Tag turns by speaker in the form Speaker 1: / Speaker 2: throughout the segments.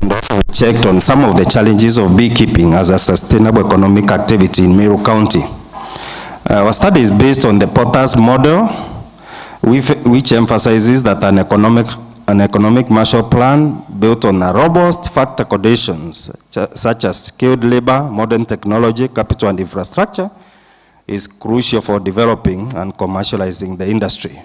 Speaker 1: And also we checked on some of the challenges of beekeeping as a sustainable economic activity in Meru County. Our study is based on the Potter's model, which emphasizes that an economic Marshall Plan built on a robust factor conditions such as skilled labor, modern technology, capital and infrastructure is crucial for developing and commercializing the industry.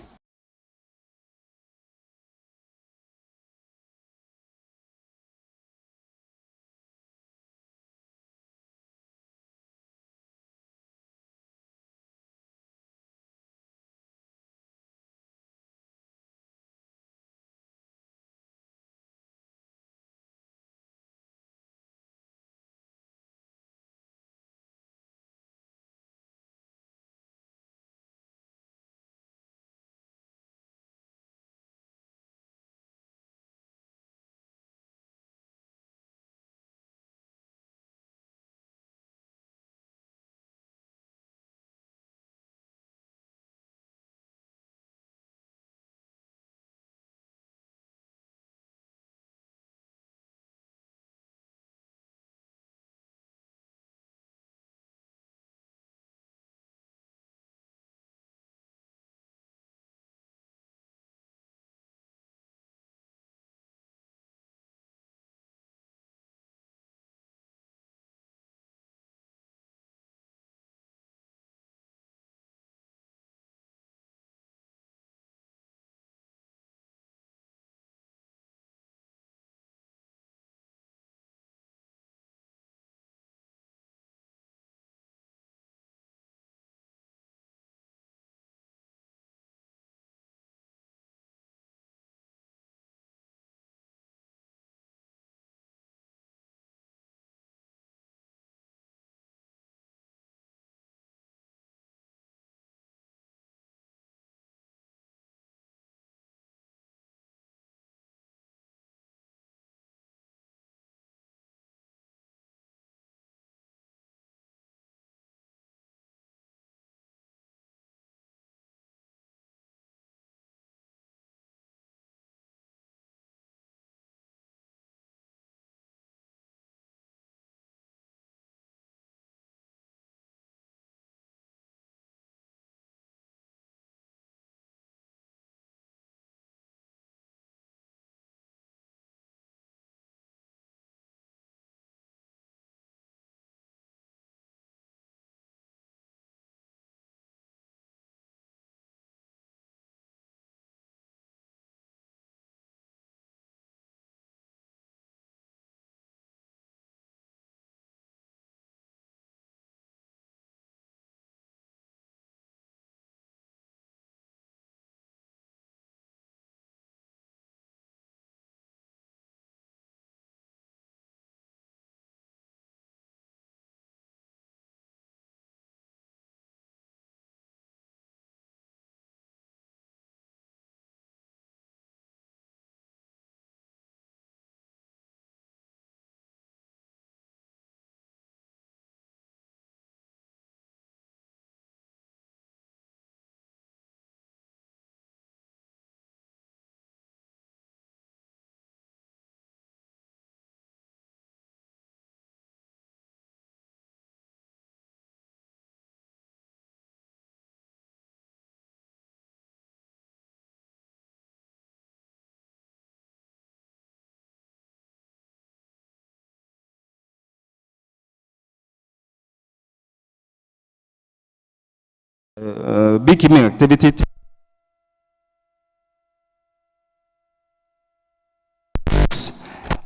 Speaker 1: Beekeeping activity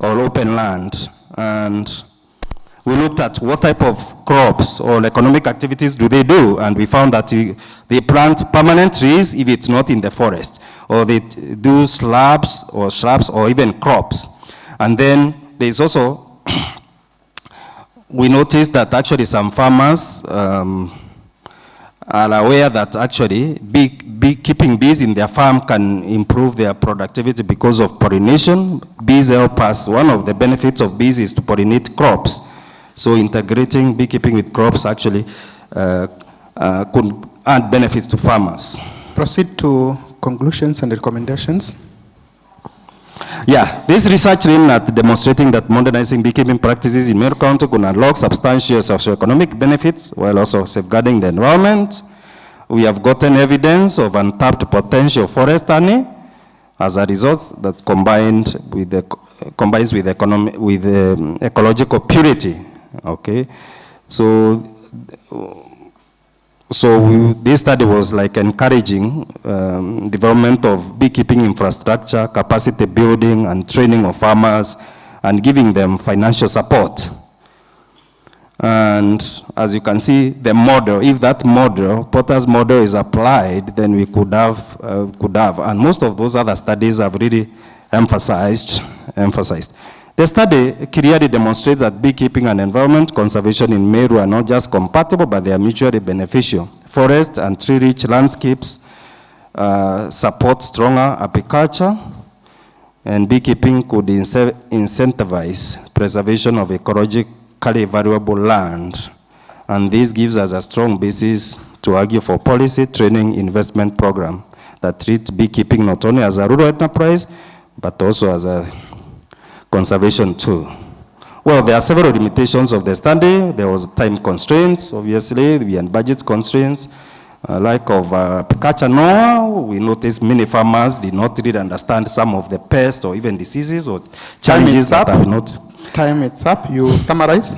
Speaker 1: or open land, and we looked at what type of crops or economic activities do they do, and we found that they plant permanent trees if it's not in the forest, or they do slabs or even crops. And then there's also we noticed that actually some farmers are aware that actually keeping bees in their farm can improve their productivity because of pollination. Bees help us. One of the benefits of bees is to pollinate crops. So integrating beekeeping with crops actually could add benefits to farmers.
Speaker 2: Proceed to conclusions and recommendations.
Speaker 1: Yeah, this research aimed at demonstrating that modernizing beekeeping practices in Meru County could unlock substantial socioeconomic benefits while also safeguarding the environment. We have gotten evidence of untapped potential forest honey as a result that combines with ecological purity. Okay, this study was like encouraging development of beekeeping infrastructure, capacity building, and training of farmers, and giving them financial support. And as you can see, the model, if that model, Potter's model is applied, then we could have, and most of those other studies have really emphasized. The study clearly demonstrates that beekeeping and environment conservation in Meru are not just compatible, but they are mutually beneficial. Forest and tree-rich landscapes support stronger apiculture, and beekeeping could incentivize preservation of ecologically valuable land. And this gives us a strong basis to argue for policy, training, investment program that treats beekeeping not only as a rural enterprise, but also as a conservation tool. Well, there are several limitations of the study. There was time constraints, obviously, and budget constraints. Lack of apiculture know-how. We noticed many farmers did not really understand some of the pests or even diseases or challenges that have not.
Speaker 2: Time is up. You summarize.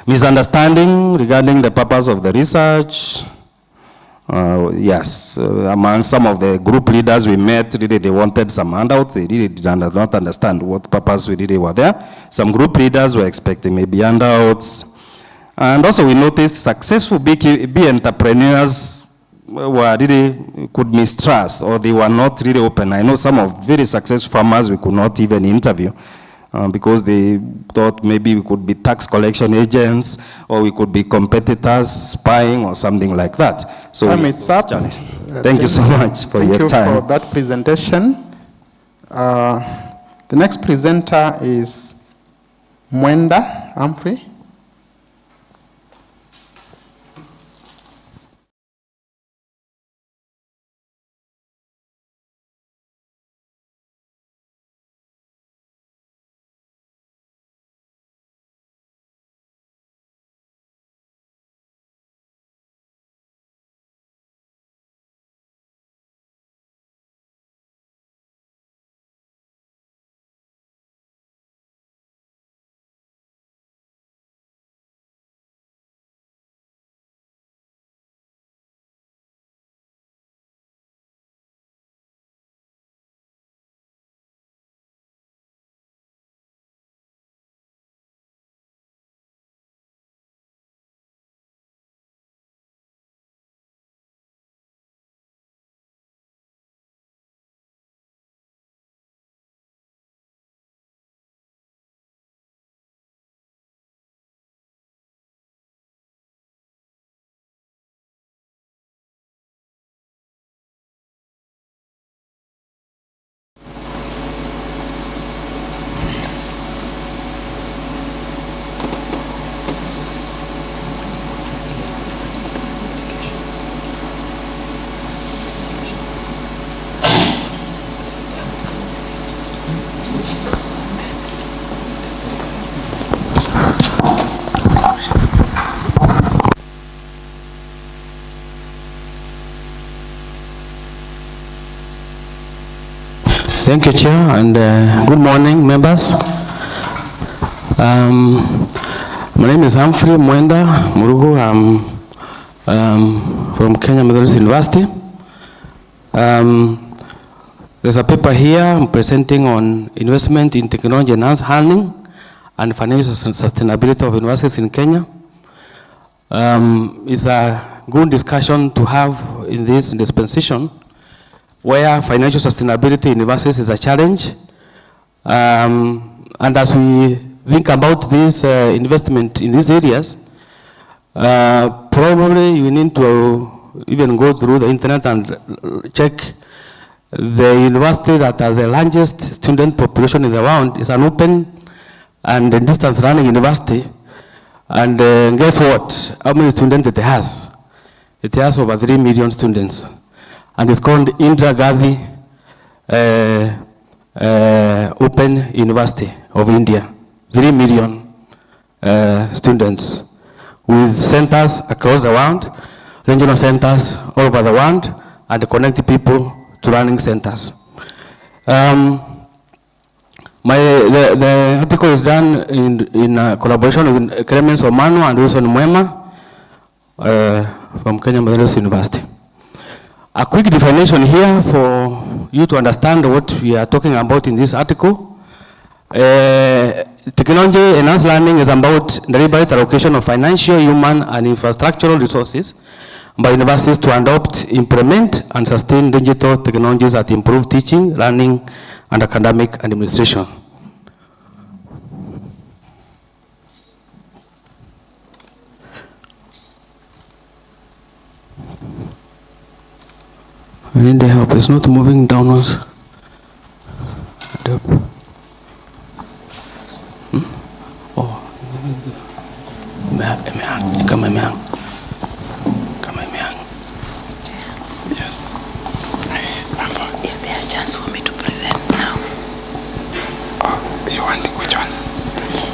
Speaker 1: Misunderstanding regarding the purpose of the research. Yes, among some of the group leaders we met, really they wanted some handouts. They really did not understand what purpose we really were there. Some group leaders were expecting maybe handouts. And also we noticed successful bee entrepreneurs were really could mistrust, or they were not really open. I know some of very successful farmers we could not even interview because they thought maybe we could be tax collection agents, or we could be competitors, spying, or something like that. So
Speaker 2: it's up.
Speaker 1: Thank you so much for your time.
Speaker 2: Thank you for that presentation. The next presenter is Mwenda Humphrey.
Speaker 3: Thank you, Chair, and good morning, members. My name is Humphrey Mwenda Murugu. I'm from Kenya Methodist University. There's a paper here I'm presenting on investment in technology enhanced handling and financial sustainability of universities in Kenya. It's a good discussion to have in this dispensation, where financial sustainability in universities is a challenge. And as we think about this investment in these areas, probably you need to even go through the internet and check the university that has the largest student population in the world. Is an open and distance learning university. And guess what? How many students it has? It has over 3 million students. And it's called Indira Gandhi Open University of India, 3 million students, with centers across the world, regional centers all over the world, and connecting people to learning centers. The article is done in collaboration with Clemens Omano and Wilson Mwema from Kenya Methodist University. A quick definition here for you to understand what we are talking about in this article. Technology enhanced learning is about deliberate allocation of financial, human, and infrastructural resources by universities to adopt, implement, and sustain digital technologies that improve teaching, learning, and academic administration. I need the help. It's not moving downwards. Oh,
Speaker 4: yes. Is there a chance for me to present now? Oh, you want which one? Present.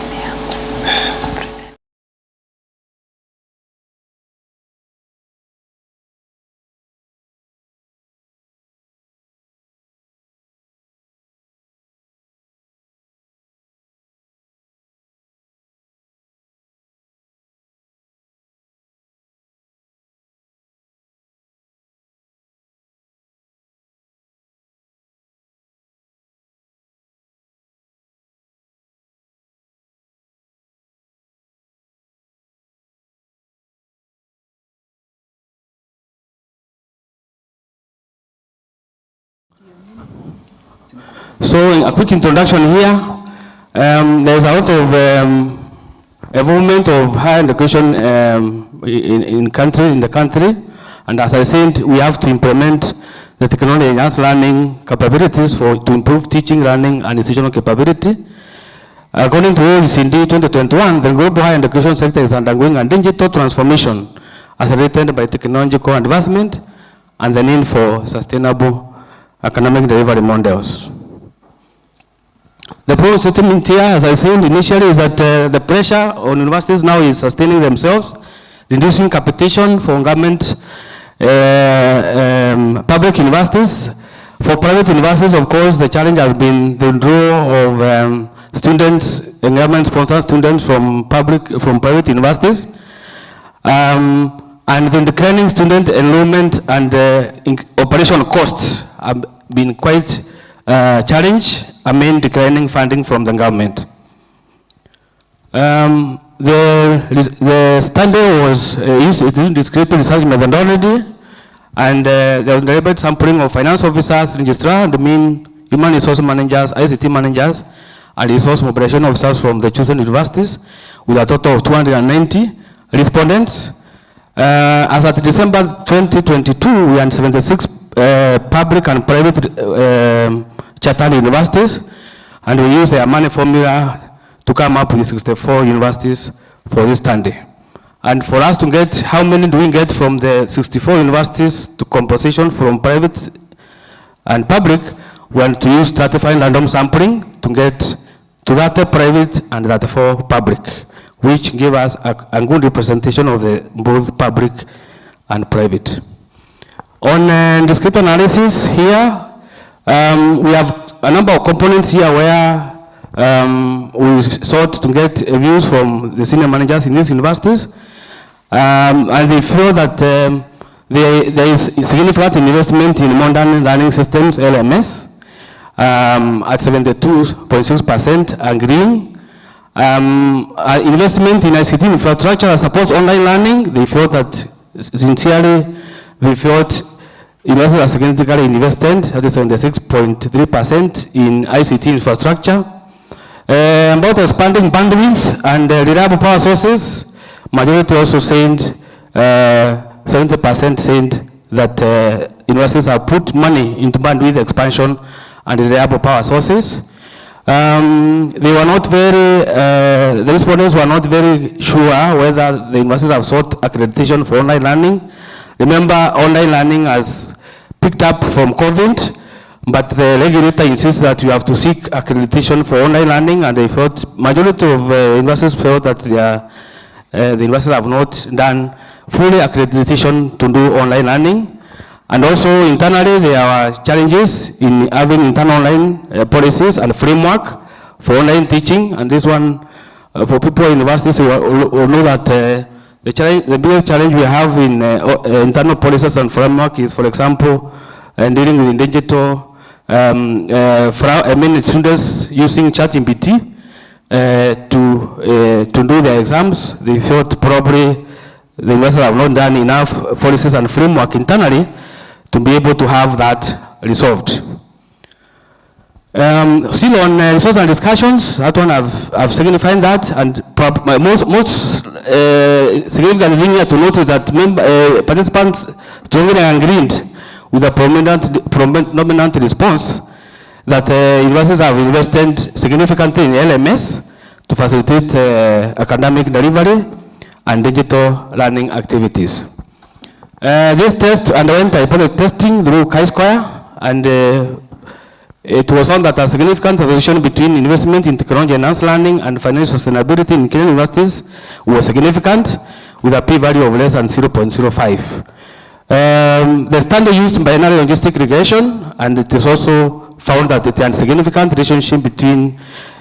Speaker 3: So, a quick introduction here. There's a lot of involvement of higher education in the country, and as I said, we have to implement the technology enhanced learning capabilities to improve teaching, learning, and institutional capability. According to OECD 2021, the global higher education sector is undergoing a digital transformation accelerated by technological advancement and the need for sustainable economic delivery models. The problem statement here, as I said initially, is that the pressure on universities now is sustaining themselves, reducing competition for government public universities. For private universities, of course, the challenge has been the draw of students and government-sponsored students from private universities, and the declining student enrollment and operational costs have been quite challenge, amid declining funding from the government. The study was using descriptive research methodology, and there was deliberate sampling of finance officers, registrars, the main human resource managers, ICT managers, and resource mobilization officers from the chosen universities, with a total of 290 respondents. As at December 2022, we had 76 public and private chartered universities, and we use a money formula to come up with 64 universities for this study. And for us to get, how many do we get from the 64 universities to composition from private and public, we want to use stratifying random sampling to get to that private and that for public, which give us a good representation of the both public and private. On descriptive analysis here, we have a number of components here where we sought to get views from the senior managers in these universities, and they feel that there is significant investment in modern learning systems, LMS, at 72.6% agreeing. Investment in ICT infrastructure that supports online learning, they feel that sincerely, they felt universities are significantly invested, that is 76.3% in ICT infrastructure. About expanding bandwidth and reliable power sources, majority also said, 70% said that universities have put money into bandwidth expansion and reliable power sources. They were not very, the respondents were not very sure whether the universities have sought accreditation for online learning. Remember, online learning has picked up from COVID, But the regulator insists that you have to seek accreditation for online learning, and they felt, majority of universities felt that the universities have not done fully accreditation to do online learning. And also internally, there are challenges in having internal online policies and framework for online teaching. And this one, for people in universities who know that the biggest challenge we have in internal policies and framework is, for example, dealing with digital, students using ChatGPT to do their exams. They felt probably the universities have not done enough policies and framework internally to be able to have that resolved. Still on resource and discussions, that one I've signified that, and most significant thing here to notice that participants strongly agreed with a prominent response that universities have invested significantly in LMS to facilitate academic delivery and digital learning activities. This test underwent hypothesis testing through chi-square, and it was found that a significant association between investment in technology enhanced learning and financial sustainability in Kenyan universities was significant, with a p-value of less than 0.05. The standard used binary logistic regression, and it is also found that it has a significant relationship between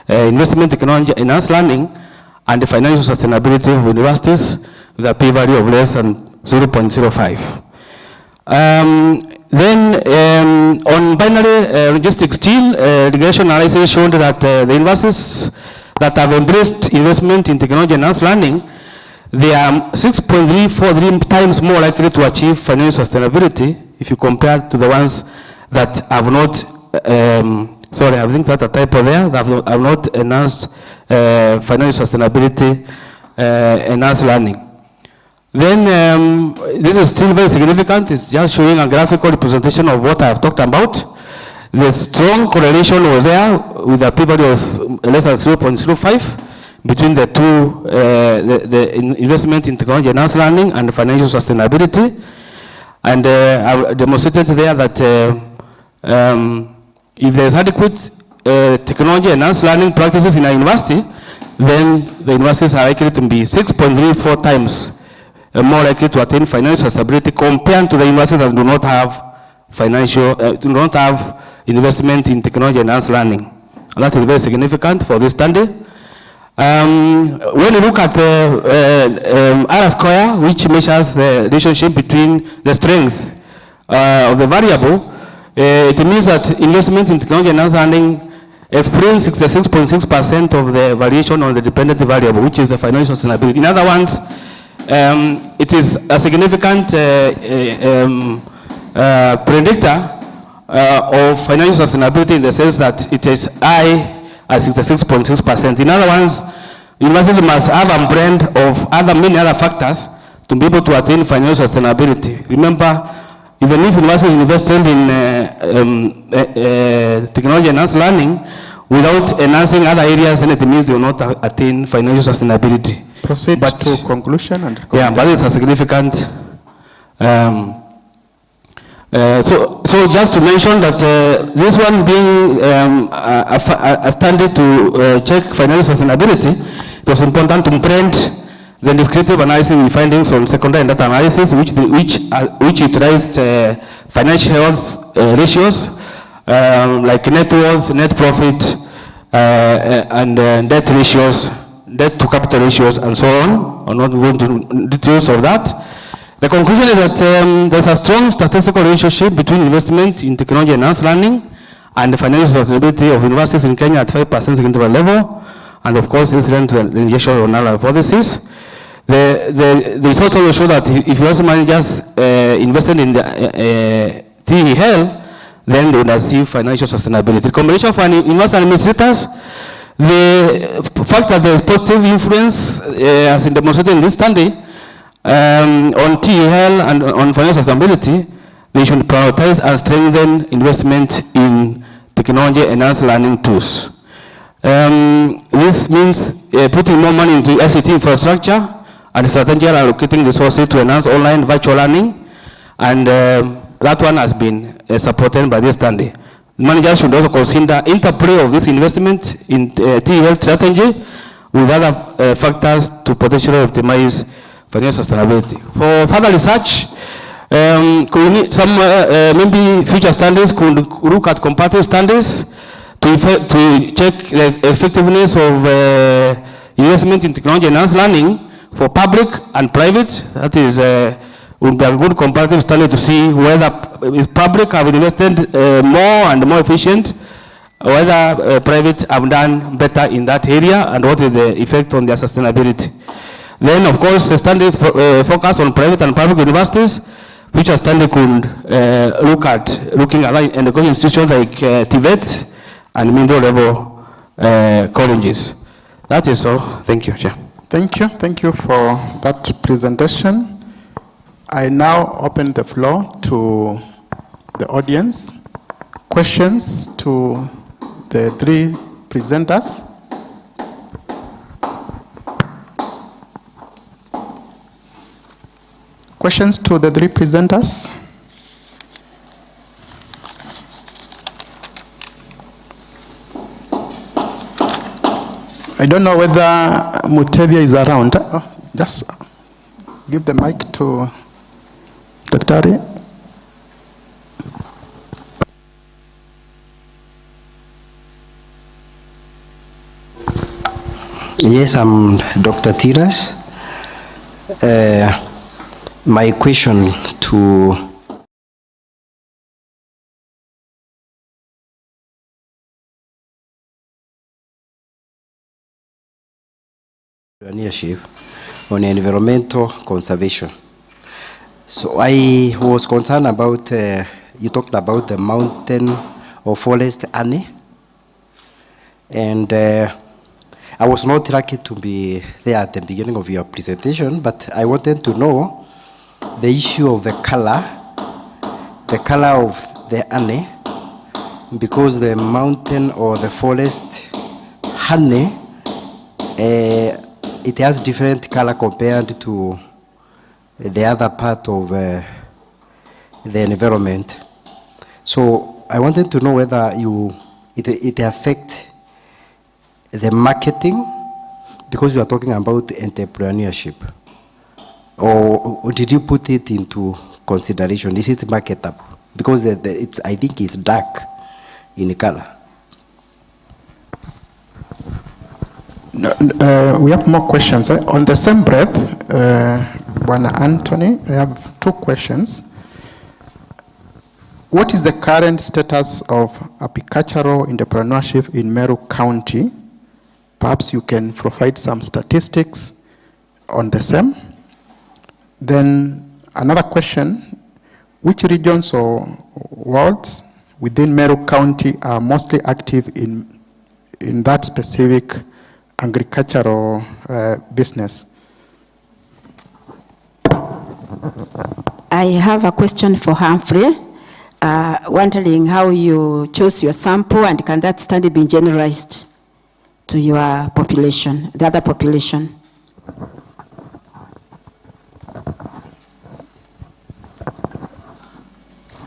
Speaker 3: investment in technology enhanced learning and the financial sustainability of universities, with a p-value of less than 0.05. On binary logistic still, regression analysis showed that the universities that have embraced investment in technology enhanced learning, they are 6.343 times more likely to achieve financial sustainability if you compare to the ones that have not, sorry, I think that's a typo there, that have not enhanced financial sustainability enhanced learning. Then this is still very significant. It's just showing a graphical representation of what I have talked about. The strong correlation was there with a p-value of less than 0.05 between the two, the investment in technology enhanced learning and financial sustainability. And I demonstrated there that if there is adequate technology enhanced learning practices in a university, then the universities are likely to be 6.34 times more likely to attain financial stability compared to the universities that do not have financial, do not have investment in technology enhanced learning. And that is very significant for this study. When you look at the R-square, which measures the relationship between the strength of the variable, it means that investment in technology enhanced learning experience 66.6% of the variation on the dependent variable, which is the financial sustainability. In other words, it is a significant predictor of financial sustainability in the sense that it is high at 66.6%. In other words, universities must have a blend of many other factors to be able to attain financial sustainability. Remember, even if universities invested in technology enhanced learning without enhancing other areas, then it means they will not attain financial sustainability.
Speaker 2: Proceed to conclusion and
Speaker 3: yeah, but it's a significant. So just to mention that this one being a standard to check financial sustainability, it was important to print the descriptive analysis findings on secondary and data analysis, which utilized financial health ratios like net worth, net profit, and debt ratios, debt to capital ratios, and so on. I'm not going to details of that. The conclusion is that there's a strong statistical relationship between investment in technology enhanced learning and the financial sustainability of universities in Kenya at 5% interval level, and of course, incident to the injection of null hypothesis. The results also show that if university managers invested in the TEL, then they would achieve financial sustainability. The combination for university administrators, the fact that there is positive influence, as demonstrated in this study, on TEL and on financial sustainability, they should prioritize and strengthen investment in technology enhanced learning tools. This means putting more money into ICT infrastructure and strategically allocating resources to enhance online virtual learning, and that one has been supported by this study. managers should also consider interplay of this investment in T-health strategy with other factors to potentially optimize financial sustainability. For further research, could we need some maybe future studies could look at comparative studies to check the effectiveness of investment in technology and enhanced learning for public and private. That is would be a good comparative study to see whether is public have invested more and more efficient, whether private have done better in that area, and what is the effect on their sustainability. Then, of course, the study focus on private and public universities, which a study could looking at education institutions like TVET and middle level colleges. That is all. Thank you, Chair.
Speaker 2: Thank you. Thank you for that presentation. I now open the floor to the audience. Questions to the three presenters. Questions to the three presenters? I don't know whether Mutevia is around. Oh, just give the mic to Dr.
Speaker 5: Yes, I'm Dr. Tiras. My question to pioneership on environmental conservation. So I was concerned about, you talked about the mountain or forest honey, and I was not lucky to be there at the beginning of your presentation, but I wanted to know the issue of the color of the honey, because the mountain or the forest honey, it has different color compared to the other part of the environment. So I wanted to know whether it affects the marketing, because you are talking about entrepreneurship, or did you put it into consideration? Is it marketable? Because I think it's dark in color.
Speaker 2: No, we have more questions. On the same breath, Bwana Anthony, I have two questions. What is the current status of apicultural entrepreneurship in Meru County? Perhaps you can provide some statistics on the same. Then another question, which regions or wards within Meru County are mostly active in that specific agricultural business?
Speaker 6: I have a question for Humphrey, wondering how you chose your sample, and can that study be generalized to your population, the other population?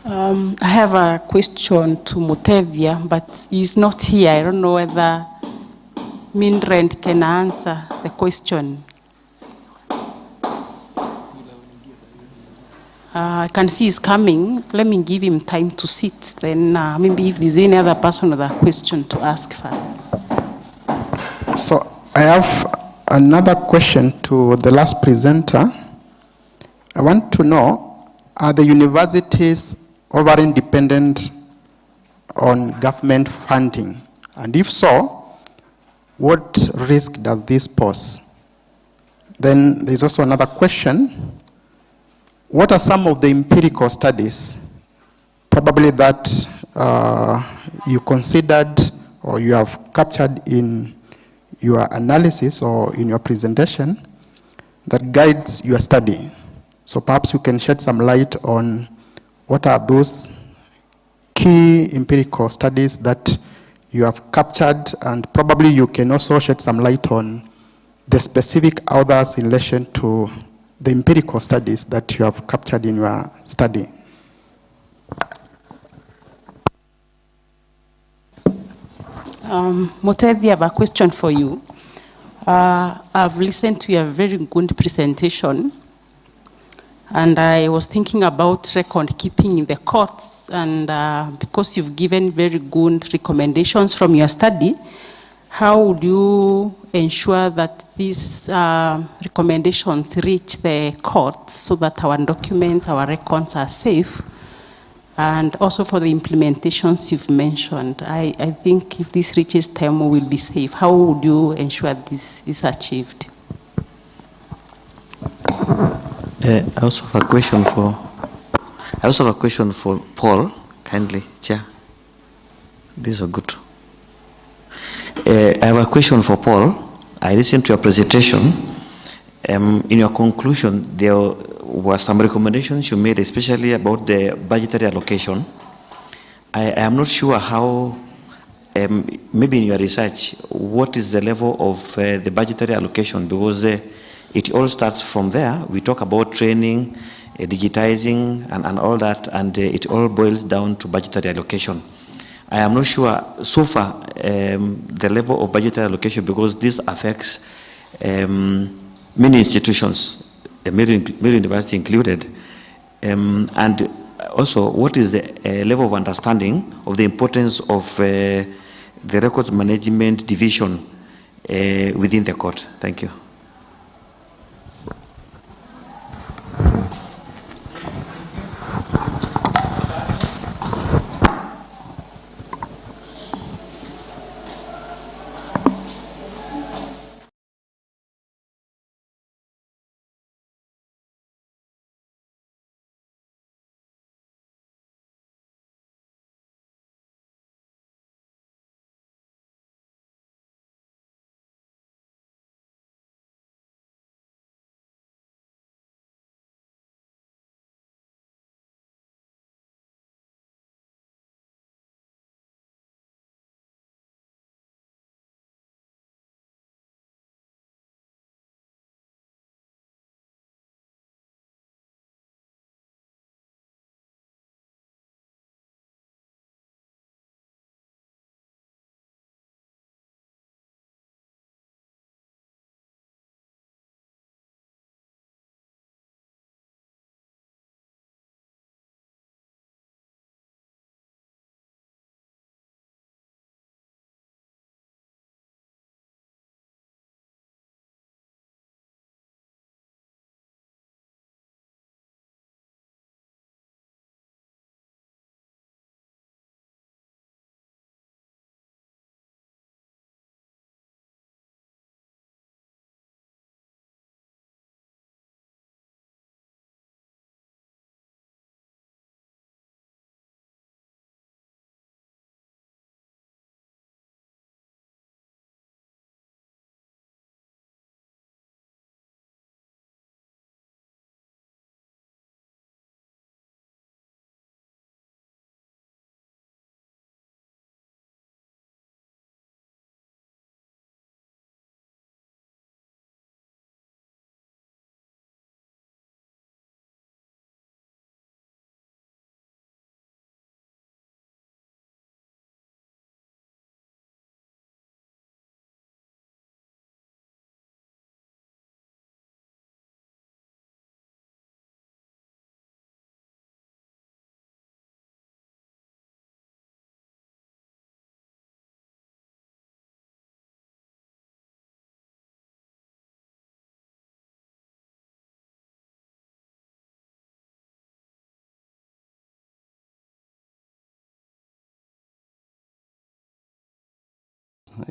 Speaker 7: I have a question to Mutevia, but he's not here. I don't know whether Minrend can answer the question. I can see he's coming. Let me give him time to sit. Then maybe if there's any other person with a question to ask first.
Speaker 2: So I have another question to the last presenter. I want to know, are the universities over independent on government funding? And if so, what risk does this pose? Then there's also another question. What are some of the empirical studies, probably that you considered or you have captured in your analysis or in your presentation that guides your study? So perhaps you can shed some light on what are those key empirical studies that you have captured, and probably you can also shed some light on the specific authors in relation to the empirical studies that you have captured in your study.
Speaker 7: Mutevi, I have a question for you. I've listened to your very good presentation, and I was thinking about record keeping in the courts, and because you've given very good recommendations from your study, how would you ensure that these recommendations reach the courts so that our documents, our records are safe? And also for the implementations you've mentioned, I think if this reaches them, we will be safe. How would you ensure this is achieved?
Speaker 8: I also have a question for Paul, kindly, Chair. These are good. I have a question for Paul. I listened to your presentation. In your conclusion, there were some recommendations you made, especially about the budgetary allocation. I am not sure how, maybe in your research, what is the level of the budgetary allocation, because it all starts from there. We talk about training, digitizing, and all that, and it all boils down to budgetary allocation. I am not sure so far the level of budgetary allocation, because this affects many institutions, Mary University included, and also what is the level of understanding of the importance of the records management division within the court. Thank you.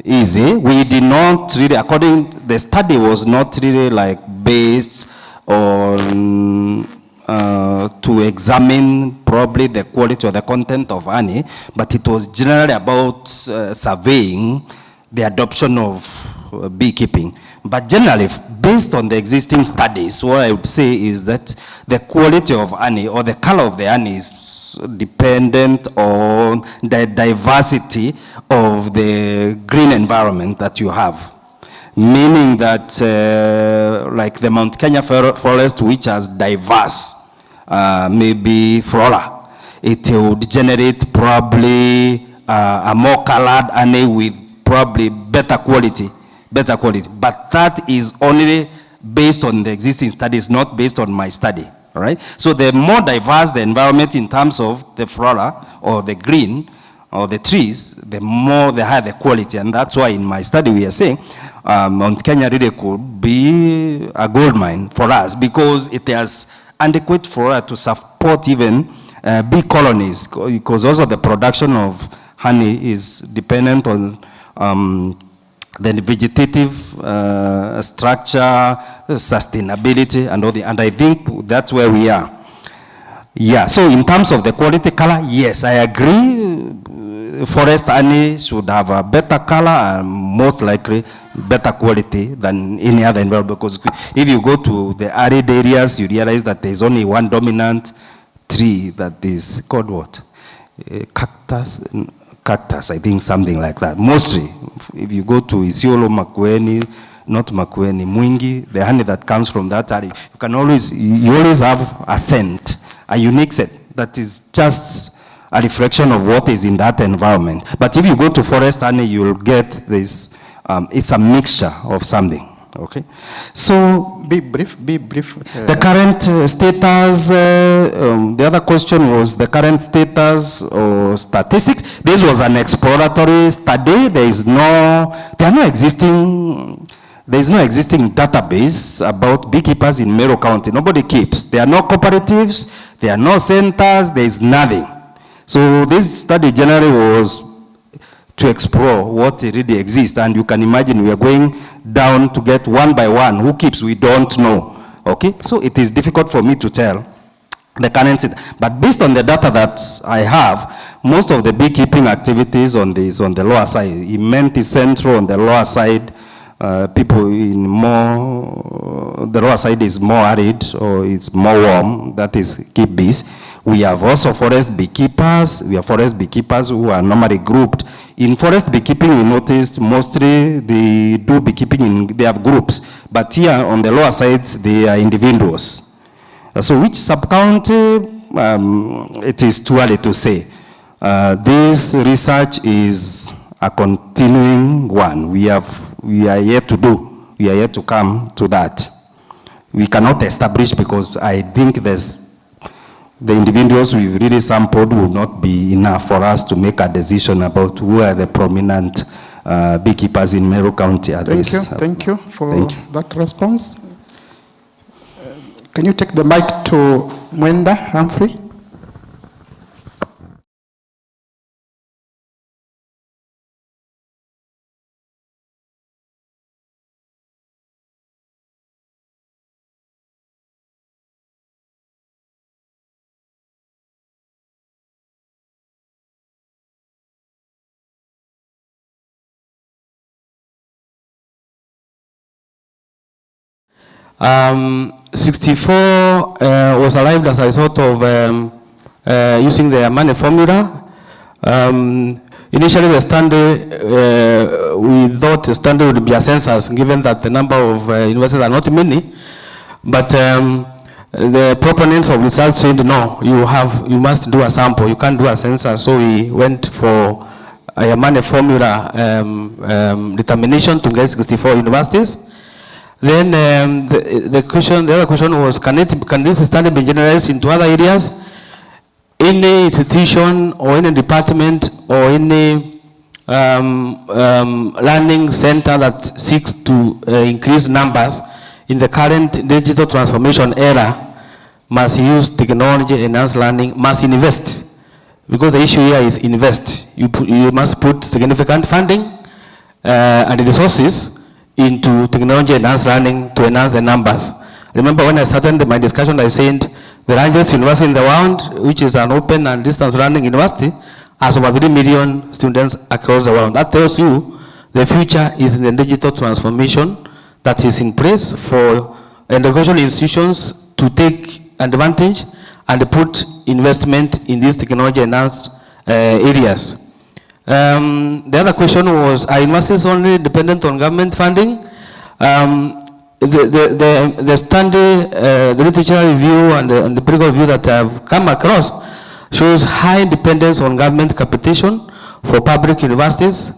Speaker 1: Easy. We did not really, the study was not really like based on to examine probably the quality or the content of honey, but it was generally about surveying the adoption of beekeeping. But generally, based on the existing studies, what I would say is that the quality of honey or the color of the honey is dependent on the diversity of the green environment that you have. Meaning that like the Mount Kenya forest, which has diverse maybe flora, it would generate probably a more colored honey with probably better quality. But that is only based on the existing studies, not based on my study, all right? So the more diverse the environment in terms of the flora or the green or the trees, the higher the quality. And that's why in my study we are saying Mount Kenya really could be a gold mine for us, because it has adequate flora to support even bee colonies, because also the production of honey is dependent on the vegetative structure, sustainability, and all and I think that's where we are. Yeah, so in terms of the quality color, yes, I agree. Forest honey should have a better color and most likely better quality than any other environment, because if you go to the arid areas, you realize that there's only one dominant tree that is called what? Cactus, I think, something like that. Mostly, if you go to Isiolo, Makueni, not Makueni, Mwingi, the honey that comes from that area, you always have a scent, a unique scent that is just a reflection of what is in that environment. But if you go to forest honey, you'll get this, it's a mixture of something. Okay, so
Speaker 2: be brief.
Speaker 1: The current status, the other question was the current status or statistics. This was an exploratory study. There is no existing database about beekeepers in Meru County. Nobody keeps. There are no cooperatives, there are no centers, there is nothing. So this study generally was to explore what really exists, and you can imagine we are going down to get one by one. Who keeps? We don't know. Okay, so it is difficult for me to tell the current state. But based on the data that I have, most of the beekeeping activities on the lower side, Imenti Central on the lower side, people in the lower side is more arid or it's more warm, that is keep bees. We have also forest beekeepers. We have forest beekeepers who are normally grouped. In forest beekeeping, we noticed mostly they do beekeeping they have groups, but here on the lower sides, they are individuals. So which sub-county, it is too early to say. This research is a continuing one. We are yet to do. We are yet to come to that. We cannot establish, because I think the individuals we've really sampled will not be enough for us to make a decision about who are the prominent beekeepers in Meru County.
Speaker 2: Thank you for that response. Can you take the mic to Mwenda Humphrey?
Speaker 3: MUSTIC4 was arrived as a result of using the money formula. Initially, the standard, we thought the standard would be a census, given that the number of universities are not many. But the proponents of research said, no, you must do a sample. You can't do a census. So we went for a money formula determination to get 64 universities. Then the other question was, can this standard be generalized into other areas? Any institution or any department or any learning center that seeks to increase numbers in the current digital transformation era must use technology-enhanced learning, must invest. Because the issue here is invest. You must put significant funding and resources into technology-enhanced learning to enhance the numbers. Remember when I started my discussion, I said the largest university in the world, which is an open and distance learning university, has over 3 million students across the world. That tells you the future is in the digital transformation that is in place for educational institutions to take advantage and put investment in these technology-enhanced areas. The other question was, are universities only dependent on government funding? The study, the literature review and the critical review that I've come across shows high dependence on government capitation for public universities.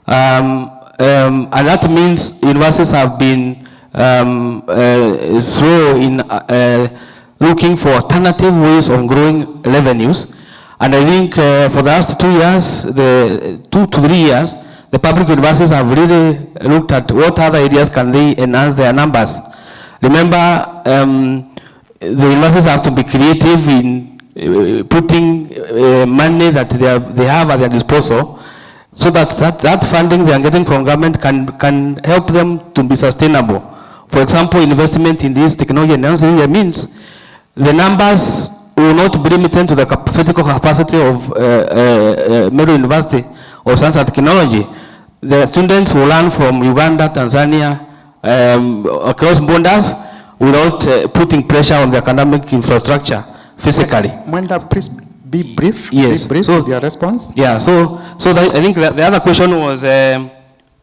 Speaker 3: And that means universities have been slow in looking for alternative ways of growing revenues. And I think for the last 2 years, 2 to 3 years, the public universities have really looked at what other areas can they enhance their numbers. Remember, the universities have to be creative in putting money that they have at their disposal, so that funding they are getting from government can help them to be sustainable. For example, investment in this technology enhancement means the numbers will not be limited to the physical capacity of Meru University or Science and Technology. The students will learn from Uganda, Tanzania, across borders without putting pressure on the academic infrastructure physically.
Speaker 2: Mwenda, please be brief.
Speaker 3: Yes.
Speaker 2: Be brief
Speaker 3: So,
Speaker 2: with your response.
Speaker 3: Yeah, so I think the other question was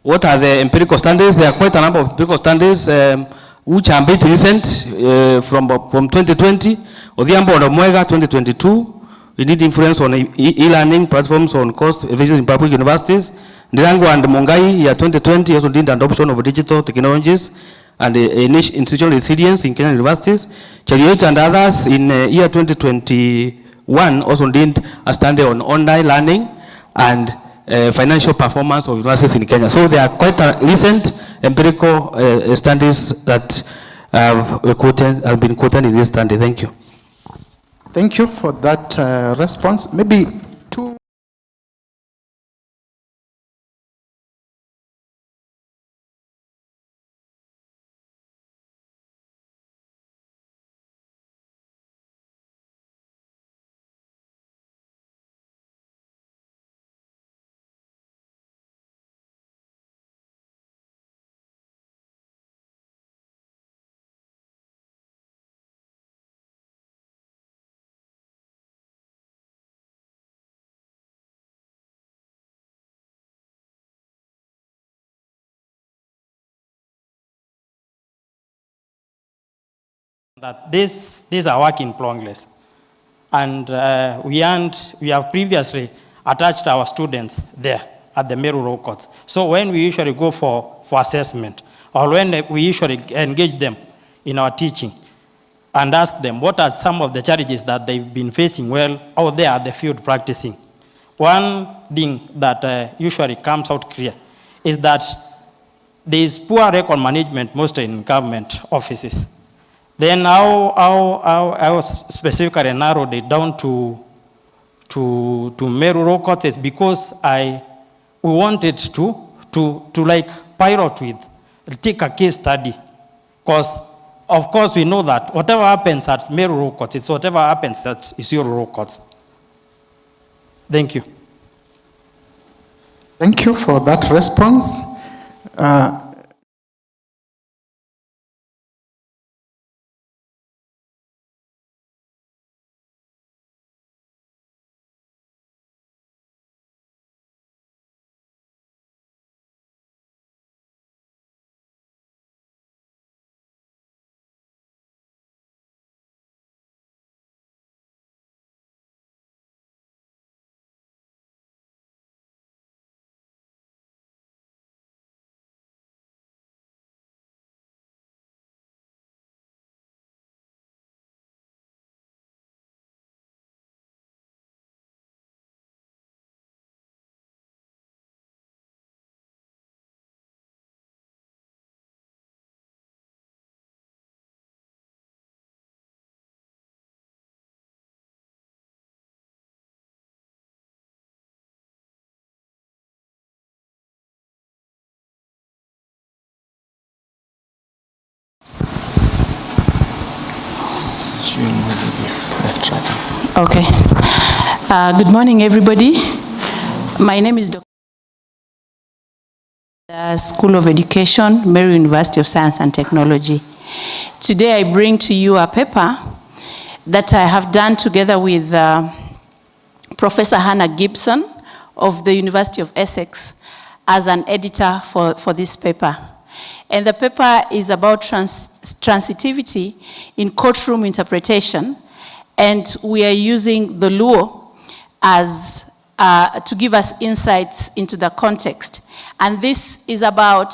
Speaker 3: what are the empirical standards? There are quite a number of empirical standards which are a bit recent from 2020. Odhiambo and Omwega 2022. We need influence on e-learning platforms on cost efficiency in public universities. Ndirango and Mungai year 2020 also did adoption of digital technologies and institutional resilience in Kenyan universities. Chariot and others in year 2021 also did a study on online learning and financial performance of universities in Kenya. So there are quite recent empirical studies that have been quoted in this study. Thank you.
Speaker 2: Thank you for that response. Maybe two.
Speaker 9: That these are work in progress, and we have previously attached our students there at the Meru Row Courts. So when we usually go for assessment, or when we usually engage them in our teaching and ask them what are some of the challenges that they've been facing while out there at the field practicing, one thing that usually comes out clear is that there is poor record management mostly in government offices. Then I was specifically narrowed it down to Meru Row Courts is because we wanted to like pilot with, take a case study. Because of course we know that whatever happens at Meru Row Courts is whatever happens at Isiolo Row Courts. Thank you.
Speaker 2: Thank you for that response.
Speaker 10: Okay. Good morning, everybody. My name is Dr. School of Education, Meru University of Science and Technology. Today I bring to you a paper that I have done together with Professor Hannah Gibson of the University of Essex as an editor for this paper. And the paper is about transitivity in courtroom interpretation, and we are using the Luo as to give us insights into the context. And this is about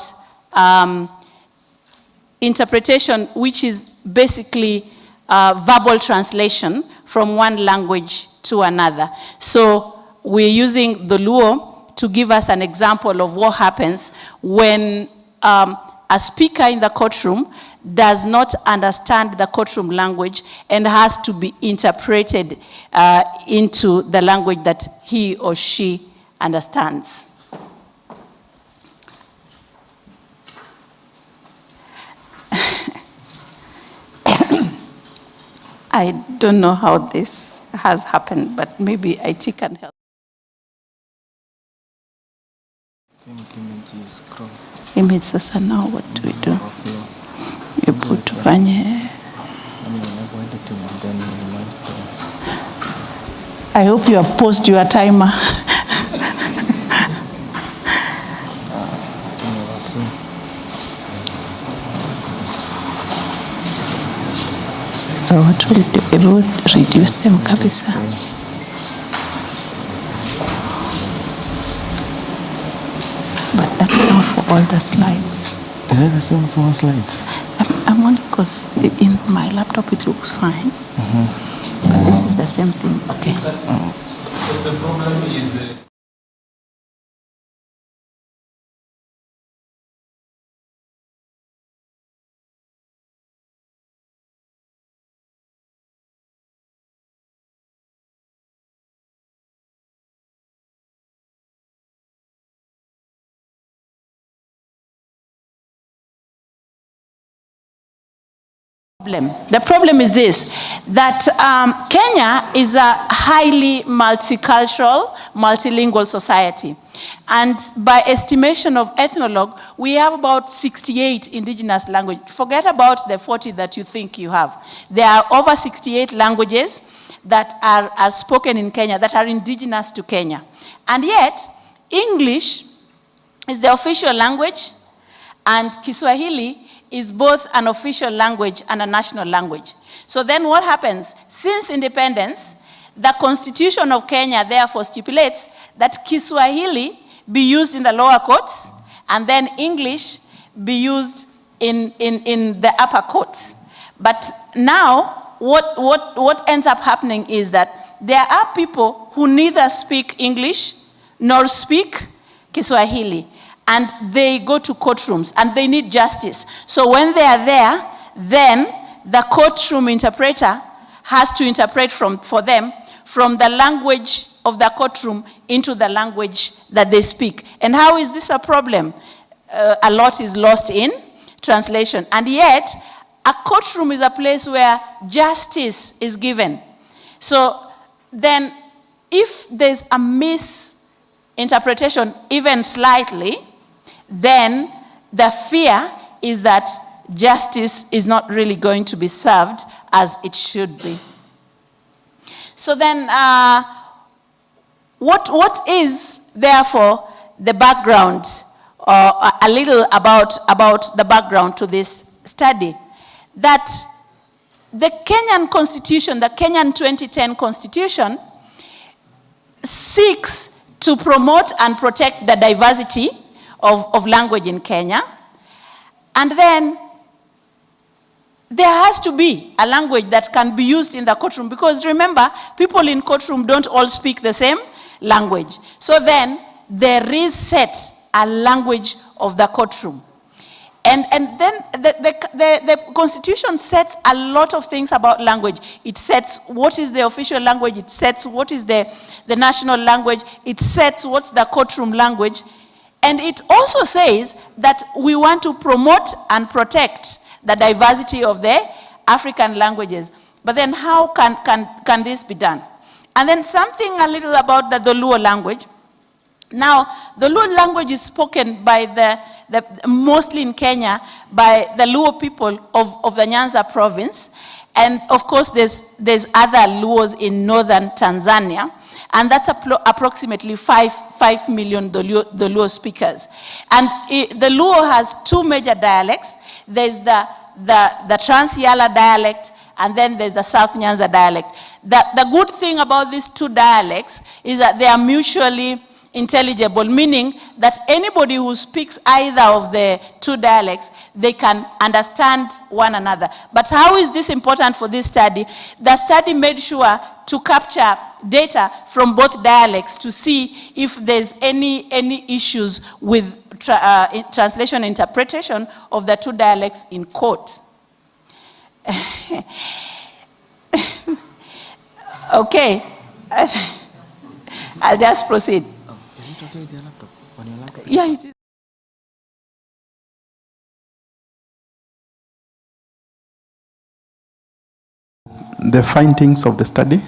Speaker 10: interpretation, which is basically verbal translation from one language to another. So we're using the Luo to give us an example of what happens when a speaker in the courtroom does not understand the courtroom language and has to be interpreted into the language that he or she understands. I don't know how this has happened, but maybe IT can help. Image sasa now, what do we do? You put Vanye. I hope you have paused your timer. So what will you do? Able to reduce them, kabisa. But that's not for all the slides.
Speaker 8: Is that the same for all slides?
Speaker 10: I'm wondering because in my laptop it looks fine. But this is the same thing. Okay.
Speaker 3: The problem is
Speaker 10: The problem is this, that Kenya is a highly multicultural, multilingual society. And by estimation of Ethnologue, we have about 68 indigenous languages. Forget about the 40 that you think you have. There are over 68 languages that are spoken in Kenya that are indigenous to Kenya. And yet, English is the official language, and Kiswahili is both an official language and a national language. So then what happens? Since independence, the Constitution of Kenya therefore stipulates that Kiswahili be used in the lower courts, and then English be used in the upper courts. But now, what ends up happening is that there are people who neither speak English nor speak Kiswahili. And they go to courtrooms, and they need justice. So when they are there, then the courtroom interpreter has to interpret for them from the language of the courtroom into the language that they speak. And how is this a problem? A lot is lost in translation. And yet, a courtroom is a place where justice is given. So then, if there's a misinterpretation, even slightly, then the fear is that justice is not really going to be served as it should be. So then, what is, therefore, the background, or a little about the background to this study? That the Kenyan Constitution, the Kenyan 2010 Constitution, seeks to promote and protect the diversity of language in Kenya. And then there has to be a language that can be used in the courtroom, because remember, people in courtroom don't all speak the same language. So then there is set a language of the courtroom. And then the Constitution sets a lot of things about language. It sets what is the official language, it sets what is the national language, it sets what's the courtroom language. And it also says that we want to promote and protect the diversity of the African languages. But then how can this be done? And then something a little about the Luo language. Now, the Luo language is spoken by mostly in Kenya by the Luo people of the Nyanza province. And of course, there's other Luos in northern Tanzania. And that's approximately 5 million the Luo speakers. And the Luo has two major dialects. There's the Trans-Yala dialect, and then there's the South Nyanza dialect. The good thing about these two dialects is that they are mutually intelligible, meaning that anybody who speaks either of the two dialects, they can understand one another. But how is this important for this study? The study made sure to capture data from both dialects to see if there's any issues with translation interpretation of the two dialects in court. Okay, I'll just proceed.
Speaker 8: Oh, is it okay with your laptop? On your laptop?
Speaker 10: Yeah, it is.
Speaker 2: The findings of the study?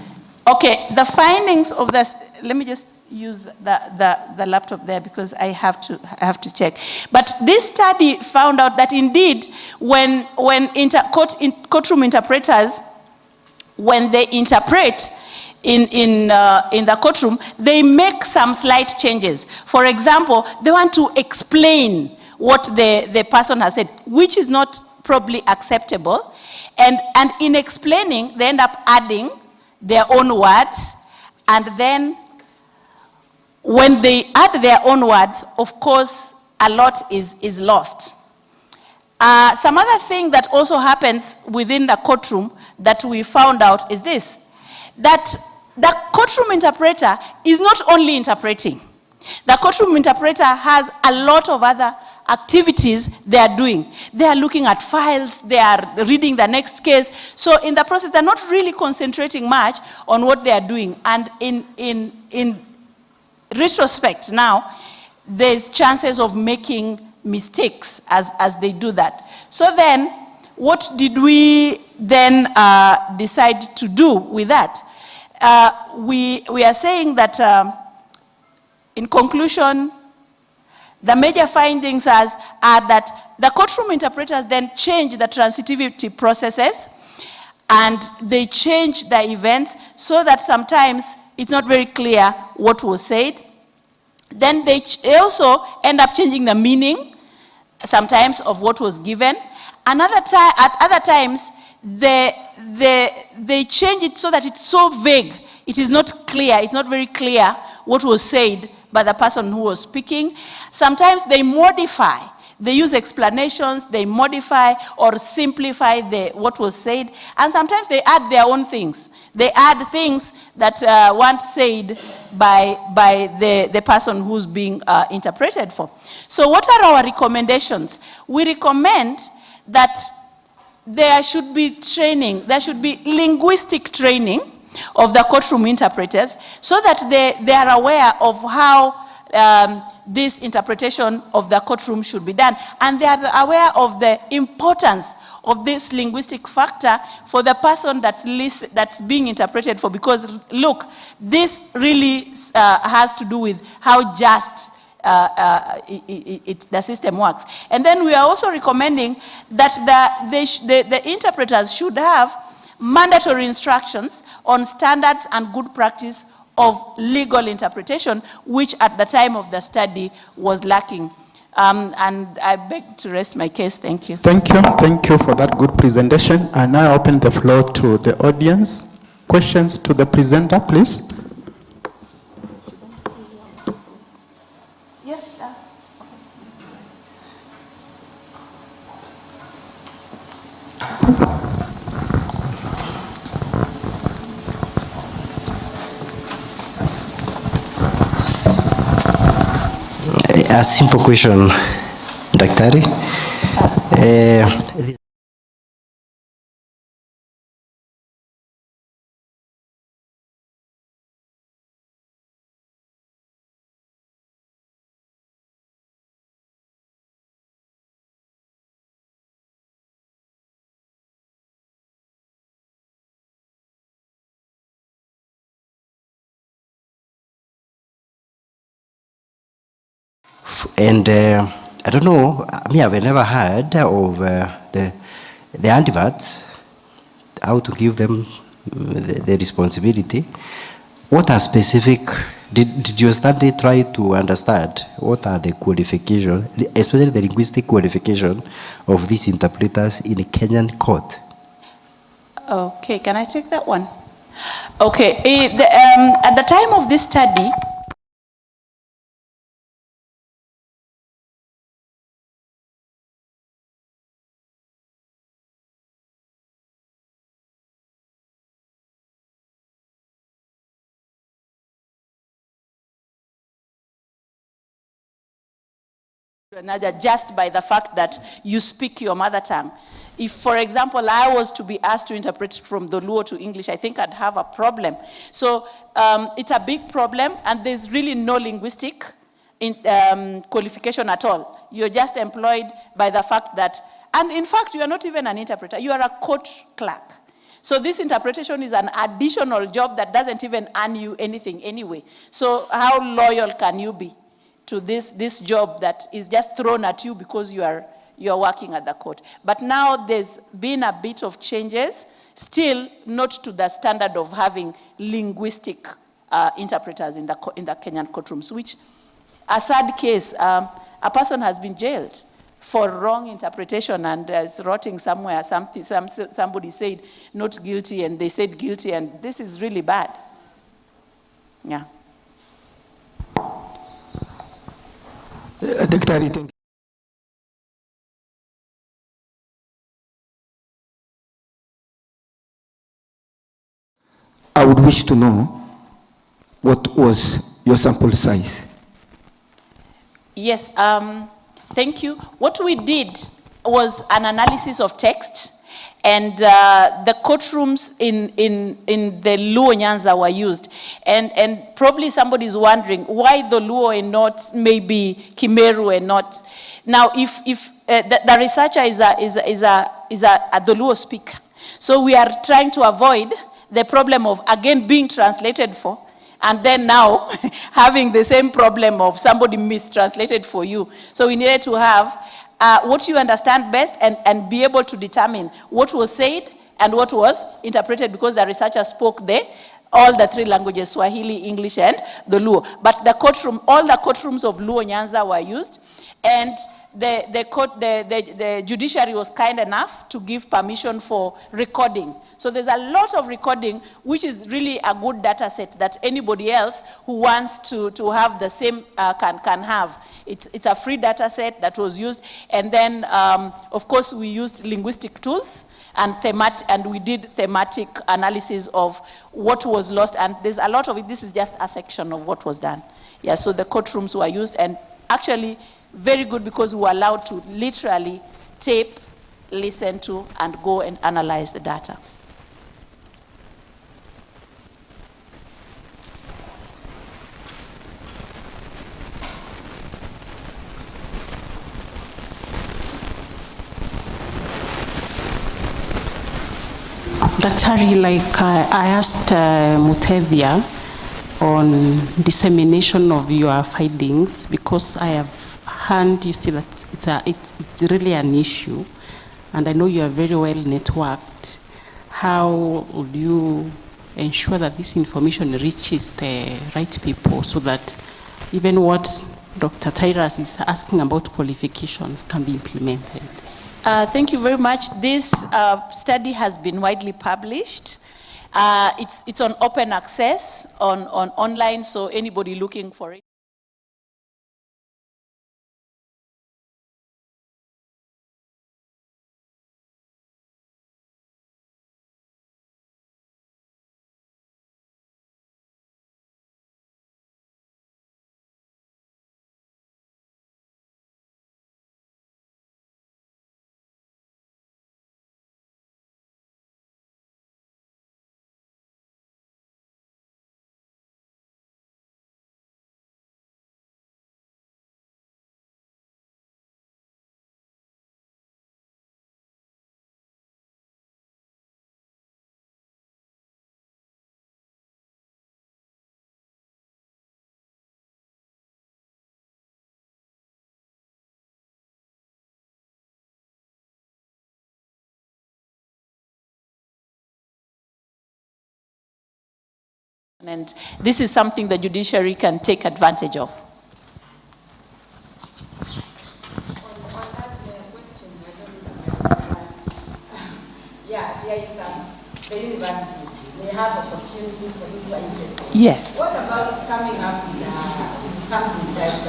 Speaker 10: Okay, the findings of this, let me just use the laptop there because I have to check. But this study found out that indeed, when courtroom interpreters, when they interpret in the courtroom, they make some slight changes. For example, they want to explain what the person has said, which is not probably acceptable. And in explaining, they end up adding their own words, and then when they add their own words, of course, a lot is lost. Some other thing that also happens within the courtroom that we found out is this, that the courtroom interpreter is not only interpreting. The courtroom interpreter has a lot of other activities they are doing. They are looking at files, they are reading the next case. So in the process, they're not really concentrating much on what they are doing. And in retrospect now, there's chances of making mistakes as they do that. So then, what did we then decide to do with that? We are saying that in conclusion, the major findings are that the courtroom interpreters then change the transitivity processes, and they change the events so that sometimes it's not very clear what was said. Then they also end up changing the meaning sometimes of what was given. At other times, they change it so that it's so vague. It is not clear, it's not very clear what was said by the person who was speaking. Sometimes they modify. They use explanations, they modify or simplify what was said, and sometimes they add their own things. They add things that weren't said by the person who's being interpreted for. So what are our recommendations? We recommend that there should be training, there should be linguistic training of the courtroom interpreters so that they are aware of how this interpretation of the courtroom should be done. And they are aware of the importance of this linguistic factor for the person that's being interpreted for, because look, this really has to do with how just the system works. And then we are also recommending that the interpreters should have mandatory instructions on standards and good practice of legal interpretation, which at the time of the study was lacking. And I beg to rest my case. Thank you.
Speaker 2: Thank you for that good presentation. I now open the floor to the audience. Questions to the presenter, please.
Speaker 10: Yes,
Speaker 5: A simple question, Daktari. And I don't know, I've never heard of the antivirus, how to give them the responsibility. What are specific, did your study try to understand what are the qualifications, especially the linguistic qualification of these interpreters in a Kenyan court?
Speaker 10: Okay, can I take that one? Okay, at the time of this study, another just by the fact that you speak your mother tongue. If, for example, I was to be asked to interpret from the Luo to English, I think I'd have a problem. So it's a big problem, and there's really no linguistic qualification at all. You're just employed by the fact that, and in fact, you are not even an interpreter, you are a court clerk. So this interpretation is an additional job that doesn't even earn you anything anyway. So how loyal can you be to this job that is just thrown at you because you're working at the court? But now there's been a bit of changes, still not to the standard of having linguistic interpreters in the Kenyan courtrooms, which a sad case, a person has been jailed for wrong interpretation and is rotting somewhere. Somebody said not guilty and they said guilty, and this is really bad. Yeah.
Speaker 11: Dr. thank you. I would wish to know what was your sample size?
Speaker 10: Yes, thank you. What we did was an analysis of text, and the courtrooms in the Luo Nyanza were used. And probably somebody's wondering why the Luo and not maybe Kimeru and not. Now, if the researcher is the Luo speaker, so we are trying to avoid the problem of, again, being translated for, and then now having the same problem of somebody mistranslated for you. So we needed to have what you understand best and be able to determine what was said and what was interpreted, because the researcher spoke all the three languages, Swahili, English, and the Luo. But the courtroom, all the courtrooms of Luo Nyanza were used, and the judiciary was kind enough to give permission for recording. So there's a lot of recording, which is really a good data set that anybody else who wants to have the same can have. It's a free data set that was used. And then, of course, we used linguistic tools and we did thematic analysis of what was lost. And there's a lot of it. This is just a section of what was done. Yeah, so the courtrooms were used, and actually very good because we were allowed to literally tape, listen to, and go and analyze the data.
Speaker 7: Daktari, like I asked Mutevia on dissemination of your findings, because I have heard you say that it's really an issue, and I know you are very well networked. How would you ensure that this information reaches the right people so that even what Dr. Tyrus is asking about qualifications can be implemented?
Speaker 10: Thank you very much. This study has been widely published. It's on open access on online, so anybody looking for it. And this is something the judiciary can take advantage of.
Speaker 6: Yeah, there is the universities. They have opportunities for those who are interested.
Speaker 10: Yes.
Speaker 6: What about coming up with something like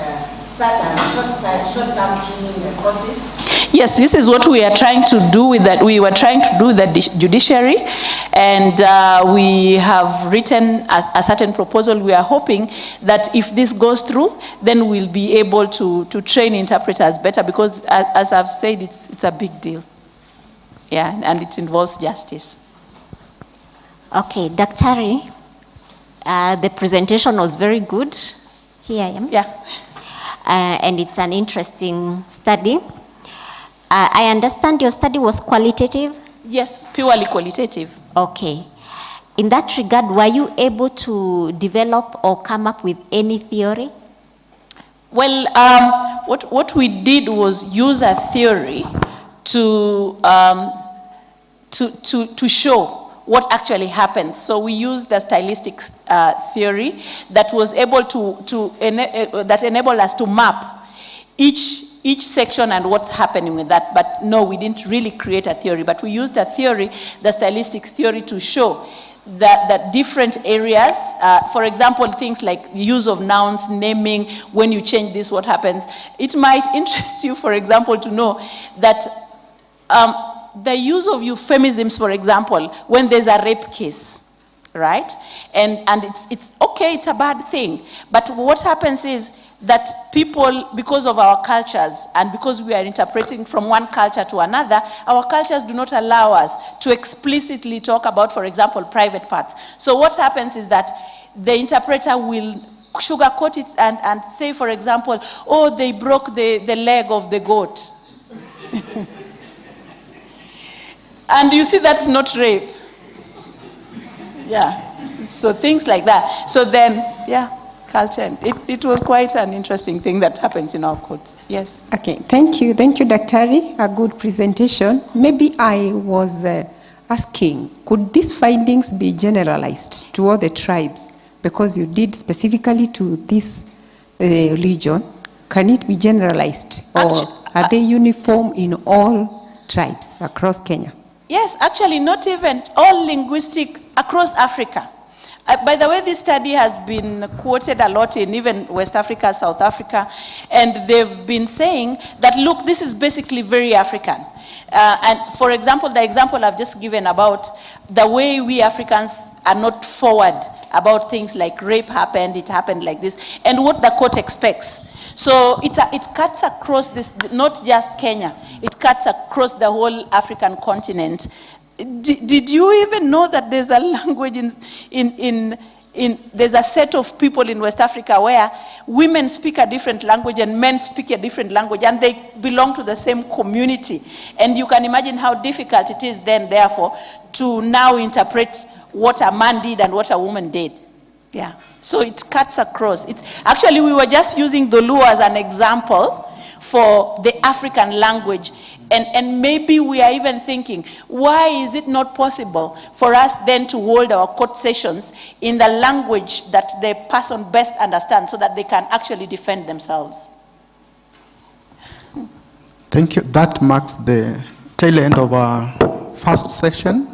Speaker 6: short-term training courses?
Speaker 10: Yes, this is what we are trying to do with that. We were trying to do the judiciary, and we have written a certain proposal. We are hoping that if this goes through, then we'll be able to train interpreters better, because as I've said, it's a big deal. Yeah, and it involves justice.
Speaker 12: Okay, Daktari, the presentation was very good. Here I am.
Speaker 10: Yeah.
Speaker 12: And it's an interesting study. I understand your study was qualitative?
Speaker 10: Yes, purely qualitative.
Speaker 12: Okay. In that regard, were you able to develop or come up with any theory?
Speaker 10: Well, what we did was use a theory to show what actually happens. So we used the stylistic theory that was able that enabled us to map each section and what's happening with that. But no, we didn't really create a theory, but we used a theory, the stylistic theory, to show that different areas, for example, things like use of nouns, naming, when you change this, what happens. It might interest you, for example, to know that the use of euphemisms, for example, when there's a rape case, right? And it's okay, it's a bad thing. But what happens is that people, because of our cultures and because we are interpreting from one culture to another, our cultures do not allow us to explicitly talk about, for example, private parts. So what happens is that the interpreter will sugarcoat it and say, for example, oh, they broke the leg of the goat. And you see, that's not rape. Yeah, so things like that. So then, yeah, culture. It was quite an interesting thing that happens in our courts. Yes.
Speaker 13: Okay, thank you, Daktari. A good presentation. Maybe I was asking, could these findings be generalized to all the tribes? Because you did specifically to this region. Can it be generalized, or are they uniform in all tribes across Kenya?
Speaker 10: Yes, actually, not even all linguistic across Africa. By the way, this study has been quoted a lot in even West Africa, South Africa, and they've been saying that, look, this is basically very African. And for example, the example I've just given about the way we Africans are not forward about things like rape happened, it happened like this, and what the court expects. So it cuts across this, not just Kenya, it cuts across the whole African continent. Did you even know that there's a language there's a set of people in West Africa where women speak a different language and men speak a different language, and they belong to the same community. And you can imagine how difficult it is then, therefore, to now interpret what a man did and what a woman did. Yeah. So it cuts across. Actually, we were just using the Luo as an example for the African language. And maybe we are even thinking, why is it not possible for us then to hold our court sessions in the language that the person best understands, so that they can actually defend themselves?
Speaker 2: Thank you. That marks the tail end of our first session.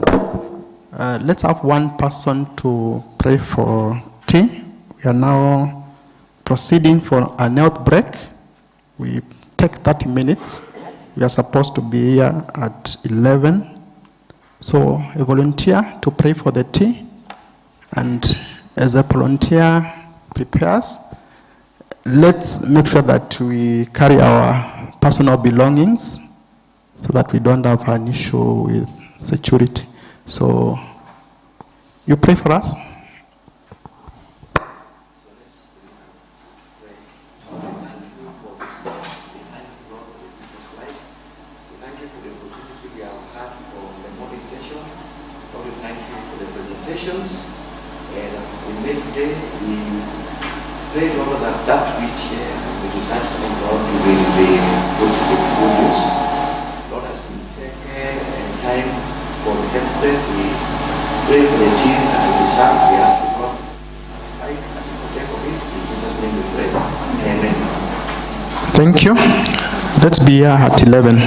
Speaker 2: Let's have one person to pray for tea. We are now proceeding for an health break. We take 30 minutes. We are supposed to be here at 11. So a volunteer to pray for the tea. And as a volunteer prepares, let's make sure that we carry our personal belongings so that we don't have an issue with security. So you pray for us. Thank you. Let's be here at 11.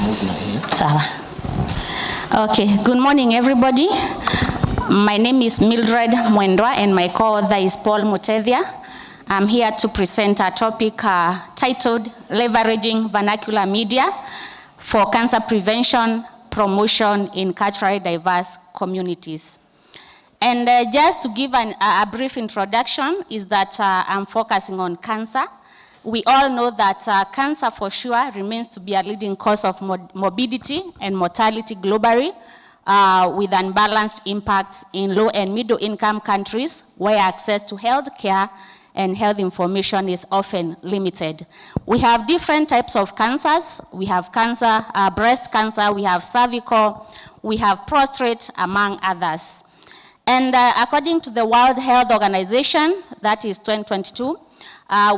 Speaker 14: Sawa. Okay, good morning everybody. My name is Mildred Mwendwa and my co-author is Paul Mutethia. I'm here to present a topic titled Leveraging Vernacular Media for Cancer Prevention Promotion in Culturally Diverse Communities. And just to give a brief introduction is that I'm focusing on cancer. We all know that cancer for sure remains to be a leading cause of morbidity and mortality globally, with unbalanced impacts in low and middle income countries where access to health care and health information is often limited. We have different types of cancers. We have cancer, breast cancer, we have cervical, we have prostate, among others. And according to the World Health Organization, that is 2022,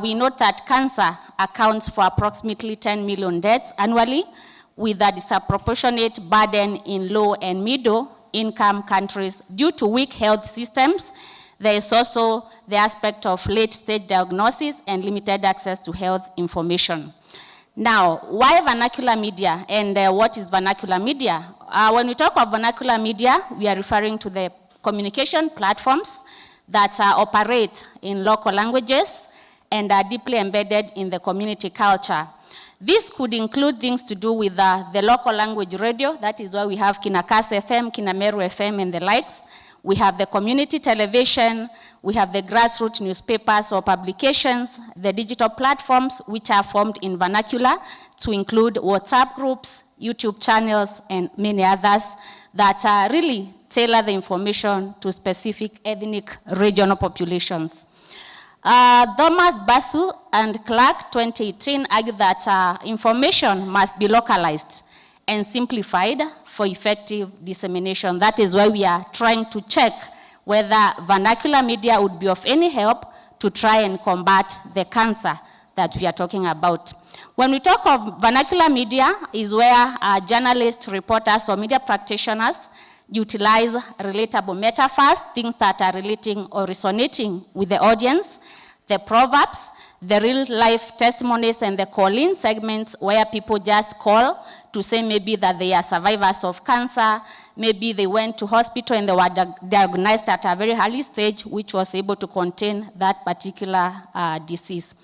Speaker 14: we note that cancer accounts for approximately 10 million deaths annually, with a disproportionate burden in low and middle income countries due to weak health systems. There is also the aspect of late stage diagnosis and limited access to health information. Now, why vernacular media and what is vernacular media? When we talk of vernacular media, we are referring to the communication platforms that operate in local languages and are deeply embedded in the community culture. This could include things to do with the local language radio. That is why we have Kinakas FM, Kinameru FM, and the likes. We have the community television. We have the grassroots newspapers or publications, the digital platforms which are formed in vernacular to include WhatsApp groups, YouTube channels, and many others that really tailor the information to specific ethnic regional populations. Thomas Basu and Clark 2018 argue that information must be localized and simplified for effective dissemination. That is why we are trying to check whether vernacular media would be of any help to try and combat the cancer that we are talking about. When we talk of vernacular media is where journalists, reporters, or media practitioners utilize relatable metaphors, things that are relating or resonating with the audience, the proverbs, the real-life testimonies, and the call-in segments where people just call to say maybe that they are survivors of cancer, maybe they went to hospital and they were diagnosed at a very early stage, which was able to contain that particular disease.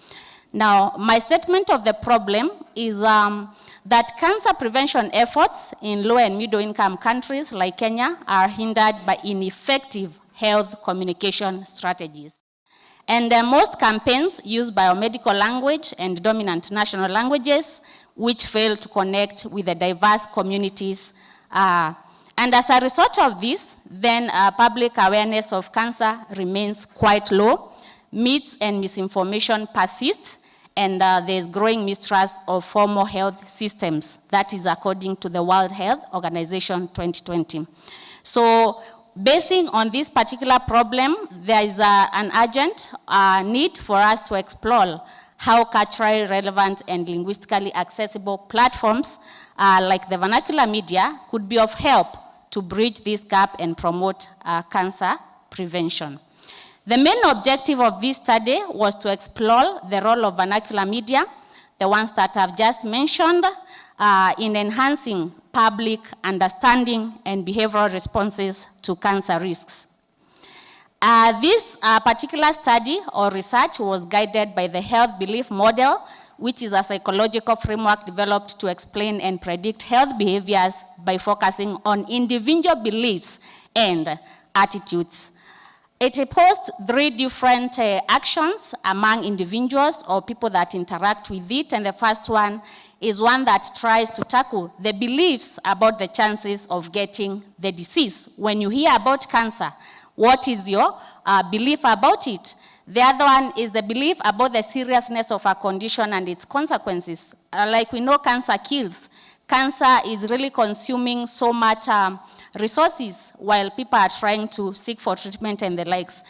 Speaker 14: Now, my statement of the problem is that cancer prevention efforts in low and middle income countries like Kenya are hindered by ineffective health communication strategies. And most campaigns use biomedical language and dominant national languages, which fail to connect with the diverse communities. And as a result of this, then public awareness of cancer remains quite low, myths and misinformation persist, and there's growing mistrust of formal health systems. That is according to the World Health Organization 2020. So basing on this particular problem, there is an urgent need for us to explore how culturally relevant and linguistically accessible platforms like the vernacular media could be of help to bridge this gap and promote cancer prevention. The main objective of this study was to explore the role of vernacular media, the ones that I've just mentioned, in enhancing public understanding and behavioral responses to cancer risks. This particular study or research was guided by the health belief model, which is a psychological framework developed to explain and predict health behaviors by focusing on individual beliefs and attitudes. It posed 3 different actions among individuals or people that interact with it, and the first one is one that tries to tackle the beliefs about the chances of getting the disease. When you hear about cancer, what is your belief about it? The other one is the belief about the seriousness of a condition and its consequences. Like we know, cancer kills. Cancer is really consuming so much resources while people are trying to seek for treatment and the likes.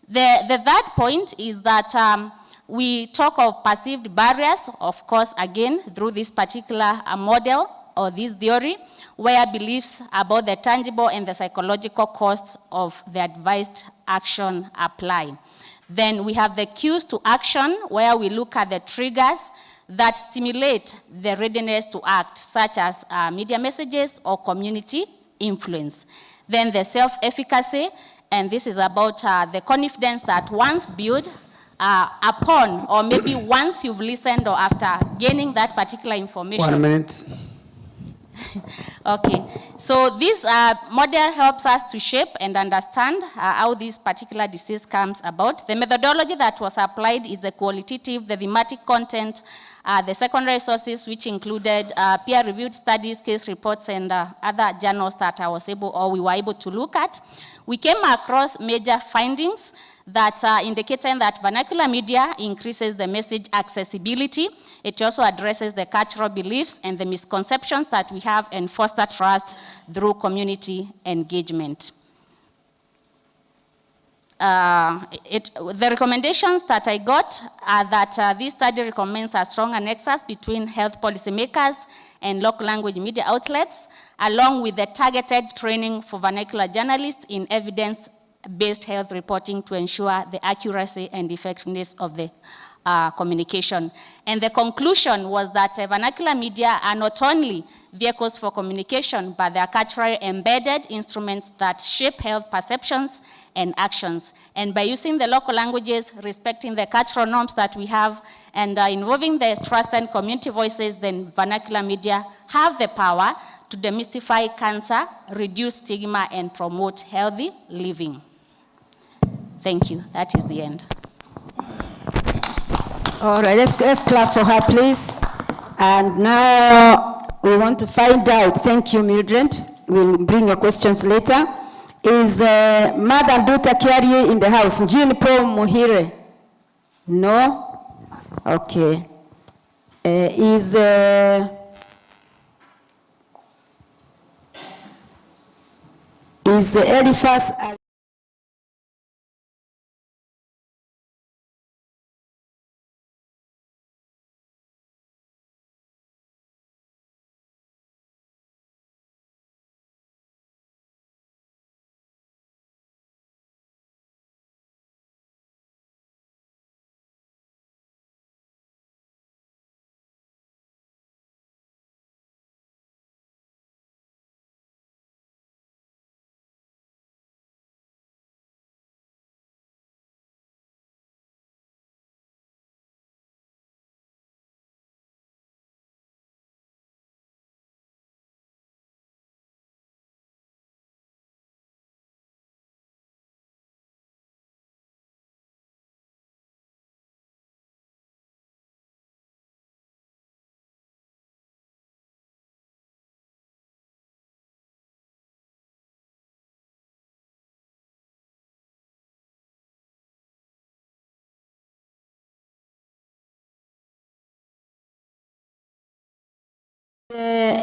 Speaker 14: The third point is that we talk of perceived barriers, of course, again, through this particular model or this theory, where beliefs about the tangible and the psychological costs of the advised action apply. Then we have the cues to action, where we look at the triggers that stimulate the readiness to act, such as media messages or community influence. Then the self-efficacy, and this is about the confidence that once built upon, or maybe once you've listened or after gaining that particular information.
Speaker 11: 1 minute.
Speaker 14: Okay, so this model helps us to shape and understand how this particular disease comes about. The methodology that was applied is the qualitative, the thematic content, the secondary sources, which included peer-reviewed studies, case reports, and other journals that we were able to look at. We came across major findings that indicating that vernacular media increases the message accessibility. It also addresses the cultural beliefs and the misconceptions that we have and foster trust through community engagement. The recommendations that I got are that this study recommends a stronger nexus between health policymakers and local language media outlets, along with the targeted training for vernacular journalists in evidence-based health reporting to ensure the accuracy and effectiveness of the communication. And the conclusion was that vernacular media are not only vehicles for communication, but they are culturally embedded instruments that shape health perceptions and actions. And by using the local languages, respecting the cultural norms that we have, and involving the trust and community voices, then vernacular media have the power to demystify cancer, reduce stigma, and promote healthy living. Thank you. That is the end.
Speaker 6: All right, let's clap for her, please. And now we want to find out, thank you, Mildred. We'll bring your questions later. Is Mother and daughter Kiari in the house? Jean Paul Muhire? No? Okay. Is Eliphas?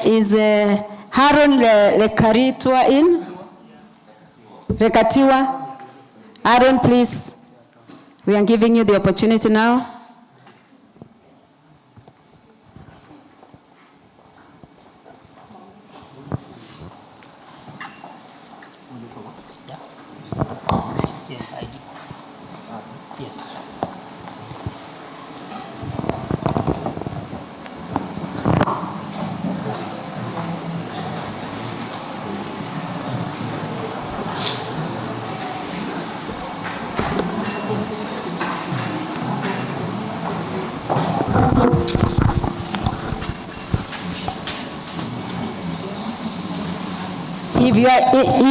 Speaker 6: Is Haron Lekaritwa in? Lekatiwa? Aaron, please. We are giving you the opportunity now. If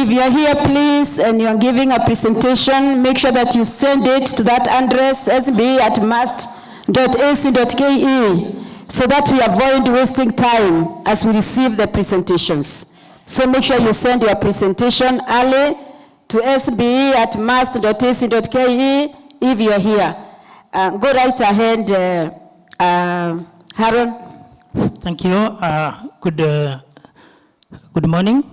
Speaker 6: you are here, please, and you are giving a presentation, make sure that you send it to that address, sb@must.ac.ke, so that we avoid wasting time as we receive the presentations. So make sure you send your presentation early to sbe@must.ac.ke if you are here. Go right ahead, Haron.
Speaker 15: Thank you. Good morning.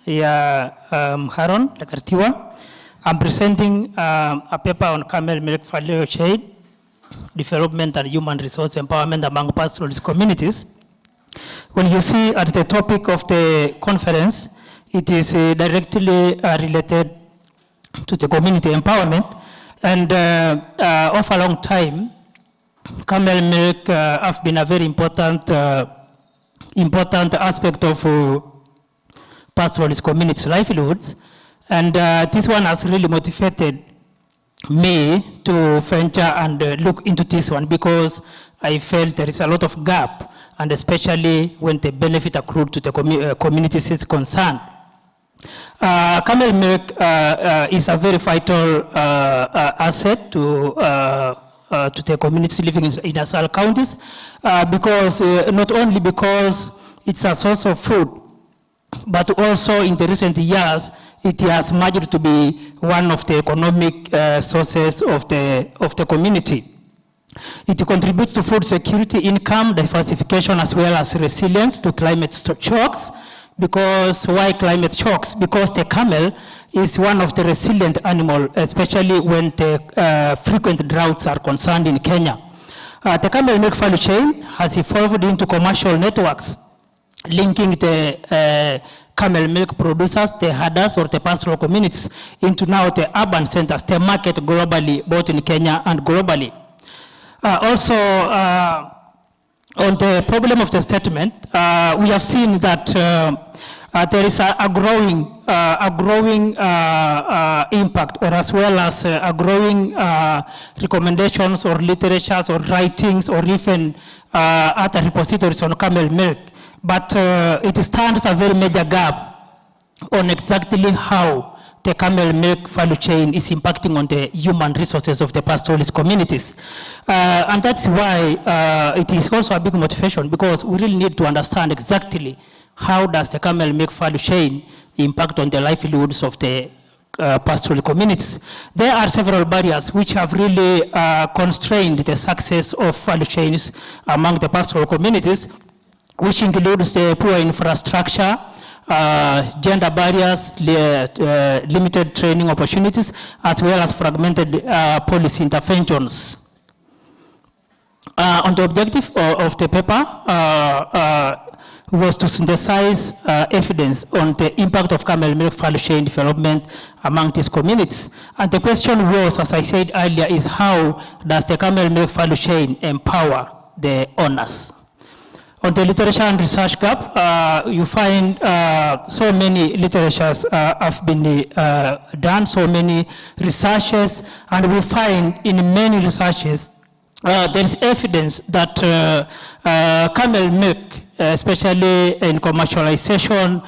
Speaker 15: Haron Lakartiwa. I'm presenting a paper on camel milk value chain, development and human resource empowerment among pastoralist communities. When you see at the topic of the conference, it is directly related to the community empowerment. And of a long time, camel milk have been a very important aspect of pastoralist communities' livelihoods. And this one has really motivated me to venture and look into this one, because I felt there is a lot of gap, and especially when the benefit accrued to the communities is concerned. Camel milk is a very vital asset to the communities living in Asal counties, because not only because it's a source of food, but also in the recent years, it has emerged to be one of the economic sources of the community. It contributes to food security, income, diversification, as well as resilience to climate shocks. Because why climate shocks? Because the camel is one of the resilient animals, especially when the frequent droughts are concerned in Kenya. The camel milk value chain has evolved into commercial networks, linking the camel milk producers, the herders, or the pastoral communities into now the urban centers, the market globally, both in Kenya and globally. Also, on the problem of the statement, we have seen that there is a growing impact, or as well as a growing recommendations or literatures or writings or even other repositories on camel milk. But it stands a very major gap on exactly how the camel milk value chain is impacting on the human resources of the pastoralist communities. And that's why it is also a big motivation, because we really need to understand exactly how does the camel milk value chain impact on the livelihoods of the pastoral communities. There are several barriers which have really constrained the success of value chains among the pastoral communities, which includes the poor infrastructure, gender barriers, limited training opportunities, as well as fragmented policy interventions. On the objective of the paper was to synthesize evidence on the impact of camel milk value chain development among these communities. And the question was, as I said earlier, is how does the camel milk value chain empower the owners? On the literature and research gap, you find so many literatures have been done, so many researches, and we find in many researches there is evidence that camel milk, especially in commercialization,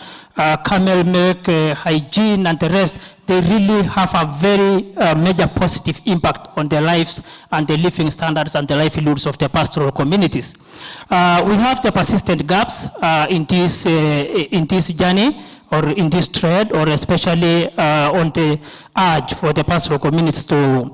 Speaker 15: camel milk, hygiene, and the rest, they really have a very major positive impact on their lives and the living standards and the livelihoods of the pastoral communities. We have the persistent gaps in this journey, or in this trade, or especially on the urge for the pastoral communities to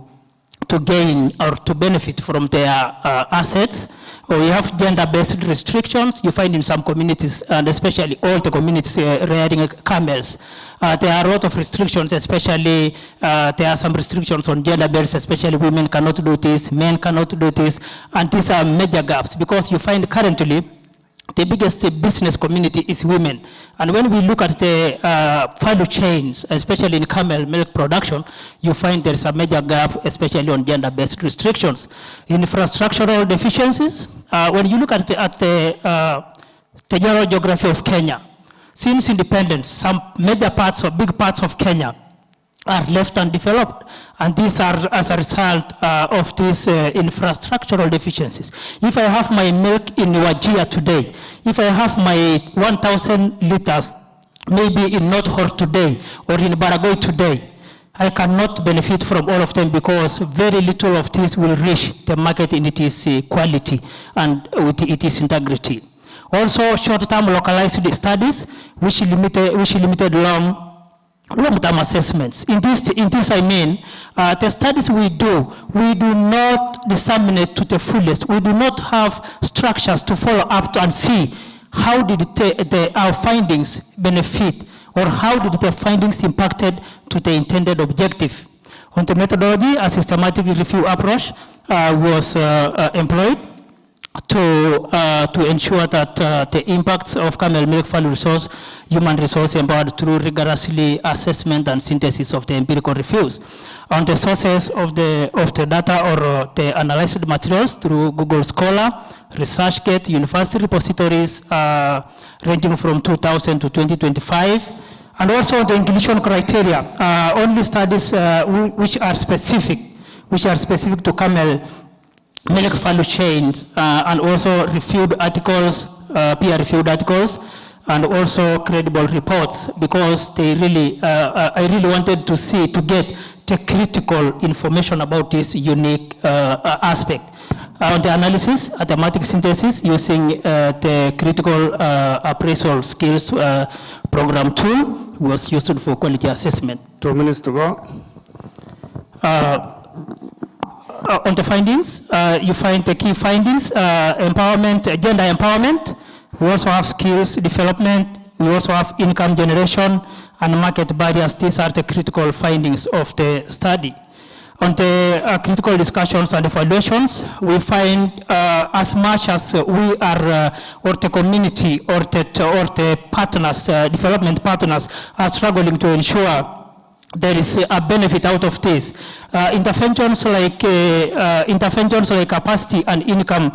Speaker 15: gain or to benefit from their assets. We have gender-based restrictions you find in some communities, and especially all the communities rearing camels. There are a lot of restrictions, especially there are some restrictions on gender-based, especially women cannot do this, men cannot do this, and these are major gaps, because you find currently the biggest business community is women. And when we look at the value chains, especially in camel milk production, you find there's a major gap, especially on gender-based restrictions. Infrastructural deficiencies, when you look at the general geography of Kenya, since independence, some major parts or big parts of Kenya are left undeveloped, and these are as a result of these infrastructural deficiencies. If I have my milk in Wajir today, if I have my 1,000 liters maybe in North Horr today or in Baragoi today, I cannot benefit from all of them, because very little of this will reach the market in its quality and with its integrity. Also, short-term localized studies, which limited long-term assessments. In this I mean, the studies we do not disseminate to the fullest. We do not have structures to follow up and see how did our findings benefit, or how did the findings impacted to the intended objective. On the methodology, a systematic review approach was employed, to ensure that the impacts of camel milk value resource, human resource empowered through rigorously assessment and synthesis of the empirical reviews. On the sources of the data or the analyzed materials through Google Scholar, ResearchGate, university repositories ranging from 2000 to 2025, and also the inclusion criteria, only studies which are specific to camel milk value chains, and also reviewed articles, peer-reviewed articles, and also credible reports, because they really, I really wanted to get the critical information about this unique aspect. On the analysis, automatic synthesis using the critical appraisal skills program tool was used for quality assessment.
Speaker 16: 2 minutes to go.
Speaker 15: On the findings, you find the key findings, empowerment, gender empowerment. We also have skills development. We also have income generation and market barriers. These are the critical findings of the study. On the critical discussions and evaluations, we find as much as we are, or the community, or the partners, development partners, are struggling to ensure there is a benefit out of this. Interventions like capacity and income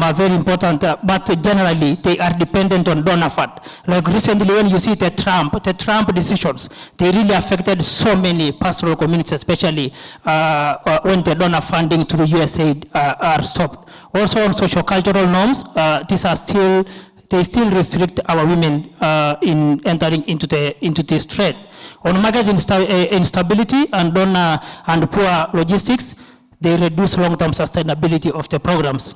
Speaker 15: are very important, but generally they are dependent on donor fund. Like recently, when you see the Trump decisions, they really affected so many pastoral communities, especially when the donor funding through USAID are stopped. Also on socio-cultural norms, they still restrict our women in entering into this trade. On market instability and donor and poor logistics, they reduce long-term sustainability of the programs.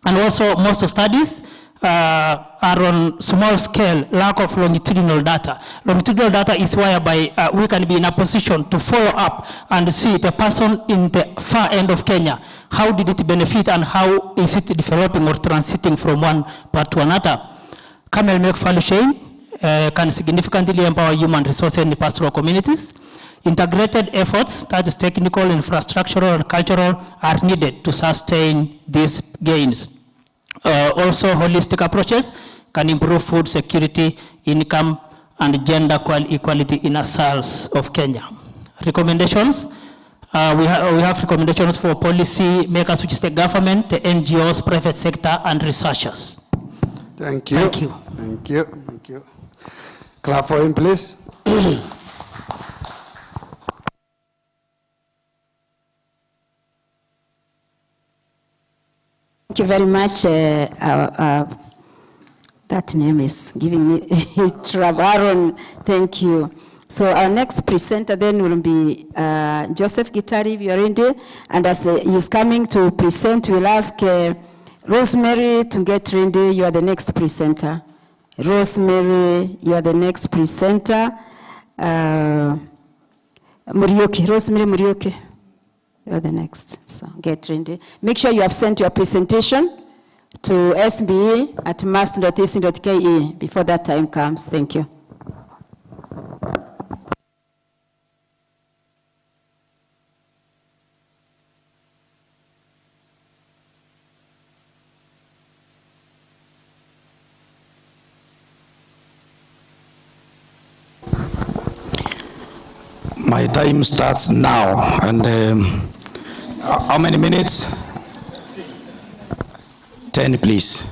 Speaker 15: And also most studies are on small scale, lack of longitudinal data. Longitudinal data is whereby we can be in a position to follow up and see the person in the far end of Kenya. How did it benefit and how is it developing or transiting from one part to another? Camel milk value chain can significantly empower human resources in the pastoral communities. Integrated efforts, that is technical, infrastructural, and cultural, are needed to sustain these gains. Also, holistic approaches can improve food security, income, and gender equality in asals of Kenya. Recommendations. We have recommendations for policy makers, which is the government, the NGOs, private sector, and researchers.
Speaker 16: Thank you.
Speaker 15: Thank you.
Speaker 16: Thank you. Thank you. Clap for him, please.
Speaker 6: Thank you very much. That name is giving me trouble. Aaron, thank you. So our next presenter then will be Joseph Gitari, if you are ready. And as he's coming to present, we'll ask Rosemary to get ready. You are the next presenter. Rosemary, you are the next presenter. Murioki, Rosemary Murioki. You are the next, so get ready. Make sure you have sent your presentation to sbe@must.ac.ke before that time comes. Thank you.
Speaker 17: My time starts now, and how many minutes? 10, please.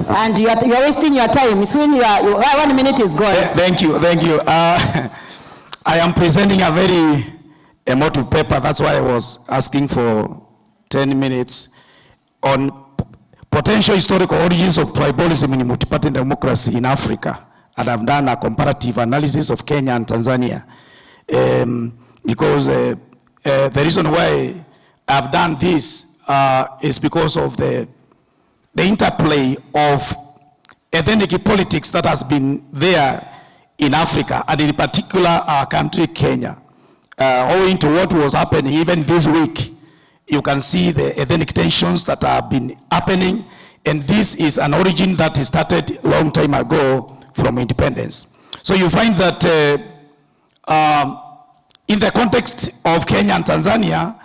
Speaker 6: And you are wasting your time. Soon 1 minute is gone.
Speaker 17: Thank you. I am presenting a very emotive paper. That's why I was asking for 10 minutes on potential historical origins of tribalism in multi-party democracy in Africa. And I've done a comparative analysis of Kenya and Tanzania. Because the reason why I've done this is because of the interplay of ethnic politics that has been there in Africa, and in particular our country, Kenya. Owing to what was happening even this week, you can see the ethnic tensions that have been happening, and this is an origin that started a long time ago from independence. So you find that in the context of Kenya and Tanzania,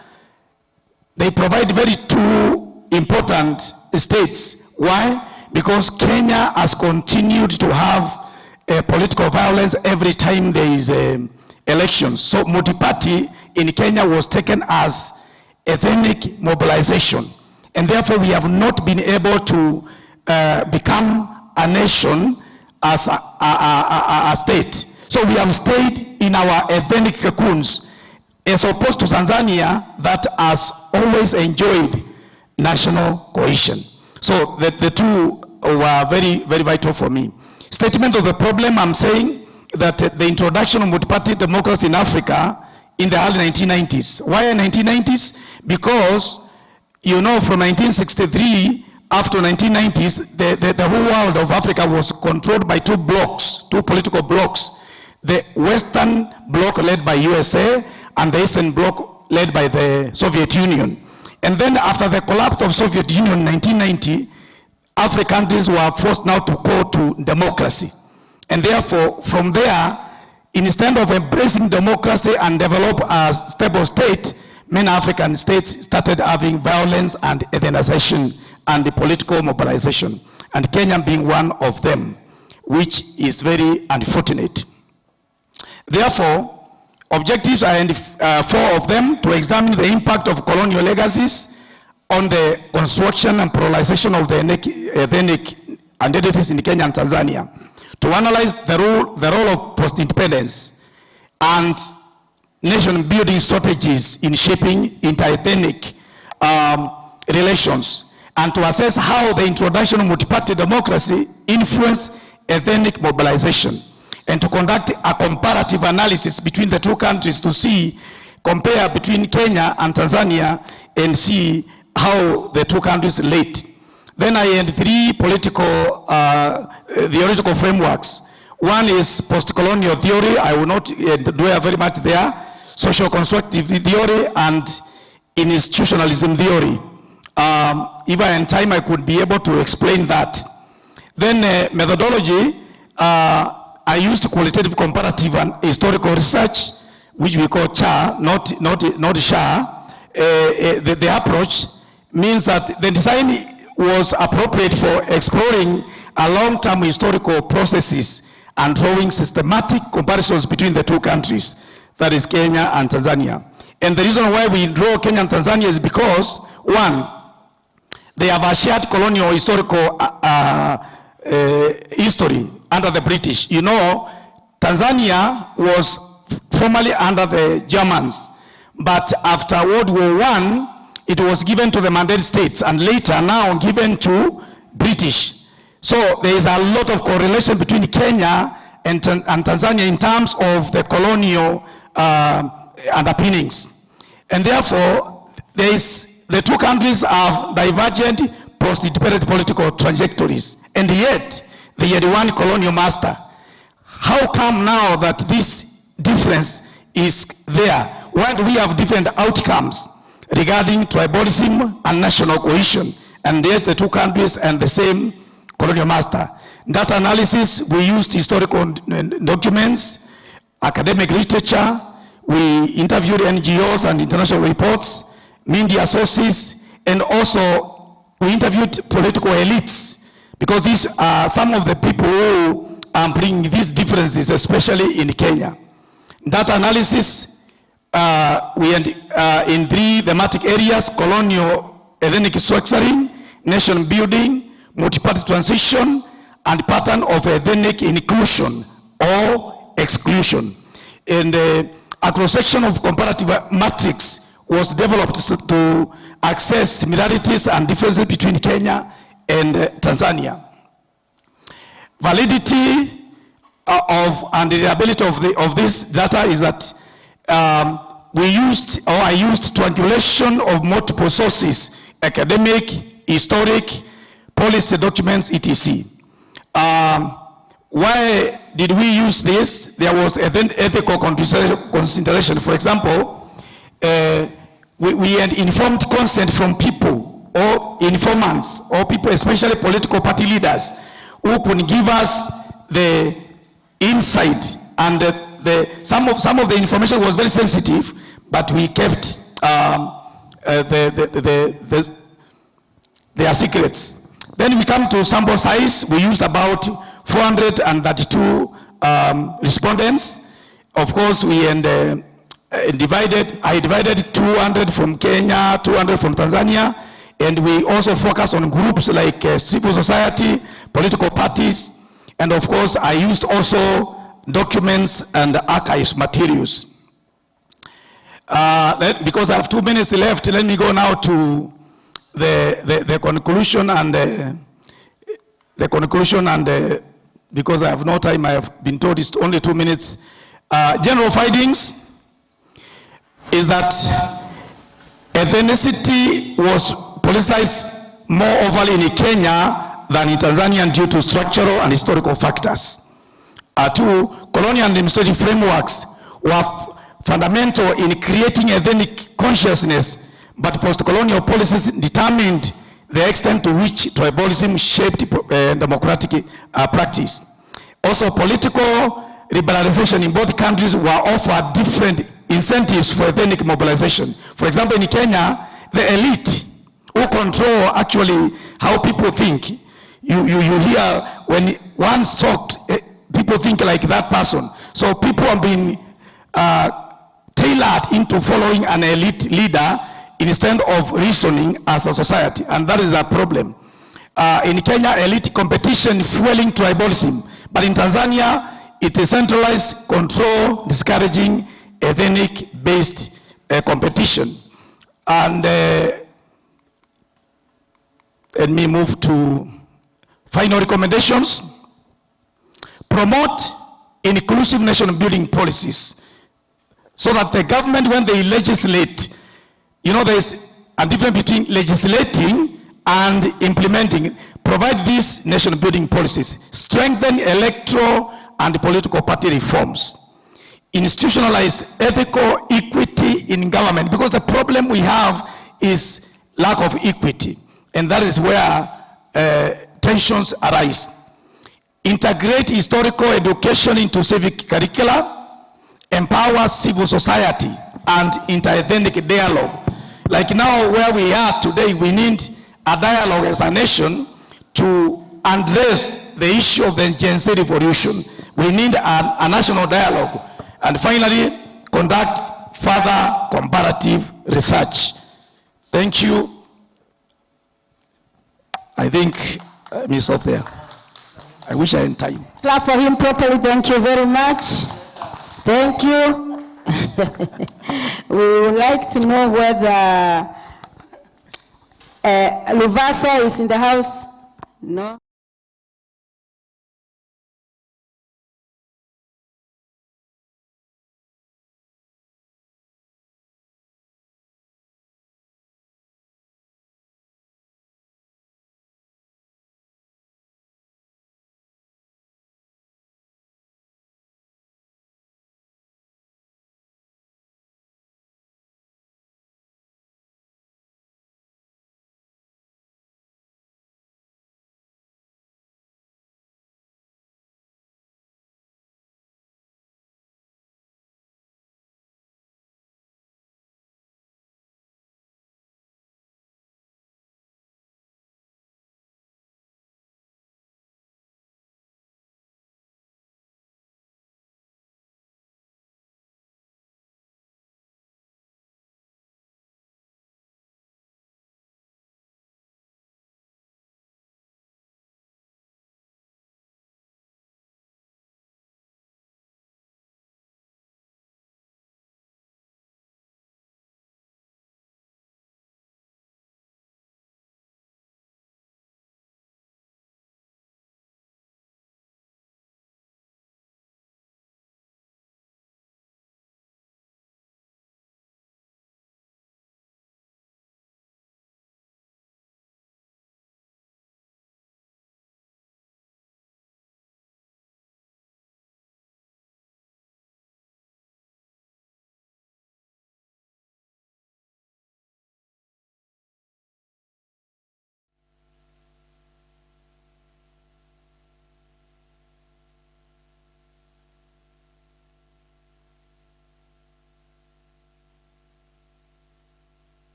Speaker 17: they provide very two important states. Why? Because Kenya has continued to have political violence every time there is elections. So multi-party in Kenya was taken as ethnic mobilization. And therefore we have not been able to become a nation as a state. So we have stayed in our ethnic cocoons, as opposed to Tanzania that has always enjoyed national cohesion. So the two were very, very vital for me. Statement of the problem, I'm saying that the introduction of multi-party democracy in Africa in the early 1990s. Why in 1990s? Because, you know, from 1963 up to 1990s, the whole world of Africa was controlled by two blocks, two political blocks. The Western bloc led by USA and the Eastern bloc led by the Soviet Union. And then after the collapse of Soviet Union in 1990, African countries were forced now to go to democracy. And therefore, from there, instead of embracing democracy and develop a stable state, many African states started having violence and ethnicization and the political mobilization. And Kenya being one of them, which is very unfortunate. Therefore, objectives are four of them: to examine the impact of colonial legacies on the construction and pluralization of the ethnic identities in Kenya and Tanzania, to analyze the role of post-independence and nation-building strategies in shaping inter-ethnic relations, and to assess how the introduction of multi-party democracy influenced ethnic mobilization, and to conduct a comparative analysis between the two countries to compare between Kenya and Tanzania and see how the two countries relate. Then I had three political, theoretical frameworks. One is post-colonial theory. I will not dwell very much there. Social constructive theory and institutionalism theory. If I had time, I could be able to explain that. Then methodology, I used qualitative comparative and historical research, which we call CHA, not SHA. The approach means that the design was appropriate for exploring a long-term historical processes and drawing systematic comparisons between the two countries, that is Kenya and Tanzania. And the reason why we draw Kenya and Tanzania is because, one, they have a shared colonial historical history under the British. You know, Tanzania was formerly under the Germans, but after World War I, it was given to the Mandate states and later now given to British. So there is a lot of correlation between Kenya and Tanzania in terms of the colonial underpinnings. And therefore, the two countries have divergent post-independent political trajectories, and yet they had one colonial master. How come now that this difference is there? Why do we have different outcomes regarding tribalism and national cohesion, and yet the two countries and the same colonial master? That analysis, we used historical documents, academic literature, we interviewed NGOs and international reports, media sources, and also we interviewed political elites, because these are some of the people who bring these differences, especially in Kenya. That analysis, we had in three thematic areas: colonial ethnic structuring, nation building, multi-party transition, and pattern of ethnic inclusion or exclusion. And a cross-section of comparative matrix was developed to assess similarities and differences between Kenya and Tanzania. Validity and the reliability of this data is that I used triangulation of multiple sources: academic, historic, policy documents, etc. Why did we use this? There was ethical consideration. For example, we had informed consent from people or informants or people, especially political party leaders, who could give us the insight, and some of the information was very sensitive, but we kept their secrets. Then we come to sample size. We used about 432 respondents. Of course, I divided 200 from Kenya, 200 from Tanzania, and we also focus on groups like civil society, political parties, and of course, I used also documents and archives materials. Because I have 2 minutes left, let me go now to the conclusion and because I have no time, I have been told it's only 2 minutes. General findings is that ethnicity was politicized more overly in Kenya than in Tanzania due to structural and historical factors. 2, colonial and administrative frameworks were fundamental in creating ethnic consciousness, but post-colonial policies determined the extent to which tribalism shaped democratic practice. Also, political liberalization in both countries were offered different incentives for ethnic mobilization. For example, in Kenya, the elite who control actually how people think. You hear when one talks, people think like that person. So people have been tailored into following an elite leader instead of reasoning as a society, and that is a problem. In Kenya, elite competition fueling tribalism, but in Tanzania, it is centralized control discouraging ethnic-based competition. And let me move to final recommendations. Promote inclusive nation building policies so that the government, when they legislate, you know, there's a difference between legislating and implementing. Provide these nation building policies. Strengthen electoral and political party reforms. Institutionalize ethical equity in government, because the problem we have is lack of equity, and that is where tensions arise. Integrate historical education into civic curricula. Empower civil society and inter-ethnic dialogue. Like now where we are today, we need a dialogue as a nation to address the issue of the Gen Z revolution. We need a national dialogue. And finally, conduct further comparative research. Thank you. I think let me stop there. I wish I had time.
Speaker 6: Clap for him properly. Thank you very much. Thank you. We would like to know whether Luvasa is in the house. No.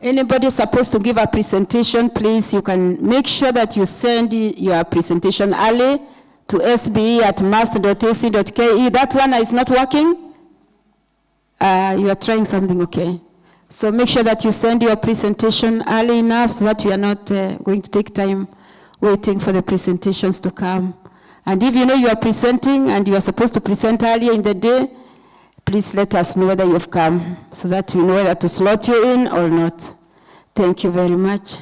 Speaker 6: Anybody supposed to give a presentation, please, you can make sure that you send your presentation early to sbe@must.ac.ke. That one is not working? You are trying something, okay. So make sure that you send your presentation early enough so that you are not going to take time waiting for the presentations to come. And if you know you are presenting and you are supposed to present earlier in the day, please let us know whether you've come so that we know whether to slot you in or not. Thank you very much.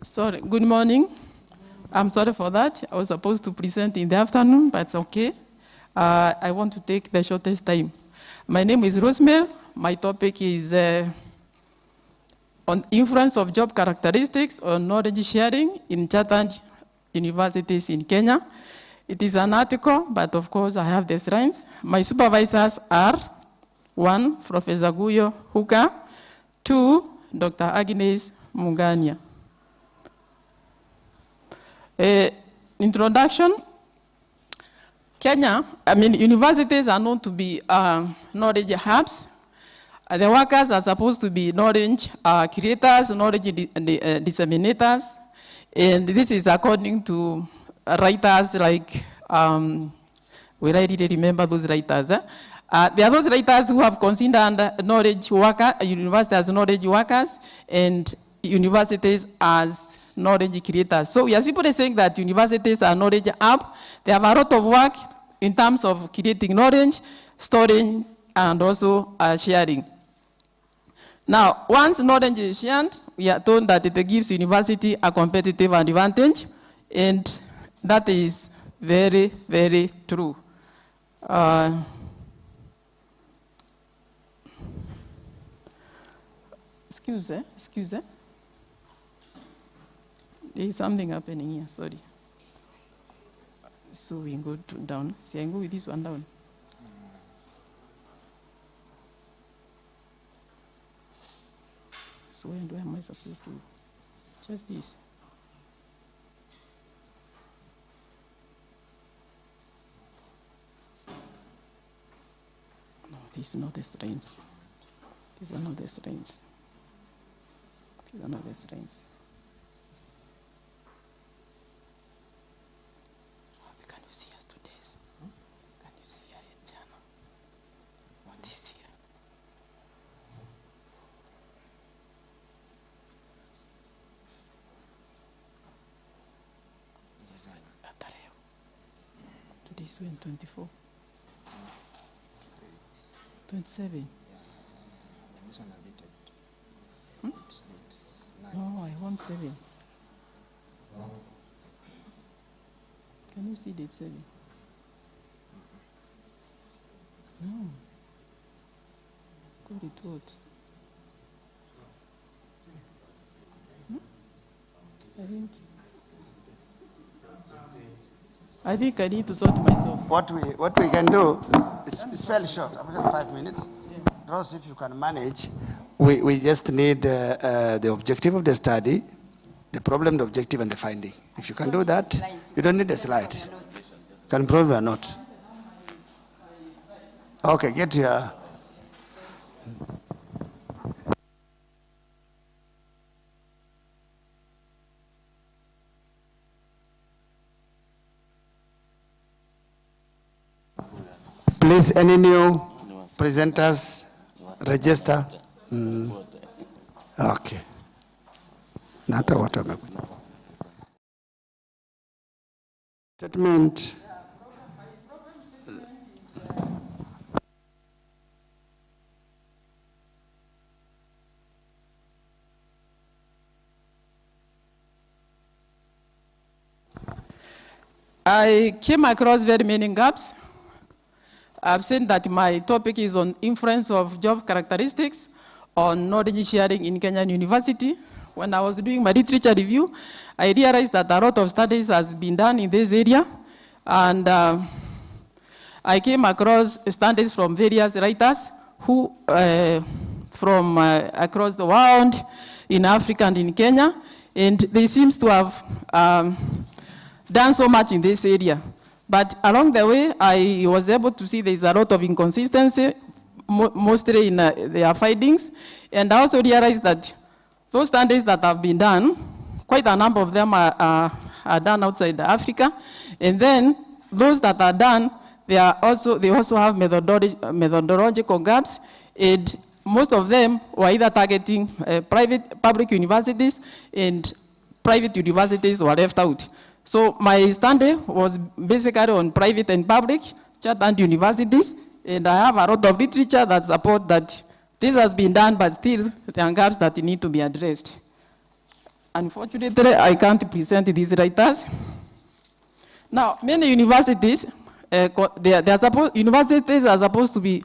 Speaker 18: Sorry, good morning. I'm sorry for that. I was supposed to present in the afternoon, but it's okay. I want to take the shortest time. My name is Rosemary. My topic is on influence of job characteristics on knowledge sharing in chartered universities in Kenya. It is an article, but of course I have the strength. My supervisors are 1, Professor Guyo Huka, 2, Dr. Agnes Mungania. Introduction. Kenya, universities are known to be knowledge hubs. The workers are supposed to be knowledge creators, knowledge disseminators. And this is according to writers like, will I really remember those writers? There are those writers who have considered universities as knowledge workers and universities as knowledge creators. So we are simply saying that universities are knowledge hub. They have a lot of work in terms of creating knowledge, storing, and also sharing. Now, once knowledge is shared, we are told that it gives university a competitive advantage, and that is very, very true. Excuse me. There is something happening here, sorry. So we go down. See, I go with this one down. So where am I supposed to? Just this. No, this is not the strengths. These are not the strengths. These are not the strengths. Today's when 24. 27.
Speaker 19: And this one are dated.
Speaker 18: No, I want 7. Can you see date 7? No. Call it what? I think I need to sort myself.
Speaker 16: What we can do, it's fairly short, about 5 minutes. Ross, if you can manage, we just need the objective of the study, the problem, the objective, and the finding. If you can do that, you don't need a slide. Can prove or not. Okay, get your... Please, any new presenters register? Okay. Nata what wamekuja. Statement.
Speaker 18: I came across very many gaps. I've seen that my topic is on influence of job characteristics on knowledge sharing in Kenyan University. When I was doing my literature review, I realized that a lot of studies has been done in this area. And I came across studies from various writers who, from across the world, in Africa and in Kenya. And they seem to have done so much in this area. But along the way, I was able to see there's a lot of inconsistency, mostly in their findings. And I also realized that those studies that have been done, quite a number of them are done outside Africa. And then those that are done, they also have methodological gaps. And most of them were either targeting public universities, and private universities were left out. So my study was basically on private and public chartered universities, and I have a lot of literature that support that this has been done, but still there are gaps that need to be addressed. Unfortunately, I can't present these writers. Now, many universities, universities are supposed to be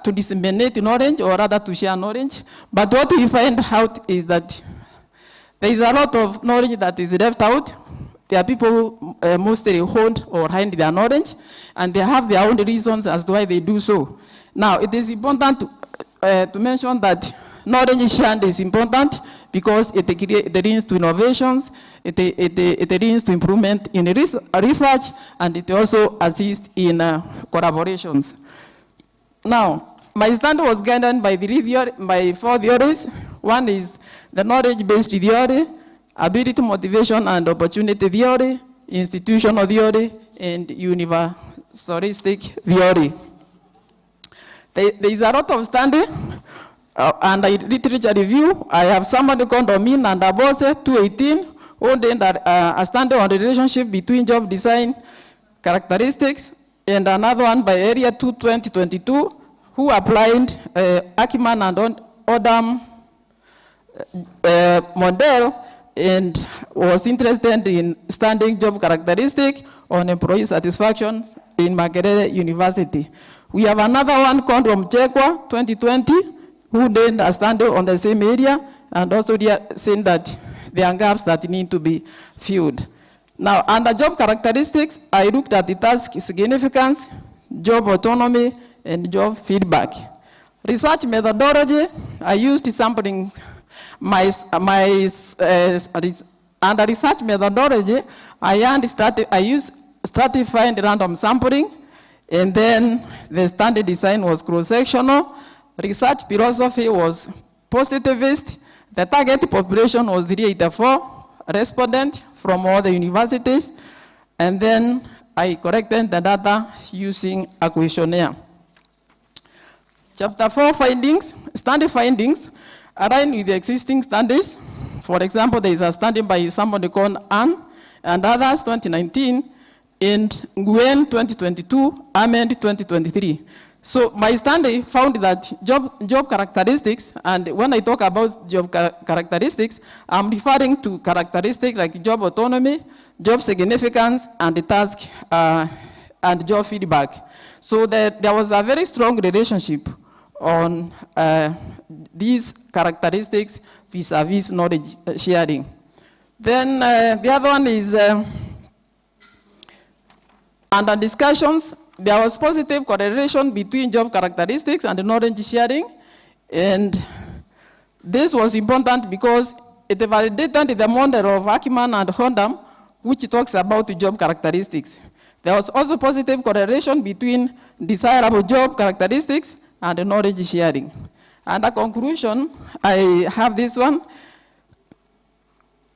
Speaker 18: to disseminate knowledge, or rather to share knowledge, but what we find out is that there is a lot of knowledge that is left out. There are people who mostly hold or hide their knowledge, and they have their own reasons as to why they do so. Now, it is important to mention that knowledge sharing is important because it leads to innovations, it leads to improvement in research, and it also assists in collaborations. Now, my study was guided by 4 theories. One is the knowledge-based theory, ability, motivation, and opportunity theory, institutional theory, and universalistic theory. There is a lot of study, and literature review. I have somebody called Domin and Abose, 2018, who did a study on the relationship between job design characteristics, and another one by Area 2, 2022, who applied Ackerman and Odam model, and was interested in studying job characteristics on employee satisfaction in Makerere University. We have another one called Omchekwa, 2020, who did a study on the same area, and also saying that there are gaps that need to be filled. Now, under job characteristics, I looked at the task significance, job autonomy, and job feedback. Research methodology, I used sampling under research methodology, I used stratified random sampling, and then the study design was cross-sectional. Research philosophy was positivist. The target population was 384 respondents from all the universities, and then I corrected the data using a questionnaire. Chapter 4 findings, study findings, align with the existing studies. For example, there is a study by somebody called Ann and others, 2019, and Nguyen, 2022, Ahmed, 2023. So my study found that job characteristics, and when I talk about job characteristics, I'm referring to characteristics like job autonomy, job significance, and the task and job feedback. So there was a very strong relationship on these characteristics vis-a-vis knowledge sharing. Then the other one is Under discussions, there was positive correlation between job characteristics and knowledge sharing, and this was important because it validated the model of Ackman and Hondam, which talks about the job characteristics. There was also positive correlation between desirable job characteristics and knowledge sharing. And a conclusion, I have this one.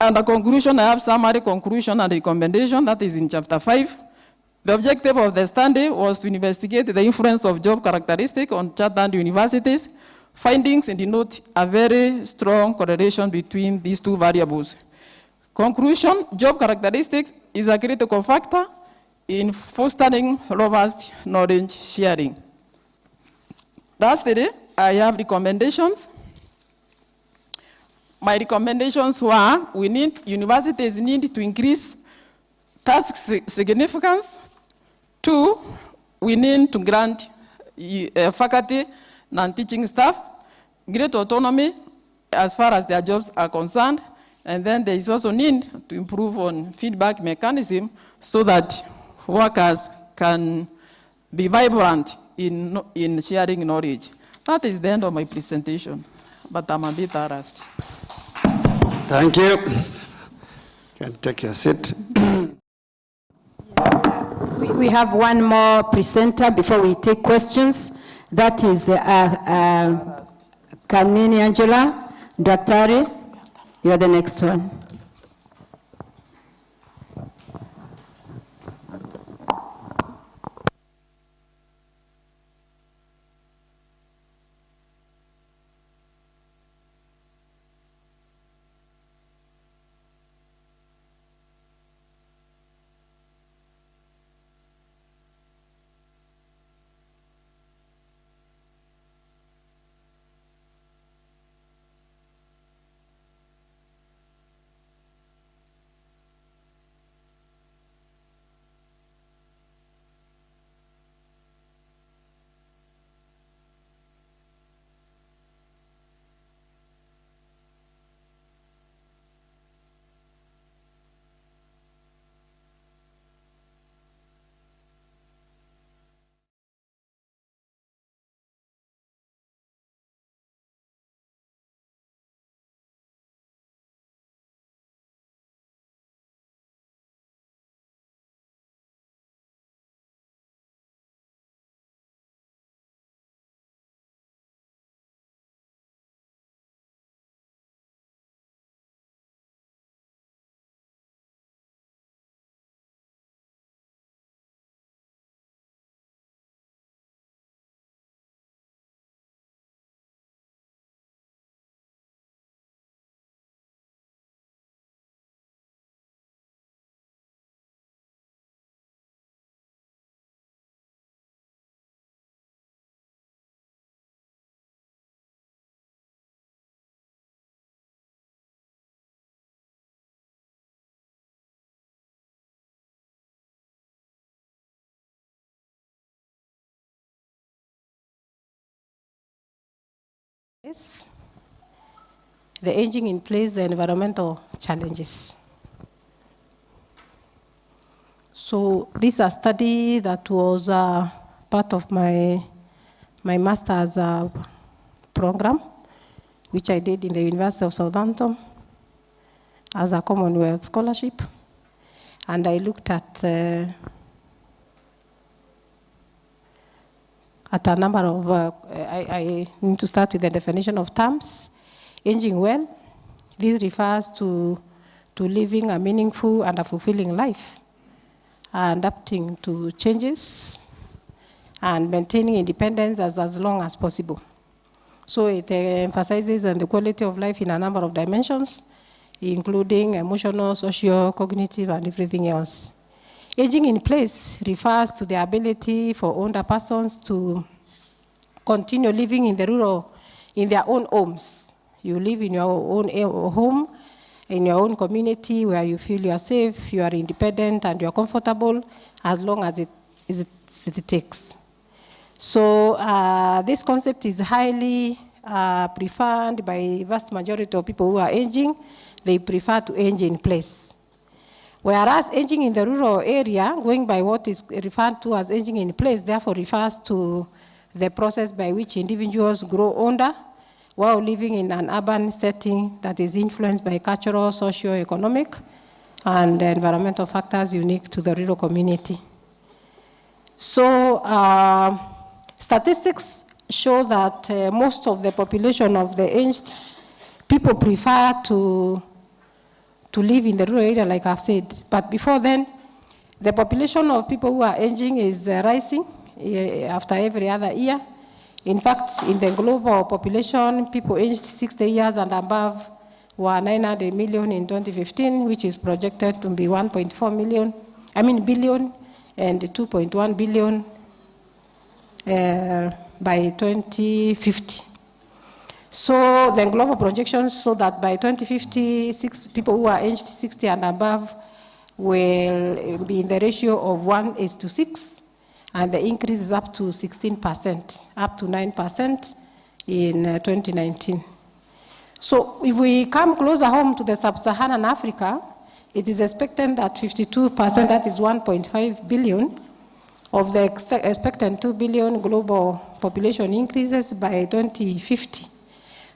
Speaker 18: And a conclusion, I have summary conclusion and recommendation that is in chapter 5. The objective of the study was to investigate the influence of job characteristics on chartered universities. Findings denote a very strong correlation between these two variables. Conclusion, job characteristics is a critical factor in fostering robust knowledge sharing. Lastly, I have recommendations. My recommendations were, universities need to increase task significance. 2, we need to grant faculty and teaching staff great autonomy as far as their jobs are concerned. And then there is also need to improve on feedback mechanism so that workers can be vibrant in sharing knowledge. That is the end of my presentation, but I'm a bit harassed.
Speaker 16: Thank you. You can take your seat.
Speaker 6: We have one more presenter before we take questions. That is Carmini Angela Daktari. You are the next one.
Speaker 20: The aging in place, the environmental challenges. So this is a study that was part of my master's program, which I did in the University of Southampton as a Commonwealth scholarship. And I looked at a number of, I need to start with the definition of terms. Aging well, this refers to living a meaningful and a fulfilling life, adapting to changes, and maintaining independence as long as possible. So it emphasizes on the quality of life in a number of dimensions, including emotional, social, cognitive, and everything else. Aging in place refers to the ability for older persons to continue living in their own homes. You live in your own home, in your own community where you feel you are safe, you are independent, and you are comfortable as long as it takes. So this concept is highly preferred by a vast majority of people who are aging. They prefer to age in place. Whereas aging in the rural area, going by what is referred to as aging in place, therefore refers to the process by which individuals grow older while living in an urban setting that is influenced by cultural, socio-economic, and environmental factors unique to the rural community. So statistics show that most of the population of the aged people prefer to live in the rural area, like I've said. But before then, the population of people who are aging is rising after every other year. In fact, in the global population, people aged 60 years and above were 900 million in 2015, which is projected to be 1.4 billion and 2.1 billion by 2050. So the global projections show that by 2050, people who are aged 60 and above will be in the ratio of 1:6, and the increase is up to 16%, up to 9% in 2019. So if we come closer home to the sub-Saharan Africa, it is expected that 52%, that is 1.5 billion, of the expected 2 billion global population increases by 2050.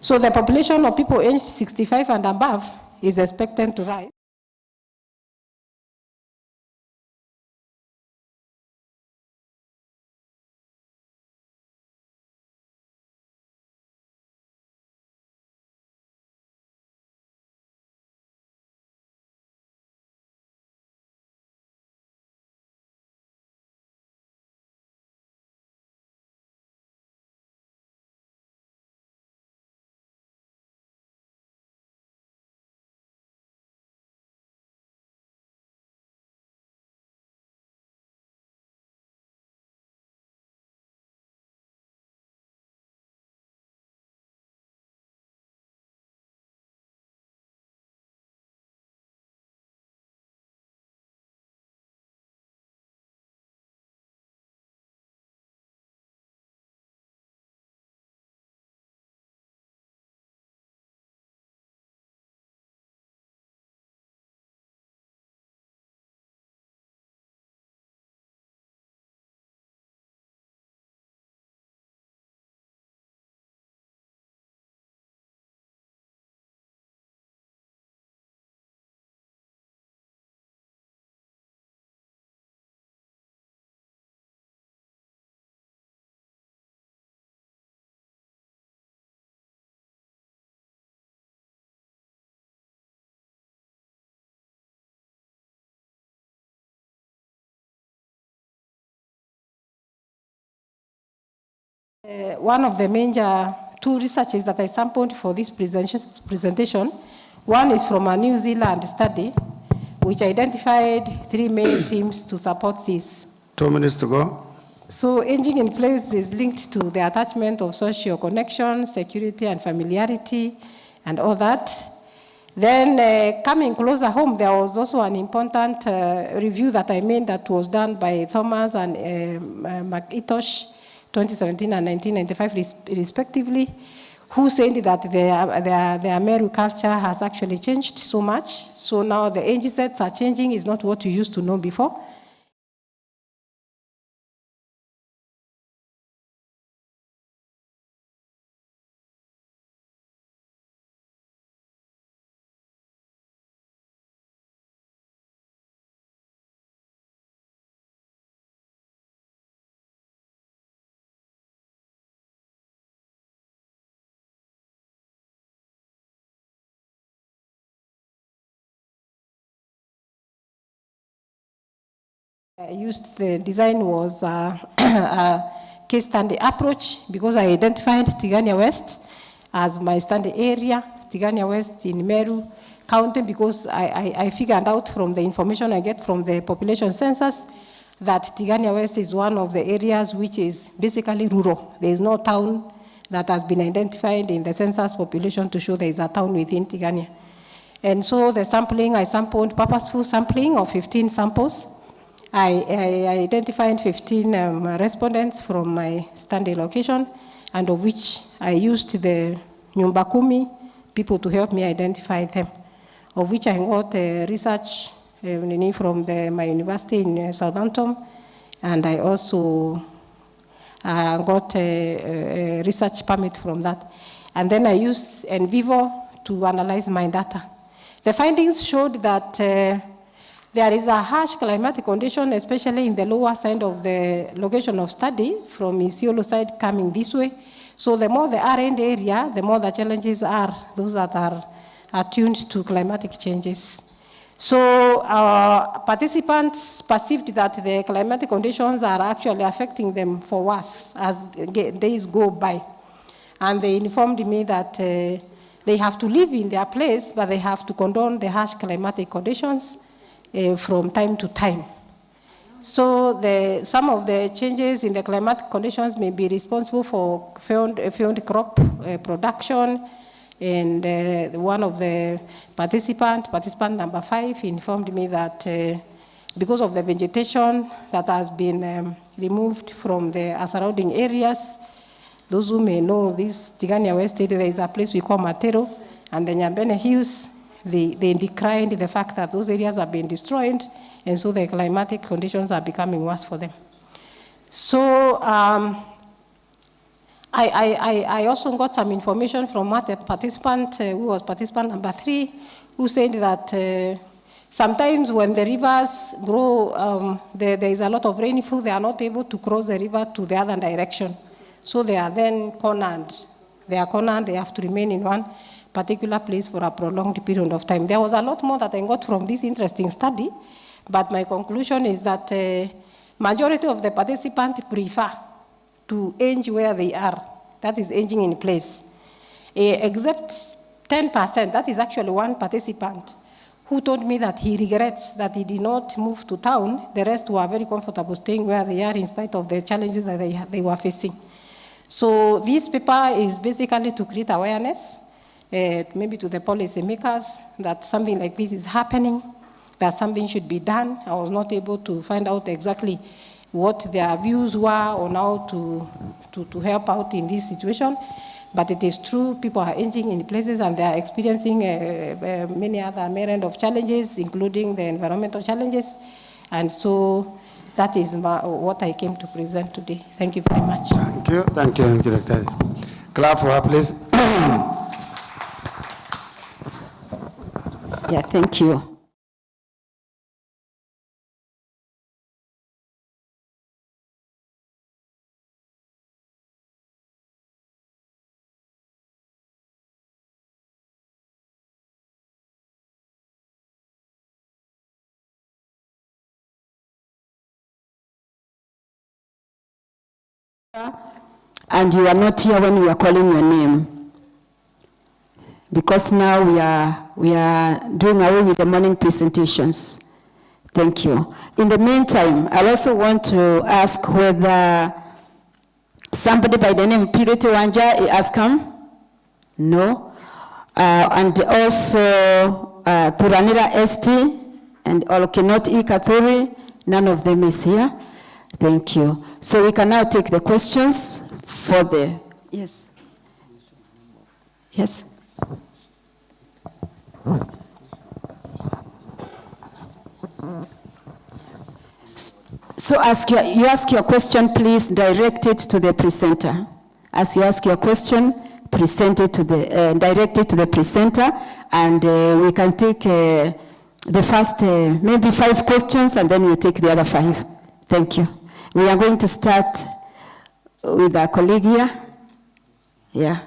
Speaker 20: So the population of people aged 65 and above is expected to rise. One of the major two researches that I sampled for this presentation, one is from a New Zealand study, which identified 3 main themes to support this.
Speaker 16: 2 minutes to go.
Speaker 20: So aging in place is linked to the attachment of social connection, security and familiarity, and all that. Then coming closer home, there was also an important review that I made that was done by Thomas and McIntosh, 2017 and 1995 respectively, who said that their Meru culture has actually changed so much. So now the age sets are changing, is not what you used to know before. I used the design was a case study approach because I identified Tigania West as my study area, Tigania West in Meru County, because I figured out from the information I get from the population census that Tigania West is one of the areas which is basically rural. There is no town that has been identified in the census population to show there is a town within Tigania. And so the sampling, I sampled purposeful sampling of 15 samples. I identified 15 respondents from my study location, and of which I used the Nyumba Kumi people to help me identify them, of which I got research from my university in Southampton, and I also got a research permit from that. And then I used NVivo to analyze my data. The findings showed that there is a harsh climatic condition, especially in the lower side of the location of study, from Isiolo side coming this way. So the more the R&D area, the more the challenges are, those that are attuned to climatic changes. So our participants perceived that the climatic conditions are actually affecting them for worse as days go by. And they informed me that they have to live in their place, but they have to condone the harsh climatic conditions from time to time. So some of the changes in the climatic conditions may be responsible for failed crop production. And one of the participant number 5, informed me that because of the vegetation that has been removed from the surrounding areas, those who may know this Tigania West area, there is a place we call Matero, and the Nyambene Hills, they decried the fact that those areas have been destroyed, and so the climatic conditions are becoming worse for them. So I also got some information from a participant who was participant number 3, who said that sometimes when the rivers grow, there is a lot of rainfall, they are not able to cross the river to the other direction. So they are then cornered. They are cornered, they have to remain in one particular place for a prolonged period of time. There was a lot more that I got from this interesting study, but my conclusion is that majority of the participants prefer to age where they are, that is aging in place, except 10%, that is actually one participant, who told me that he regrets that he did not move to town. The rest were very comfortable staying where they are in spite of the challenges that they were facing. So this paper is basically to create awareness, maybe to the policy makers, that something like this is happening, that something should be done. I was not able to find out exactly what their views were on how to help out in this situation. But it is true, people are aging in places and they are experiencing many other myriad of challenges, including the environmental challenges. And so that is what I came to present today. Thank you very much.
Speaker 16: Thank you, Director. Clap for her, please.
Speaker 6: Yeah, thank you. And you are not here when we are calling your name, because now we are doing away with the morning presentations. Thank you. In the meantime, I also want to ask whether somebody by the name Purity Wanja has come. No. And also Turanira Esti and Olkinot Ikathuri, none of them is here. Thank you. So we can now take the questions for the, yes. Yes. So you ask your question, please direct it to the presenter. As you ask your question, present it to the, direct it to the presenter, and we can take the first maybe 5 questions, and then we'll take the other 5. Thank you. We are going to start with our colleague here. Yeah.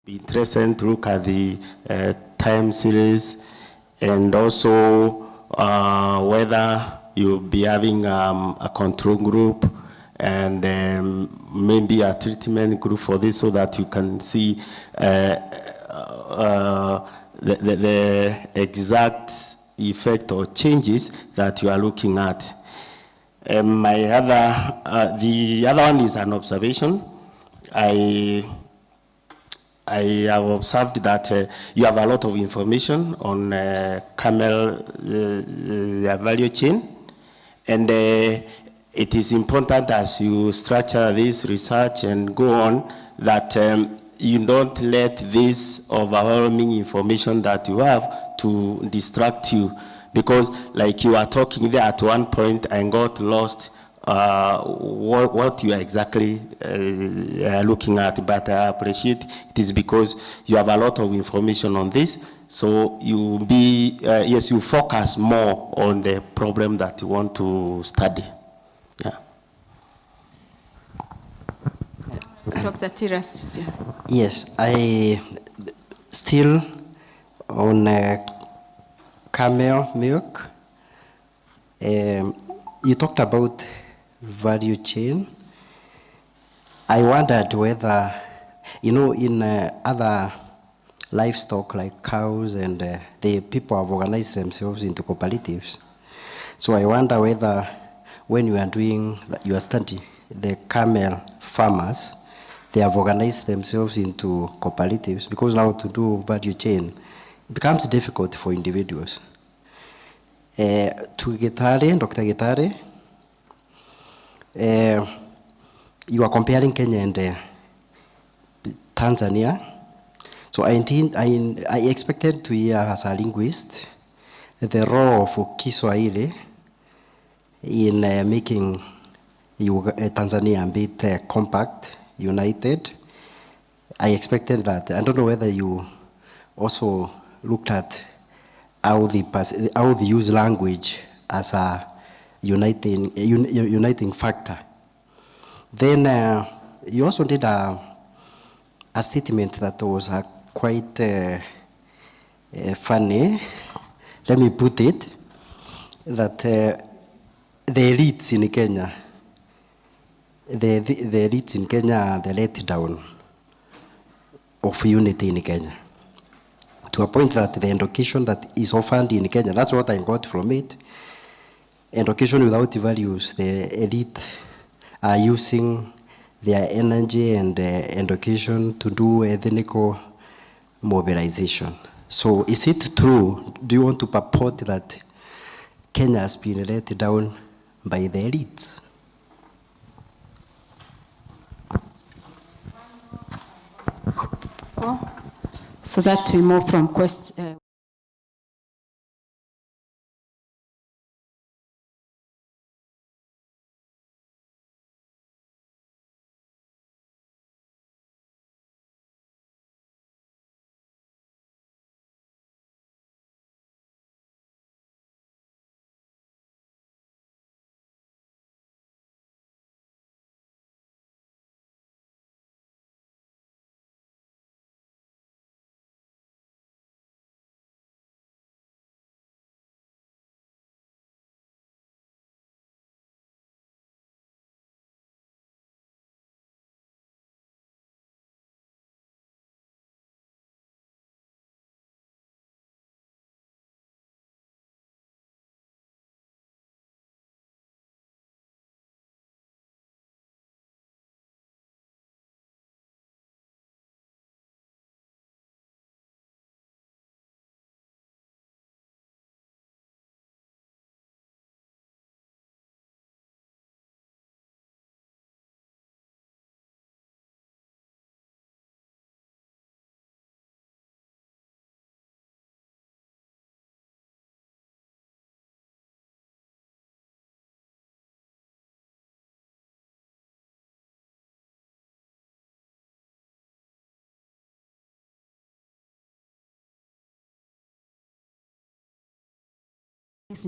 Speaker 21: Be interested to look at the time series, and also whether you'll be having a control group and maybe a treatment group for this, so that you can see the exact effect or changes that you are looking at. The other one is an observation. I have observed that you have a lot of information on camel value chain, and it is important as you structure this research and go on that you don't let this overwhelming information that you have to distract you, because like you are talking there at one point and got lost what you are exactly looking at. But I appreciate it is because you have a lot of information on this, so you be yes, you focus more on the problem that you want to study. Yeah.
Speaker 6: Dr. Tiras.
Speaker 5: Yes, I still on camel milk. You talked about value chain. I wondered whether, in other livestock like cows, and the people have organized themselves into cooperatives. So I wonder whether when you are doing your study, the camel farmers, they have organized themselves into cooperatives, because now to do value chain, it becomes difficult for individuals. To Gitare, Dr. Gitare, you are comparing Kenya and Tanzania. So I expected to hear as a linguist the role of Kiswahili in making Tanzania a bit compact, united. I expected that. I don't know whether you also looked at how they use language as a uniting factor. Then you also did a statement that was quite funny. Let me put it, that the elites in Kenya, the elites in Kenya are the letdown of unity in Kenya, to a point that the education that is offered in Kenya, that's what I got from it, education without values, the elite are using their energy and education to do ethnic mobilization. So is it true, do you want to purport that Kenya has been let down by the elites?
Speaker 6: So that we move from question.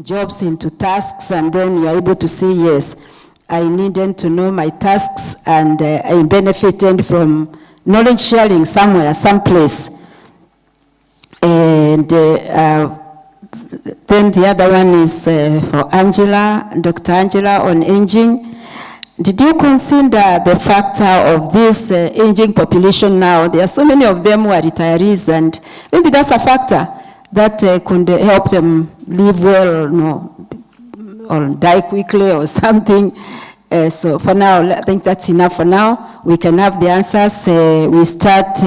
Speaker 6: Jobs into tasks, and then you're able to say, yes, I needed to know my tasks, and I benefited from knowledge sharing somewhere, someplace. And then the other one is for Angela, Dr. Angela on aging. Did you consider the factor of this aging population now? There are so many of them who are retirees, and maybe that's a factor that could help them live well, or die quickly or something. So for now, I think that's enough for now. We can have the answers. We start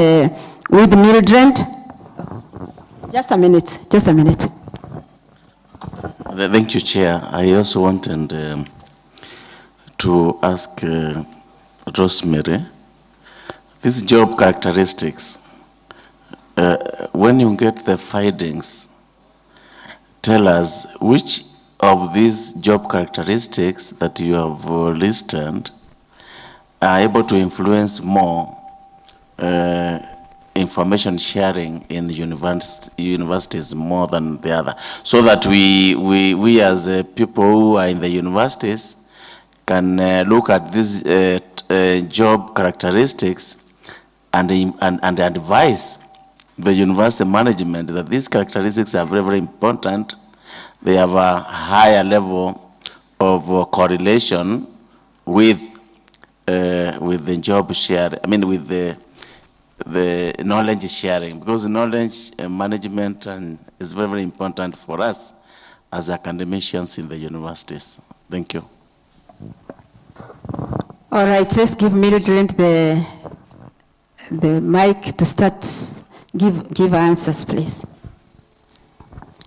Speaker 6: with Mildred. Just a minute, just a minute.
Speaker 4: Thank you, Chair. I also wanted to ask Rosemary, these job characteristics, when you get the findings, tell us which of these job characteristics that you have listed are able to influence more information sharing in the universities more than the other, so that we as people who are in the universities can look at these job characteristics and advise the university management that these characteristics are very, very important. They have a higher level of correlation with the job share. I mean, with the knowledge sharing, because knowledge management is very, very important for us as academicians in the universities. Thank you.
Speaker 6: All right, let's give Mildred the mic to start. Give answers, please.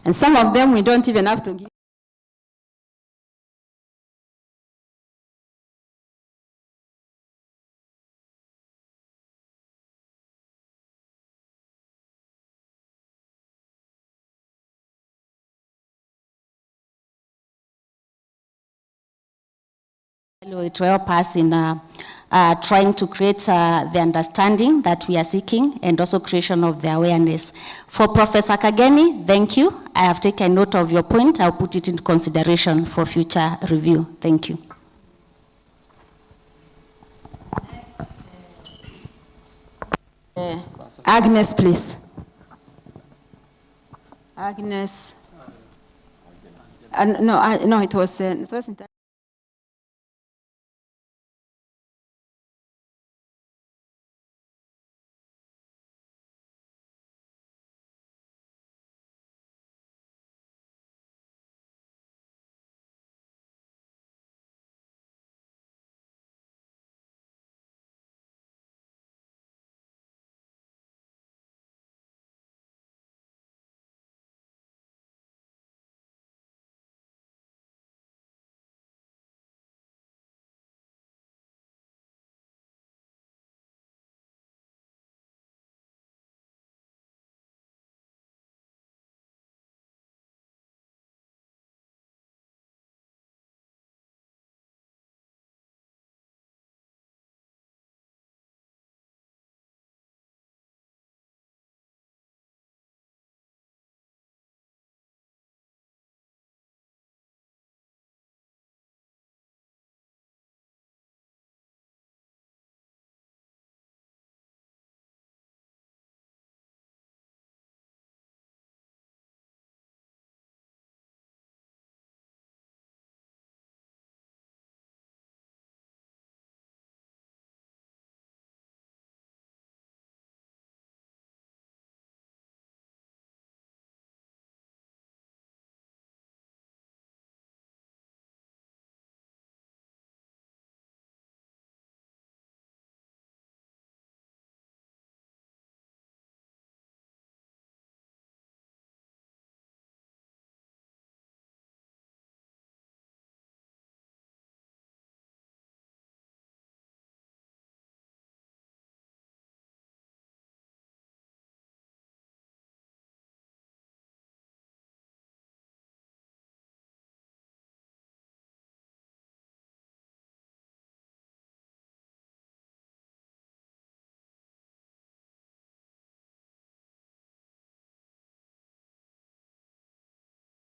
Speaker 6: And some of them we don't even have to give.
Speaker 14: It will help us in trying to create the understanding that we are seeking, and also creation of the awareness. For Professor Kageni, thank you. I have taken note of your point. I'll put it into consideration for future review. Thank you.
Speaker 6: Agnes, please. Agnes. No, it wasn't.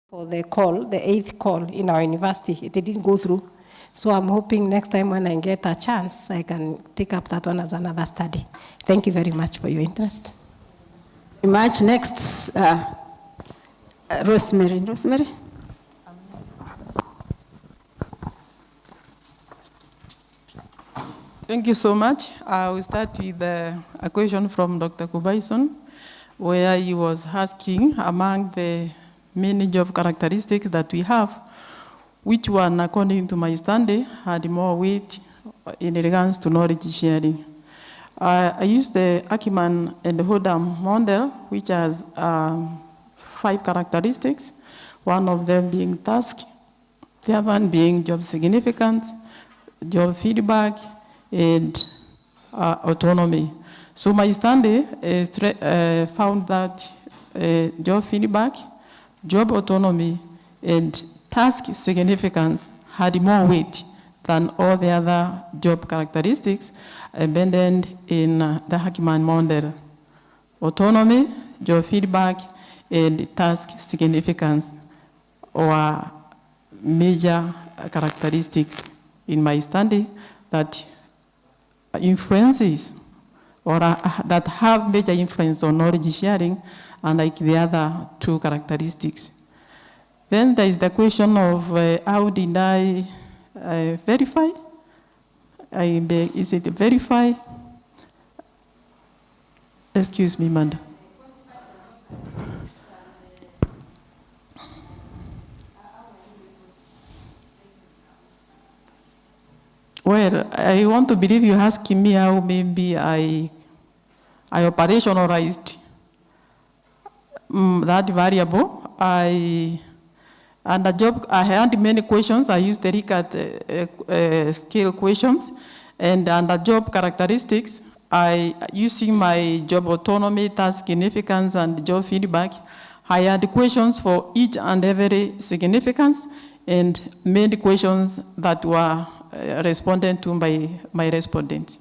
Speaker 20: For the call, the 8th call in our university, it didn't go through. So I'm hoping next time when I get a chance, I can take up that one as another study. Thank you very much for your interest.
Speaker 6: Much. Next, Rosemary. Rosemary?
Speaker 18: Thank you so much. I will start with a question from Dr. Kubaison, where he was asking among the many job characteristics that we have, which one, according to my study, had more weight in regards to knowledge sharing. I used the Ackerman and Hodam model, which has 5 characteristics, one of them being task, the other one being job significance, job feedback, and autonomy. So my study found that job feedback, job autonomy, and task significance had more weight than all the other job characteristics abandoned in the Ackerman model. Autonomy, job feedback, and task significance were major characteristics in my study that influences or that have major influence on knowledge sharing, unlike the other 2 characteristics. Then there is the question of how did I verify? Is it verify? Excuse me, Manda. Well, I want to believe you're asking me how maybe I operationalized that variable. And the job, I had many questions. I used the Ricat scale questions. And under job characteristics, using my job autonomy, task significance, and job feedback, I had questions for each and every significance and made questions that were responded to by my respondents.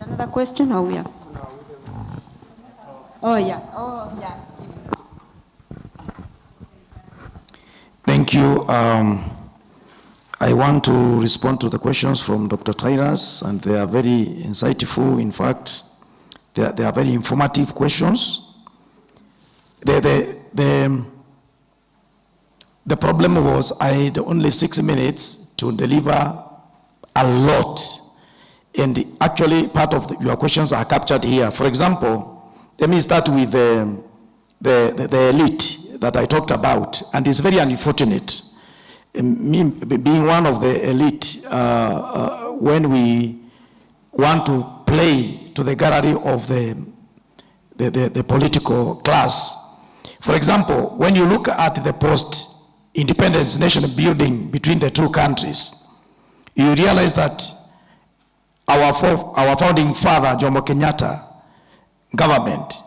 Speaker 6: Another question, or we are? Oh, yeah. Oh, yeah.
Speaker 17: Thank you. I want to respond to the questions from Dr. Tyrus, and they are very insightful. In fact, they are very informative questions. The problem was I had only 6 minutes to deliver a lot, and actually part of your questions are captured here. For example, let me start with the elite that I talked about, and it's very unfortunate. Me being one of the elite, when we want to play to the gallery of the political class. For example, when you look at the post-independence nation building between the 2 countries, you realize that our founding father, Jomo Kenyatta government,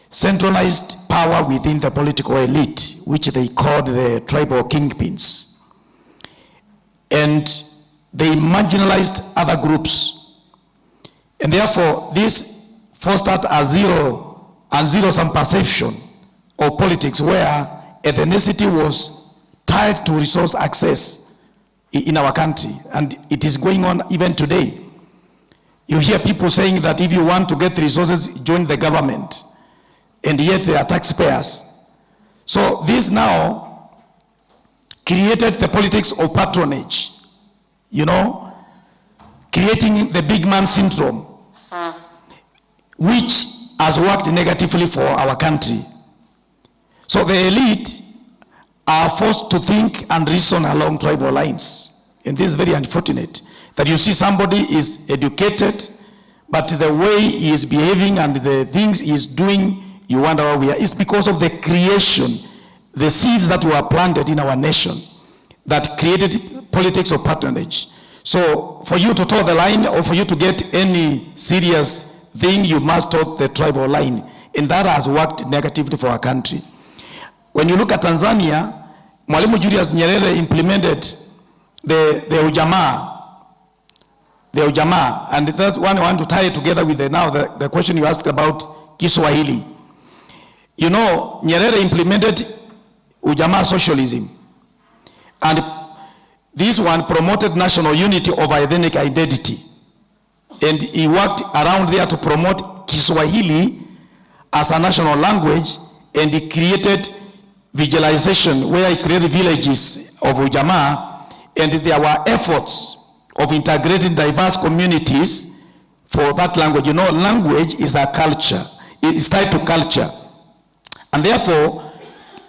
Speaker 17: centralized power within the political elite, which they called the tribal kingpins. And they marginalized other groups. And therefore, this fostered a zero-sum perception of politics where ethnicity was tied to resource access in our country. And it is going on even today. You hear people saying that if you want to get resources, join the government. And yet they are taxpayers. So this now created the politics of patronage, you know, creating the big man syndrome, which has worked negatively for our country. So the elite are forced to think and reason along tribal lines. And this is very unfortunate, that you see somebody is educated, but the way he is behaving and the things he is doing, you wonder where we are. It's because of the creation, the seeds that were planted in our nation that created politics of patronage. So for you to toe the line or for you to get any serious thing, you must toe the tribal line. And that has worked negatively for our country. When you look at Tanzania, Mwalimu Julius Nyerere implemented the ujamaa, and that's one I want to tie it together with the question you asked about Kiswahili. You know, Nyerere implemented Ujamaa socialism. And this one promoted national unity of ethnic identity. And he worked around there to promote Kiswahili as a national language, and he created visualization where he created villages of Ujamaa, and there were efforts of integrating diverse communities for that language. You know, language is a culture. It's tied to culture. And therefore,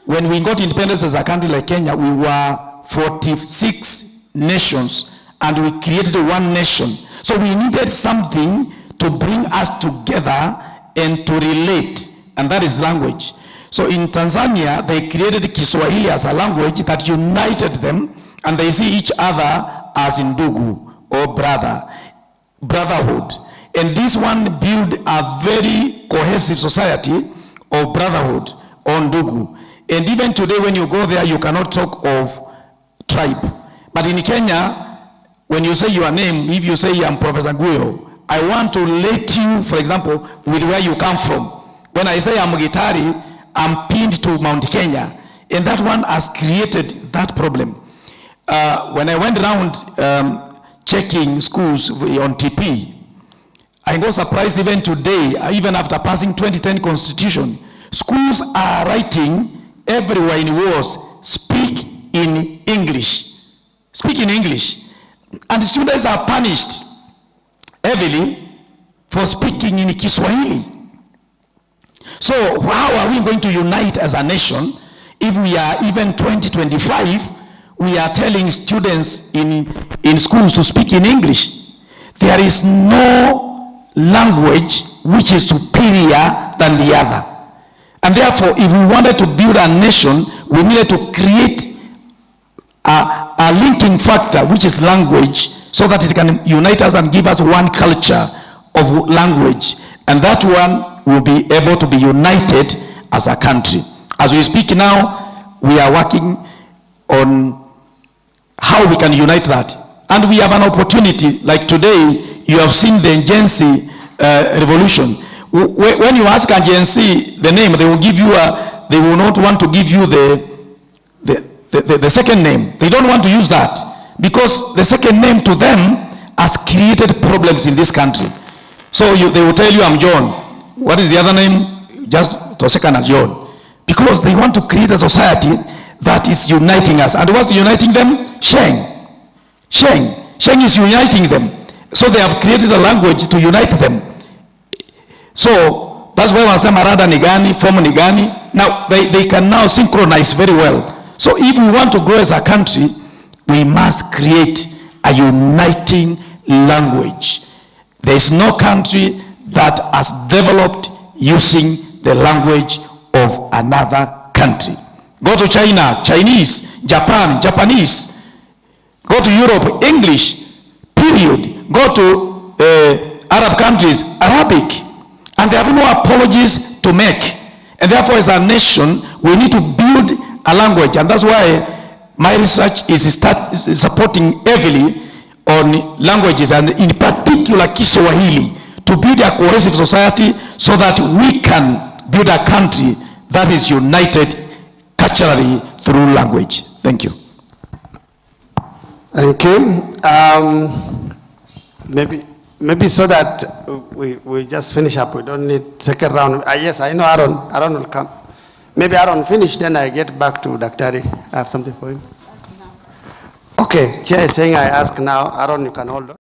Speaker 17: when we got independence as a country like Kenya, we were 46 nations, and we created one nation. So we needed something to bring us together and to relate, and that is language. So in Tanzania, they created Kiswahili as a language that united them, and they see each other as ndugu or brotherhood. And this one built a very cohesive society of brotherhood or ndugu. And even today when you go there, you cannot talk of tribe. But in Kenya, when you say your name, if you say I'm Professor Guyo, I want to let you, for example, with where you come from. When I say I'm Gitari, I'm pinned to Mount Kenya. And that one has created that problem. When I went around checking schools on TP, I was surprised even today, even after passing 2010 Constitution, schools are writing everywhere in walls, speak in English. Speak in English. And the students are punished heavily for speaking in Kiswahili. So how are we going to unite as a nation if we are even 2025, we are telling students in schools to speak in English? There is no language which is superior than the other. And therefore, if we wanted to build a nation, we needed to create a linking factor, which is language, so that it can unite us and give us one culture of language. And that one will be able to be united as a country. As we speak now, we are working on how we can unite that. And we have an opportunity, like today, you have seen the Gen Z revolution. When you ask a Gen Z the name, they will give you they will not want to give you the second name. They don't want to use that because the second name to them has created problems in this country. So they will tell you, I'm John. What is the other name? Just to second as John. Because they want to create a society that is uniting us. And what's uniting them? Sheng. Sheng. Sheng is uniting them. So they have created a language to unite them. So that's why Wanasema Marada Nigani, Fomo Nigani. Now they can now synchronize very well. So if we want to grow as a country, we must create a uniting language. There is no country that has developed using the language of another country. Go to China, Chinese. Japan, Japanese. Go to Europe, English, period. Go to Arab countries, Arabic. And they have no apologies to make. And therefore, as a nation, we need to build a language. And that's why my research is supporting heavily on languages, and in particular Kiswahili, to build a cohesive society so that we can build a country that is united culturally through language. Thank you.
Speaker 16: Thank you. Maybe so that we just finish up. We don't need second round. Yes, I know Aaron. Aaron will come. Maybe Aaron finish, then I get back to Daktari. I have something for him. Okay, Chair is saying I ask now. Aaron, you can hold on.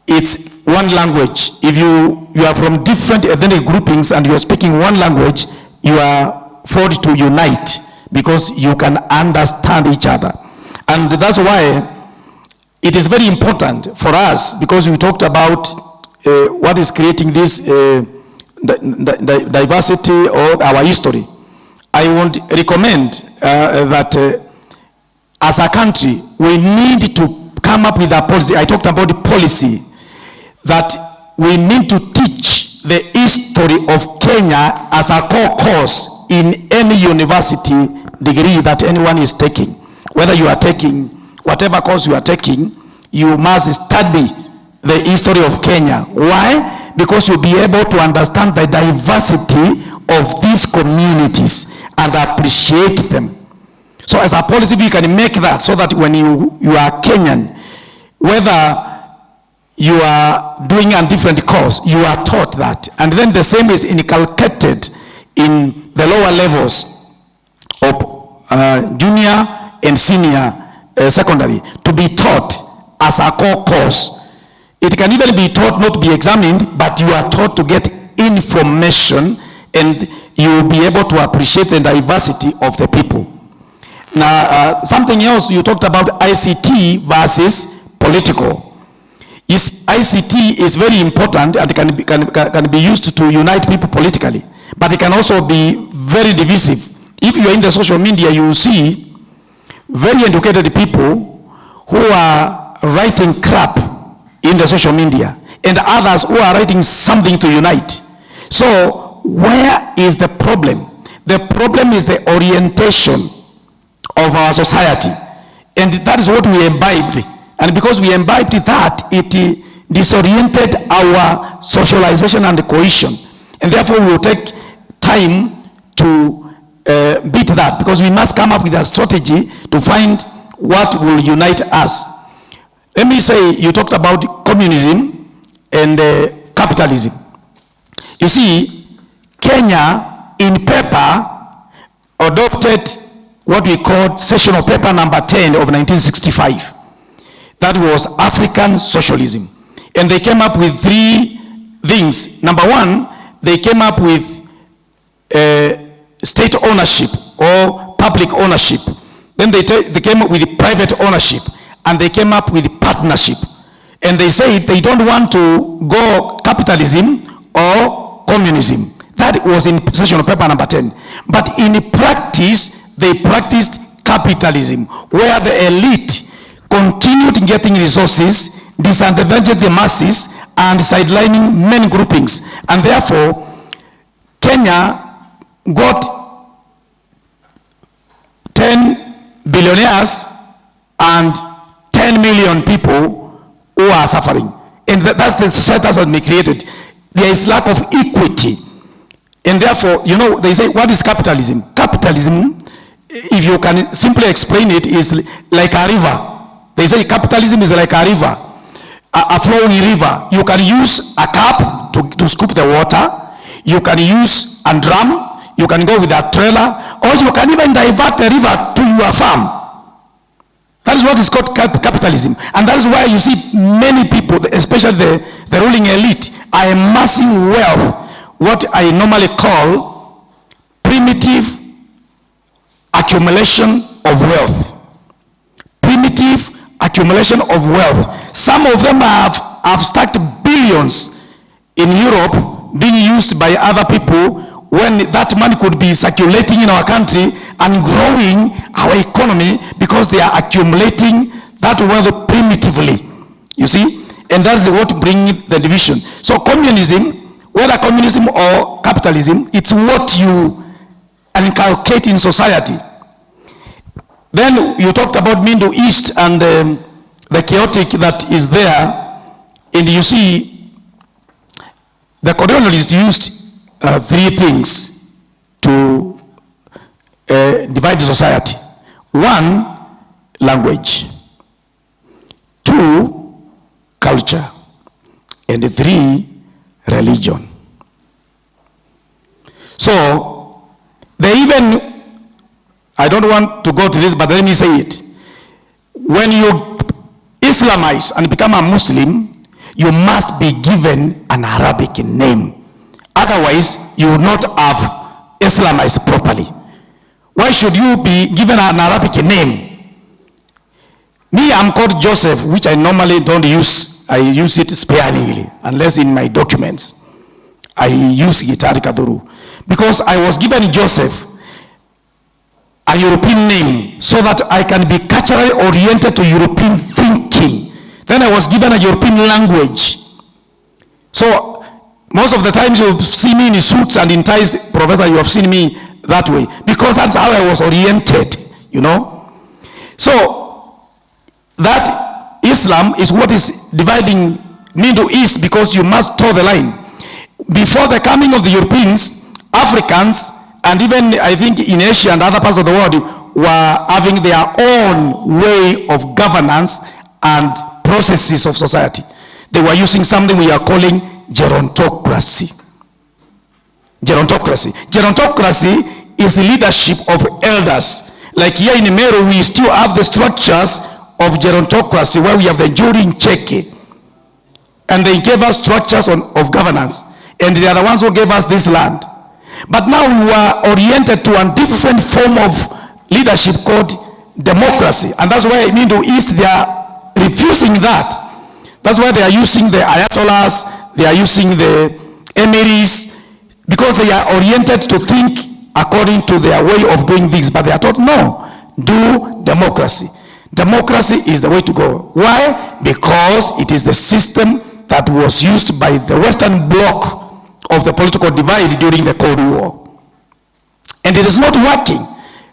Speaker 17: it's one language. If you are from different ethnic groupings and you are speaking one language, you are forced to unite because you can understand each other. And that's why it is very important for us, because we talked about what is creating this diversity or our history. I would recommend that as a country, we need to come up with a policy. I talked about the policy that we need to teach the history of Kenya as a core course in any university degree that anyone is taking. Whether you are taking whatever course you are taking, you must study the history of Kenya. Why? Because you'll be able to understand the diversity of these communities and appreciate them. So as a policy, we can make that so that when you are Kenyan, whether you are doing a different course, you are taught that. And then the same is inculcated in the lower levels of junior and senior secondary to be taught as a core course. It can even be taught not to be examined, but you are taught to get information, and you will be able to appreciate the diversity of the people. Now, something else, you talked about ICT versus political. ICT is very important and can be used to unite people politically, but it can also be very divisive. If you are in the social media, you will see very educated people who are writing crap in the social media, and others who are writing something to unite. So where is the problem? The problem is the orientation of our society, and that is what we imbibed. And because we imbibed that, it disoriented our socialization and cohesion. And therefore we will take time to beat that, because we must come up with a strategy to find what will unite us. Let me say, you talked about communism and capitalism. You see, Kenya in paper adopted what we called sessional paper number 10 of 1965. That was African socialism. And they came up with three things. Number one, they came up with state ownership or public ownership. Then they came up with private ownership, and they came up with partnership. And they said they don't want to go capitalism or communism. That was in sessional paper number 10. But in practice, they practiced capitalism, where the elite continued getting resources, disadvantaged the masses, and sidelining many groupings. And therefore, Kenya got 10 billionaires and 10 million people who are suffering. And that's the society that has been created. There is lack of equity. And therefore, you know, they say, what is capitalism? Capitalism, if you can simply explain it, is like a river. They say capitalism is like a river, a flowing river. You can use a cup to scoop the water. You can use a drum. You can go with a trailer, or you can even divert the river to your farm. That is what is called capitalism. And that is why you see many people, especially the ruling elite, are amassing wealth, what I normally call primitive accumulation of wealth. Primitive accumulation of wealth. Some of them have stacked billions in Europe being used by other people, when that money could be circulating in our country and growing our economy, because they are accumulating that wealth primitively. You see? And that's what brings the division. So communism, whether communism or capitalism, it's what you inculcate in society. Then you talked about Middle East and the chaotic that is there. And you see, the colonialists used three things to divide the society. One, language. Two, culture. And three, religion. So, they even, I don't want to go to this, but let me say it. When you Islamize and become a Muslim, you must be given an Arabic name. Otherwise, you will not have Islamized properly. Why should you be given an Arabic name? Me, I'm called Joseph, which I normally don't use. I use it sparingly, unless in my documents. I use Gitari Kaduru. Because I was given Joseph, a European name, so that I can be culturally oriented to European thinking. Then I was given a European language. So most of the times you see me in suits and in ties, Professor, you have seen me that way. Because that's how I was oriented, you know. So that Islam is what is dividing Middle East, because you must toe the line. Before the coming of the Europeans, Africans, and even I think in Asia and other parts of the world were having their own way of governance and processes of society. They were using something we are calling gerontocracy. Gerontocracy. Gerontocracy is the leadership of elders. Like here in Meru, we still have the structures of gerontocracy where we have the jury in Cheke. And they gave us structures of governance. And they are the ones who gave us this land. But now we were oriented to a different form of leadership called democracy. And that's why in Middle East they are refusing that. That's why they are using the ayatollahs, they are using the emirs, because they are oriented to think according to their way of doing things. But they are told, no, do democracy. Democracy is the way to go. Why? Because it is the system that was used by the Western Bloc of the political divide during the Cold War. And it is not working.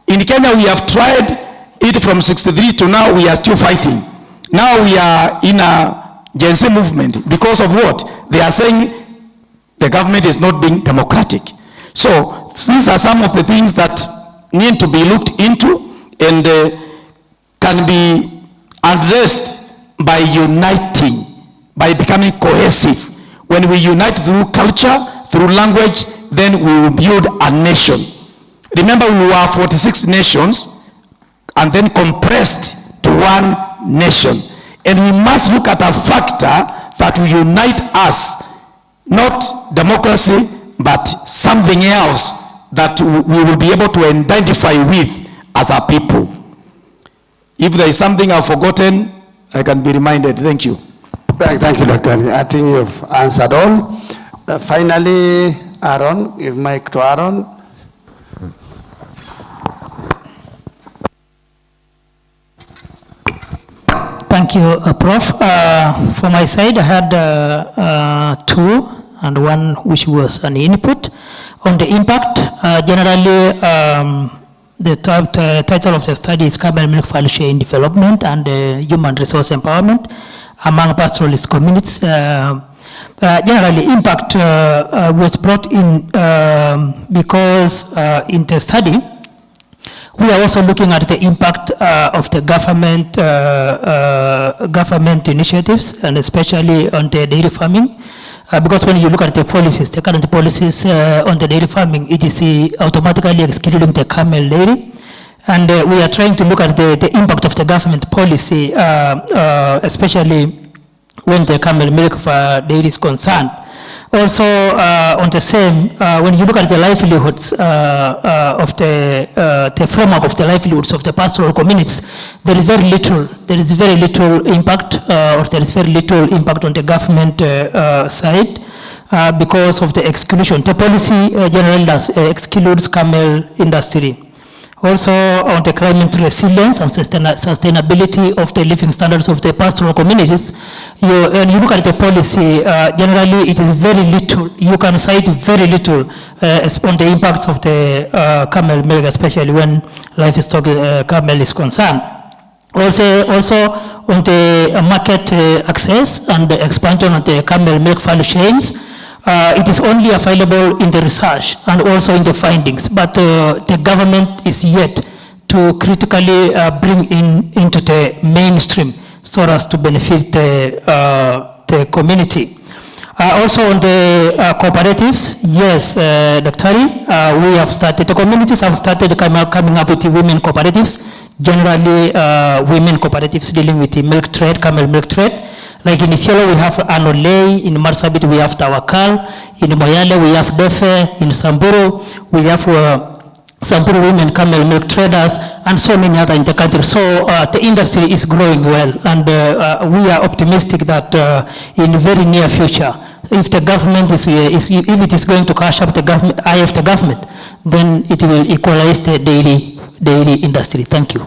Speaker 17: In Kenya, we have tried it from 63 to now, we are still fighting. Now we are in a Gen Z movement. Because of what? They are saying the government is not being democratic. So these are some of the things that need to be looked into and can be addressed by uniting, by becoming cohesive. When we unite through culture, through language, then we will build a nation. Remember, we were 46 nations and then compressed to one nation. And we must look at a factor that will unite us, not democracy, but something else that we will be able to identify with as a people. If there is something I've forgotten, I can be reminded. Thank you.
Speaker 16: Thank you, Dr. I think you've answered all. Finally, Aaron, give mic to Aaron.
Speaker 15: Thank you, Prof. For my side, I had two, and one which was an input. On the impact, generally, the title of the study is Camel Milk Value Chain Development and Human Resource Empowerment among pastoralist communities. Generally, impact was brought in because in the study, we are also looking at the impact of the government initiatives, and especially on the dairy farming. Because when you look at the policies, the current policies on the dairy farming, it is automatically excluding the camel dairy. And we are trying to look at the impact of the government policy, especially when the camel milk dairy is concerned. Also, on the same, when you look at the livelihoods of the framework of the livelihoods of the pastoral communities, there is very little impact, or there is very little impact on the government side because of the exclusion. The policy generally excludes camel industry. Also, on the climate resilience and sustainability of the living standards of the pastoral communities, when you look at the policy, generally it is very little. You can cite very little on the impacts of the camel milk, especially when livestock camel is concerned. Also on the market access and the expansion of the camel milk value chains, it is only available in the research and also in the findings, but the government is yet to critically bring into the mainstream so as to benefit the community. Also on the cooperatives, yes, Dr. We have started, the communities have started coming up with the women cooperatives, generally women cooperatives dealing with the milk trade, camel milk trade. Like in Isiolo, we have Anolei, in Marsabit, we have Tawakal, in Moyale, we have Defe, in Samburu, we have Samburu women camel milk traders, and so many other in the country. So the industry is growing well, and we are optimistic that in very near future, if the government if it is going to cash up the government, the government, then it will equalize the dairy industry. Thank you.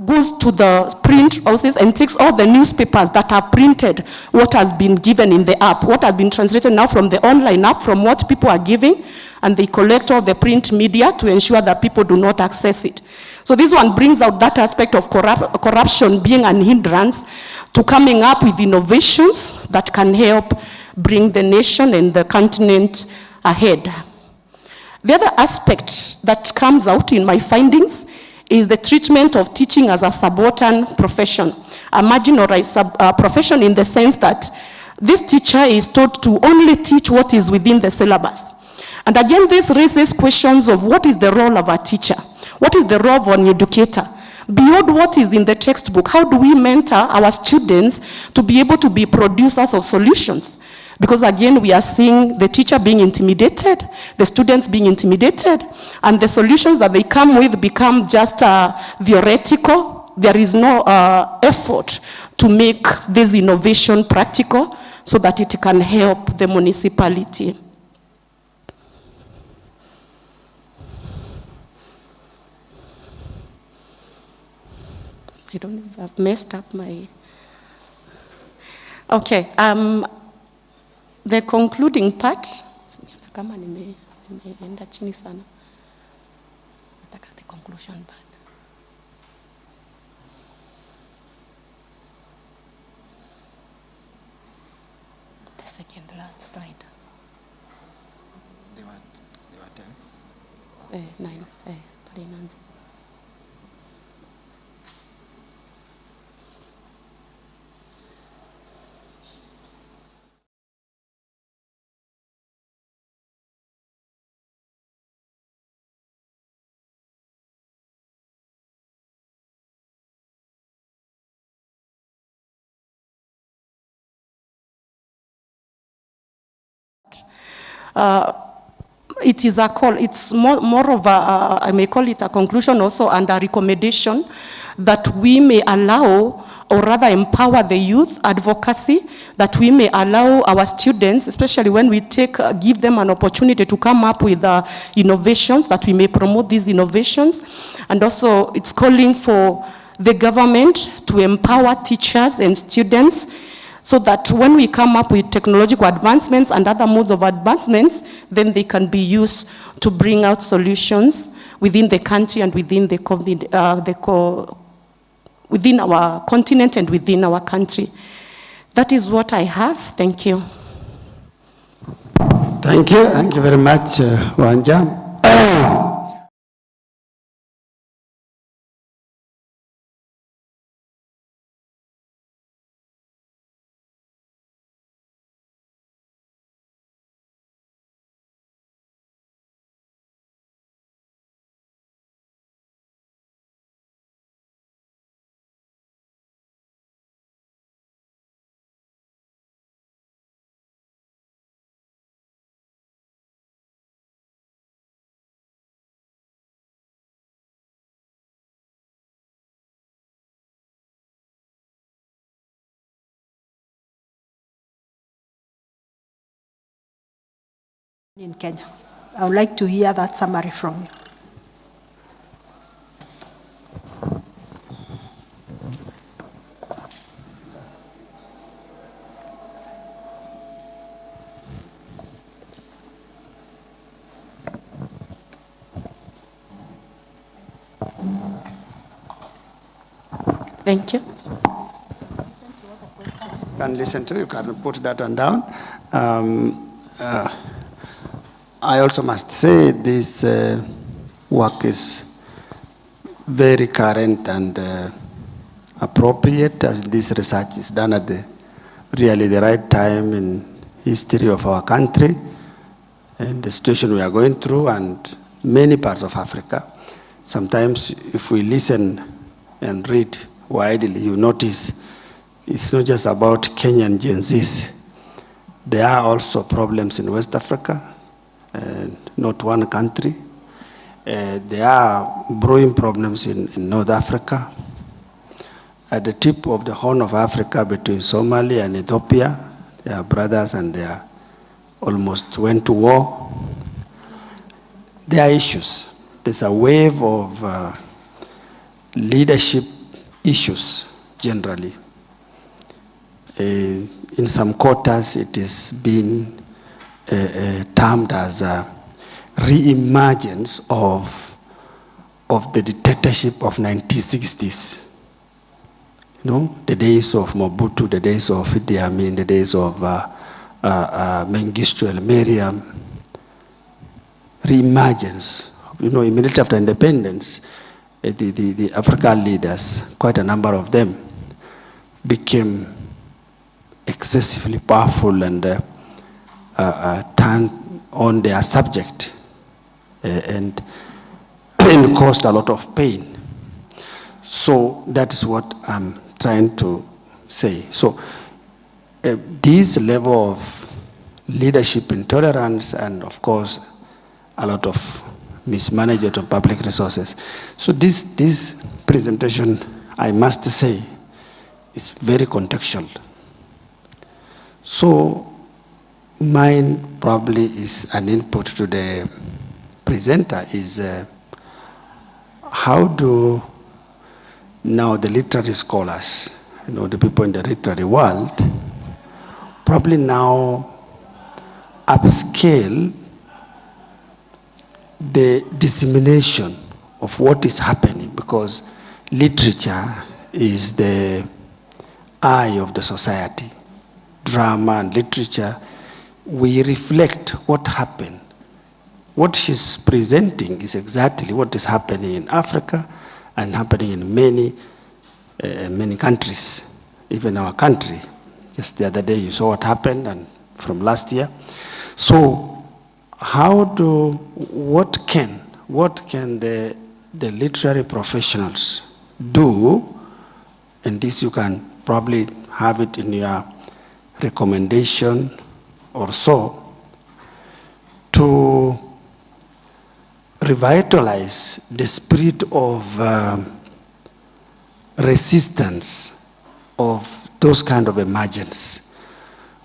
Speaker 1: goes to the print houses and takes all the newspapers that are printed, what has been given in the app, what has been translated now from the online app, from what people are giving, and they collect all the print media to ensure that people do not access it. So this one brings out that aspect of corruption being an hindrance to coming up with innovations that can help bring the nation and the continent ahead. The other aspect that comes out in my findings is the treatment of teaching as a subaltern profession, a marginalized profession in the sense that this teacher is taught to only teach what is within the syllabus. And again, this raises questions of what is the role of a teacher? What is the role of an educator? Beyond what is in the textbook, how do we mentor our students to be able to be producers of solutions? Because again, we are seeing the teacher being intimidated, the students being intimidated, and the solutions that they come with become just theoretical. There is no effort to make this innovation practical so that it can help the municipality. I don't know if I've messed up my... Okay, the concluding part, kama nimeenda chini sana. Nataka the conclusion part. The second last slide.
Speaker 19: They were 10?
Speaker 1: 9, pale inaanza. It is a call, it's more of a, I may call it a conclusion also, and a recommendation that we may allow, or rather empower the youth advocacy, that we may allow our students, especially when we give them an opportunity to come up with innovations, that we may promote these innovations. And also it's calling for the government to empower teachers and students so that when we come up with technological advancements and other modes of advancements, then they can be used to bring out solutions within the country and within within our continent and within our country. That is what I have. Thank you.
Speaker 16: Thank you very much, Wanja.
Speaker 20: In Kenya. I would like to hear that summary from you.
Speaker 1: Thank you.
Speaker 16: You can listen to, you can put that one down. I also must say this work is very current and appropriate, as this research is done at really the right time in history of our country and the situation we are going through and many parts of Africa. Sometimes if we listen and read widely, you notice it's not just about Kenyan Gen Zs. There are also problems in West Africa, not one country. There are brewing problems in North Africa. At the tip of the Horn of Africa between Somalia and Ethiopia, they are brothers and they are almost went to war. There are issues. There's a wave of leadership issues generally. In some quarters, it is been termed as a re-emergence of the dictatorship of 1960s. You know, the days of Mobutu, the days of Idi Amin, the days of Mengistu el-Mariam, re-emergence. You know, immediately after independence, the African leaders, quite a number of them, became excessively powerful and turned on their subject and caused a lot of pain. So that's what I'm trying to say. So this level of leadership intolerance and, of course, a lot of mismanagement of public resources. So this presentation, I must say, is very contextual. So mine probably is an input to the presenter is how do now the literary scholars, you know, the people in the literary world, probably now upscale the dissemination of what is happening, because literature is the eye of the society. Drama and literature, we reflect what happened. What she's presenting is exactly what is happening in Africa and happening in many countries, even our country. Just the other day you saw what happened, and from last year. So what can the literary professionals do, and this you can probably have it in your recommendation or so, to revitalize the spirit of resistance of those kind of emergence.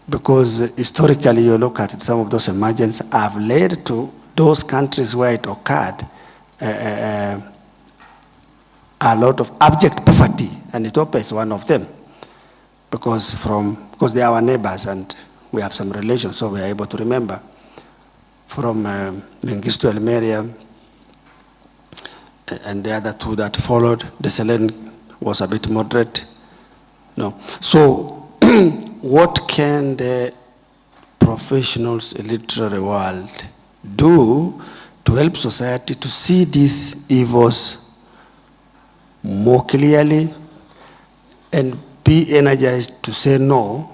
Speaker 16: Because historically you look at it, some of those emergence have led to those countries where it occurred a lot of abject poverty, and Ethiopia is one of them. Because they are our neighbors and we have some relations, so we are able to remember. From Mengistu el-Mariam and the other two that followed, the Selen was a bit moderate. No. So what can the professionals in the literary world do to help society to see these evils more clearly and be energized to say no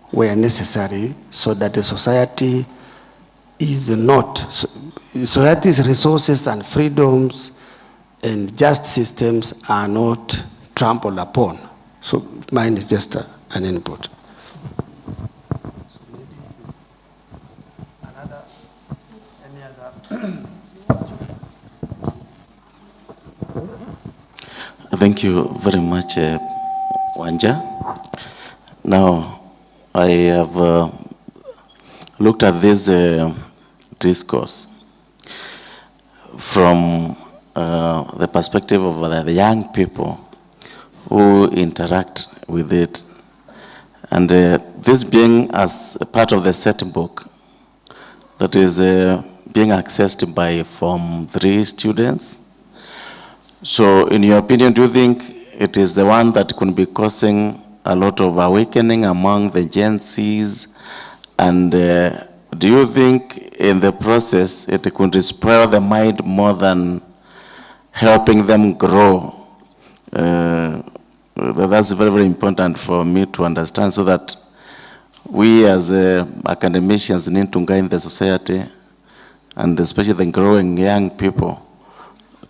Speaker 16: where necessary, so that the society's resources and freedoms and just systems are not trampled upon. So mine is just an input.
Speaker 4: Thank you very much, Wanja. Now, I have looked at this discourse from the perspective of the young people who interact with it. And this being as a part of the set book that is being accessed by Form 3 students. So in your opinion, do you think it is the one that could be causing a lot of awakening among the Gen Zs? And do you think in the process it could inspire the mind more than helping them grow? That's very, very important for me to understand, so that we as academicians need to guide the society, and especially the growing young people,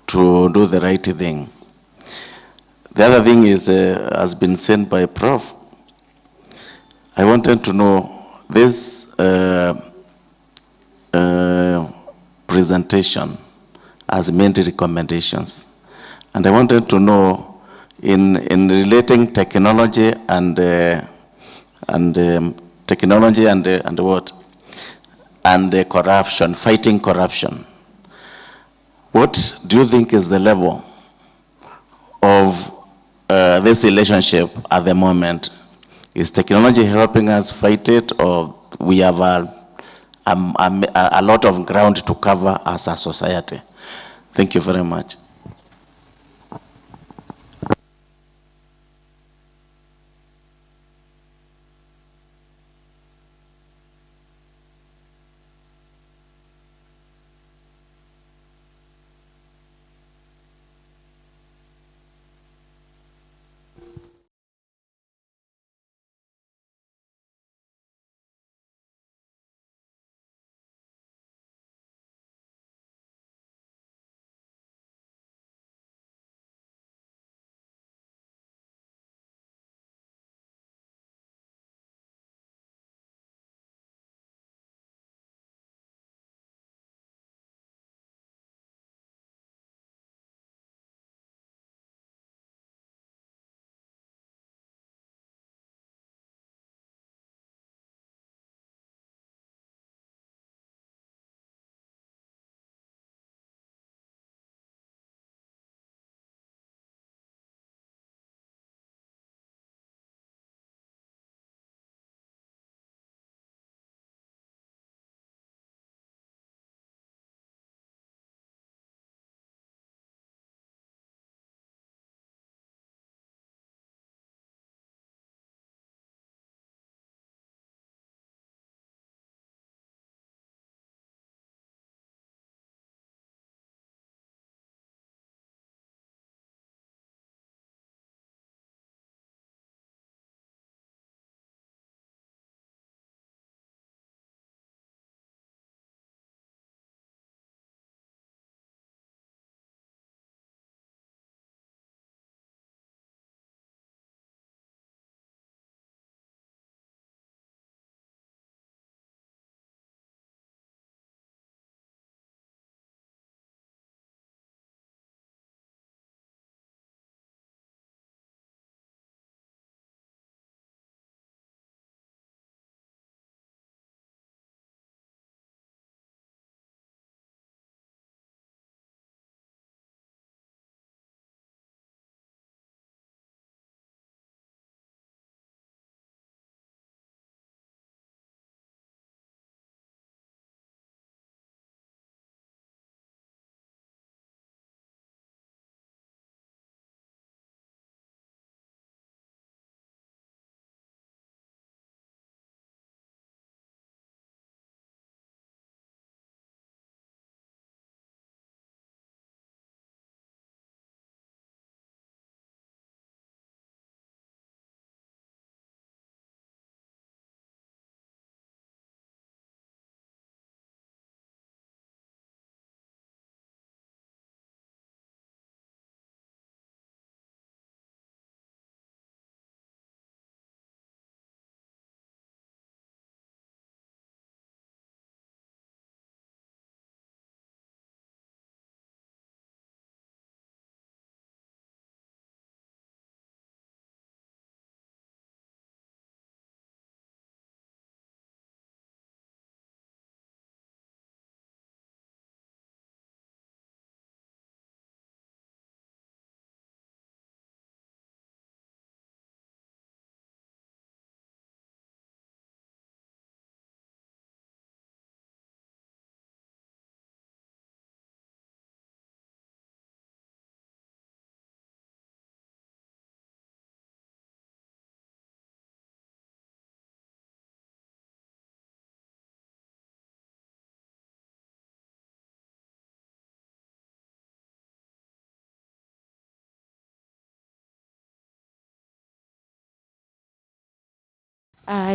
Speaker 4: to do the right thing. The other thing is, has been said by Prof. I wanted to know, this presentation has many recommendations. And I wanted to know, in relating technology and what? And corruption, fighting corruption. What do you think is the level of this relationship at the moment? Is technology helping us fight it, or we have a lot of ground to cover as a society? Thank you very much.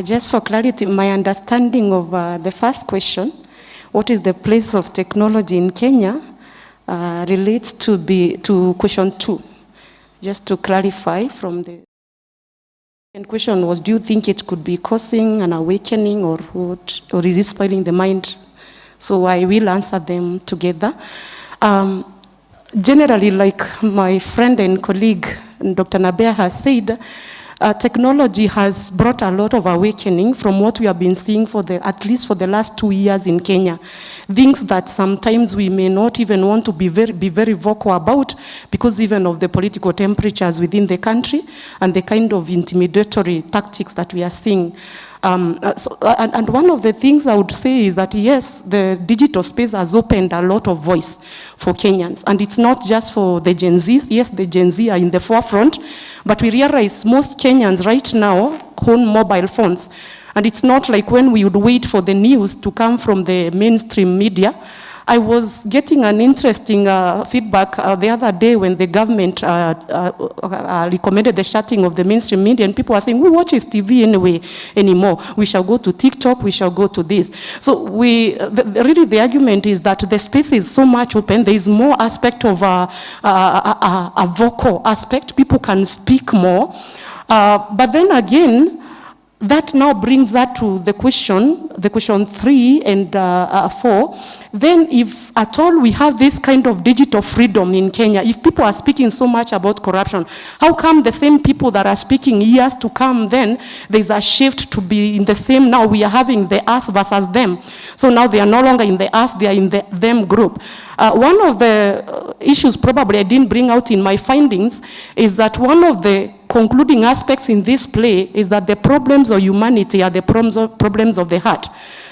Speaker 1: Just for clarity, my understanding of the first question, what is the place of technology in Kenya, relates to question 2. Just to clarify from the second question was, do you think it could be causing an awakening or what, or is it spoiling the mind? So I will answer them together. Generally, like my friend and colleague, Dr. Nabea has said, technology has brought a lot of awakening from what we have been seeing for at least for the last 2 years in Kenya. Things that sometimes we may not even want to be very vocal about because even of the political temperatures within the country and the kind of intimidatory tactics that we are seeing. And one of the things I would say is that, yes, the digital space has opened a lot of voice for Kenyans. And it's not just for the Gen Zs. Yes, the Gen Z are in the forefront, but we realize most Kenyans right now own mobile phones. And it's not like when we would wait for the news to come from the mainstream media. I was getting an interesting feedback the other day when the government recommended the shutting of the mainstream media, and people are saying, who watches TV anymore? We shall go to TikTok, we shall go to this. So really the argument is that the space is so much open, there is more aspect of a vocal aspect, people can speak more. But then again, that now brings us to the question 3 and 4. Then if at all we have this kind of digital freedom in Kenya, if people are speaking so much about corruption, how come the same people that are speaking years to come, then there's a shift to be in the same, now we are having the us versus them. So now they are no longer in the us, they are in the them group. One of the issues probably I didn't bring out in my findings is that one of the concluding aspects in this play is that the problems of humanity are the problems of the heart.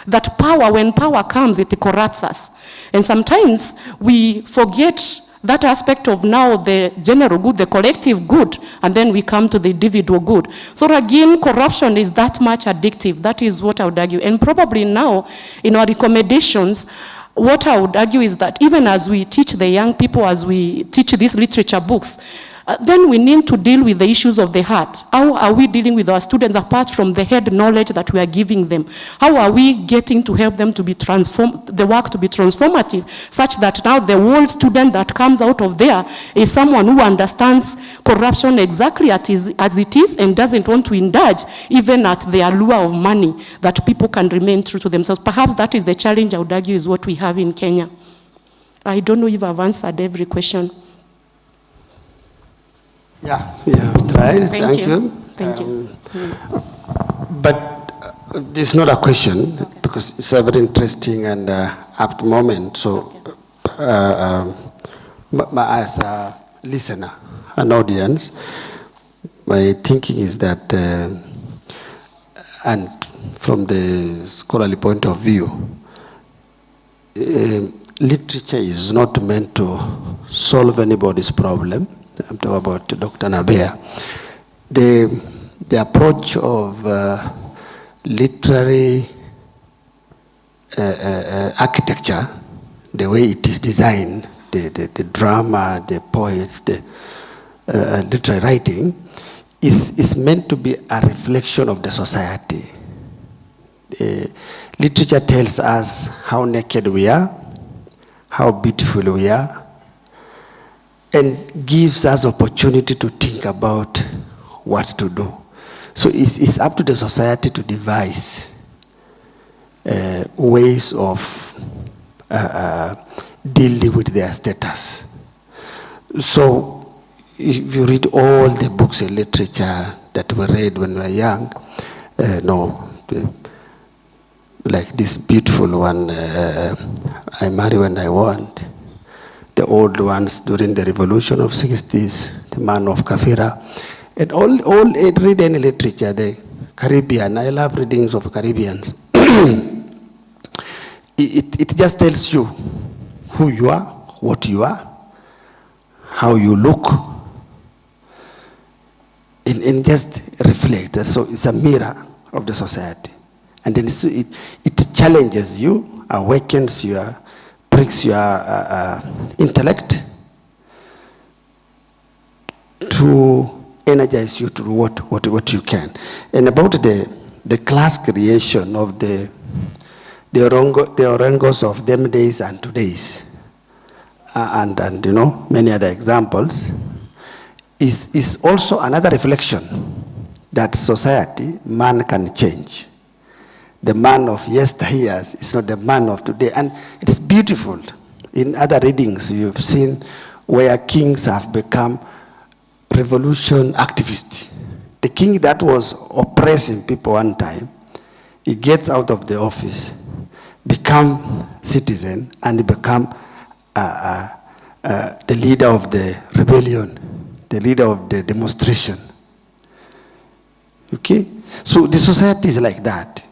Speaker 1: That power, when power comes, it corrupts us. And sometimes we forget that aspect of now the general good, the collective good, and then we come to the individual good. So again, corruption is that much addictive. That is what I would argue. And probably now, in our recommendations, what I would argue is that even as we teach the young people, as we teach these literature books, then we need to deal with the issues of the heart. How are we dealing with our students apart from the head knowledge that we are giving them? How are we getting to help them to be transformed, the work to be transformative, such that now the whole student that comes out of there is someone who understands corruption exactly as it is and doesn't want to indulge even at the allure of money, that people can remain true to themselves. Perhaps that is the challenge I would argue is what we have in Kenya. I don't know if I've answered every question.
Speaker 16: Yeah, I've tried. Thank you.
Speaker 1: Thank you.
Speaker 16: But it's not a question, okay, because it's a very interesting and apt moment. So, as a listener, an audience, my thinking is that, and from the scholarly point of view, literature is not meant to solve anybody's problem. I'm talking about Dr. Nabea. The approach of literary architecture, the way it is designed, the drama, the poets, the literary writing, is meant to be a reflection of the society. Literature tells us how naked we are, how beautiful we are, and gives us opportunity to think about what to do. So it's up to the society to devise ways of dealing with their status. So if you read all the books in literature that we read when we were young, like this beautiful one, I Marry When I Want, the old ones during the revolution of 60s, the Man of Kafira, and all read any literature, the Caribbean, I love readings of Caribbeans. it just tells you who you are, what you are, how you look, and just reflect. So it's a mirror of the society. And then it challenges you, awakens your, pricks your intellect to energize you to do what you can. And about the class creation of the Orangos of them days and today's, and you know, many other examples, is also another reflection that society, man can change. The man of yesteryears is not the man of today. And it's beautiful. In other readings, you've seen where kings have become revolution activists. The king that was oppressing people one time, he gets out of the office, become citizen, and become the leader of the rebellion, the leader of the demonstration. Okay? So the society is like that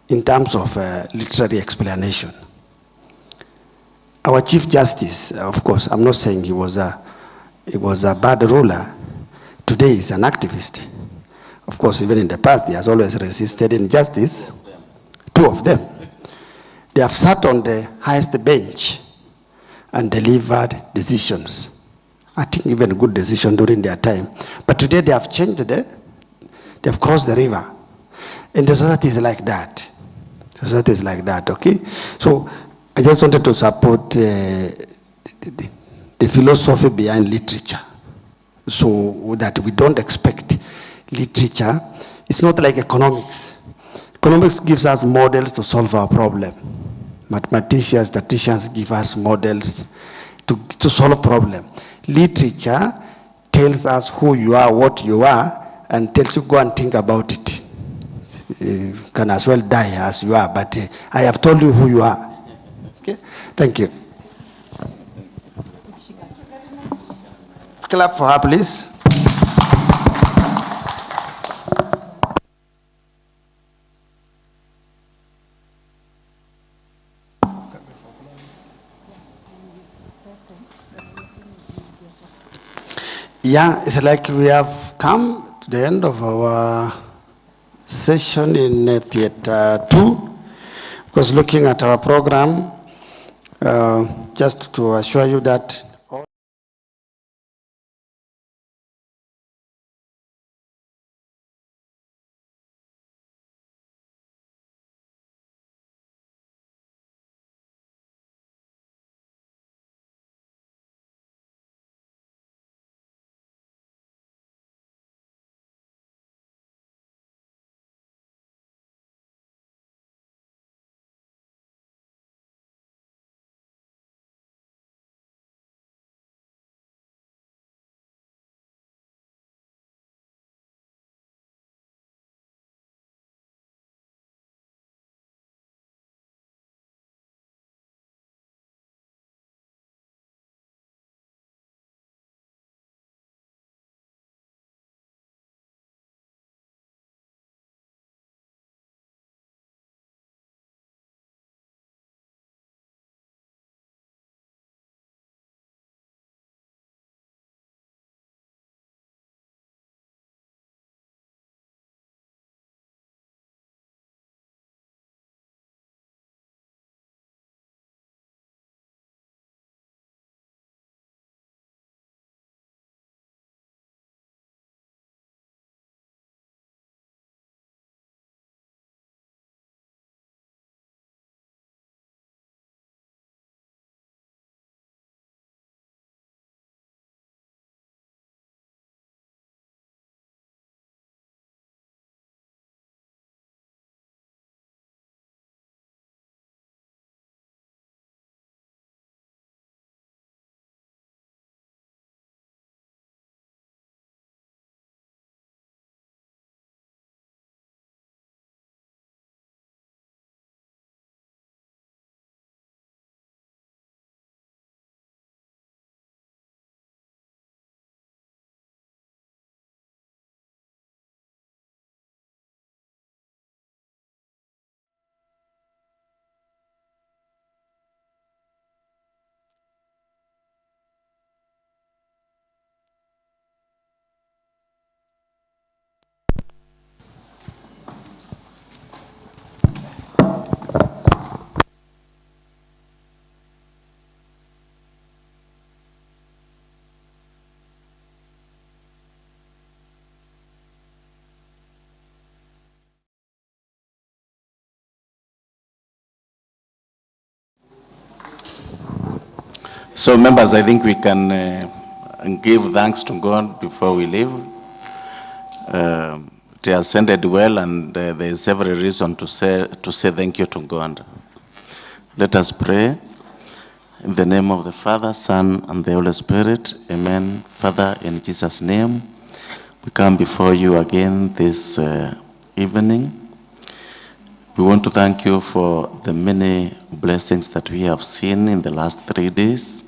Speaker 16: in terms of literary explanation. Our Chief Justice, of course, I'm not saying he was a bad ruler. Today he's an activist. Of course, even in the past, he has always resisted injustice. Two of them. They have sat on the highest bench and delivered decisions. I think even good decisions during their time. But today they have changed they have crossed the river. And the society is like that. The society is like that, okay? So I just wanted to support the philosophy behind literature, so that we don't expect literature. It's not like economics. Economics gives us models to solve our problem. Mathematicians, statisticians give us models to solve problem. Literature tells us who you are, what you are, and tells you go and think about it. You can as well die as you are, but I have told you who you are. Okay? Thank you. Clap for her, please. Yeah, it's like we have come to the end of our session in Theatre 2. Because looking at our program, just to assure you that
Speaker 4: So members, I think we can give thanks to God before we leave. It has ended well, and there is every reason to say thank you to God. Let us pray. In the name of the Father, Son, and the Holy Spirit, amen. Father, in Jesus' name, We come before you again this evening. We want to thank you for the many blessings that we have seen in the last 3 days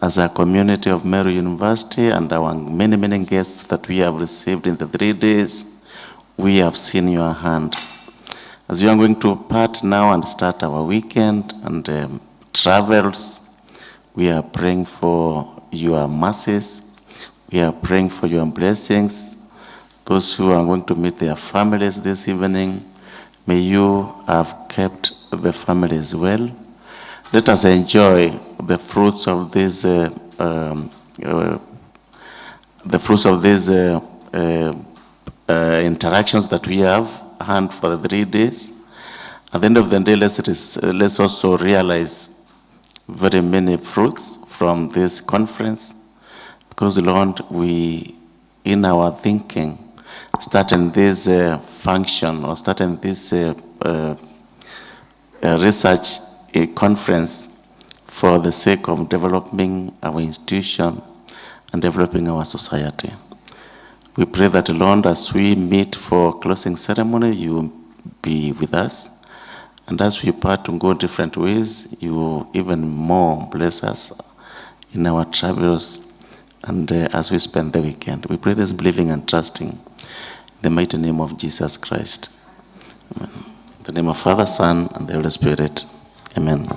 Speaker 4: as a community of Meru University, and our many, many guests that we have received in the 3 days. We have seen your hand. As we are going to part now and start our weekend and travels, we are praying for your mercies. We are praying for your blessings. Those who are going to meet their families this evening, may you have kept the families well. Let us enjoy the fruits of these interactions that we have had for the 3 days. At the end of the day, let's also realize very many fruits from this conference, because Lord, we, in our thinking, starting this function or starting this research conference for the sake of developing our institution and developing our society. We pray that, Lord, as we meet for closing ceremony, you will be with us. And as we part to go different ways, you will even more bless us in our travels and as we spend the weekend. We pray this believing and trusting in the mighty name of Jesus Christ. Amen. In the name of Father, Son, and the Holy Spirit. Amen.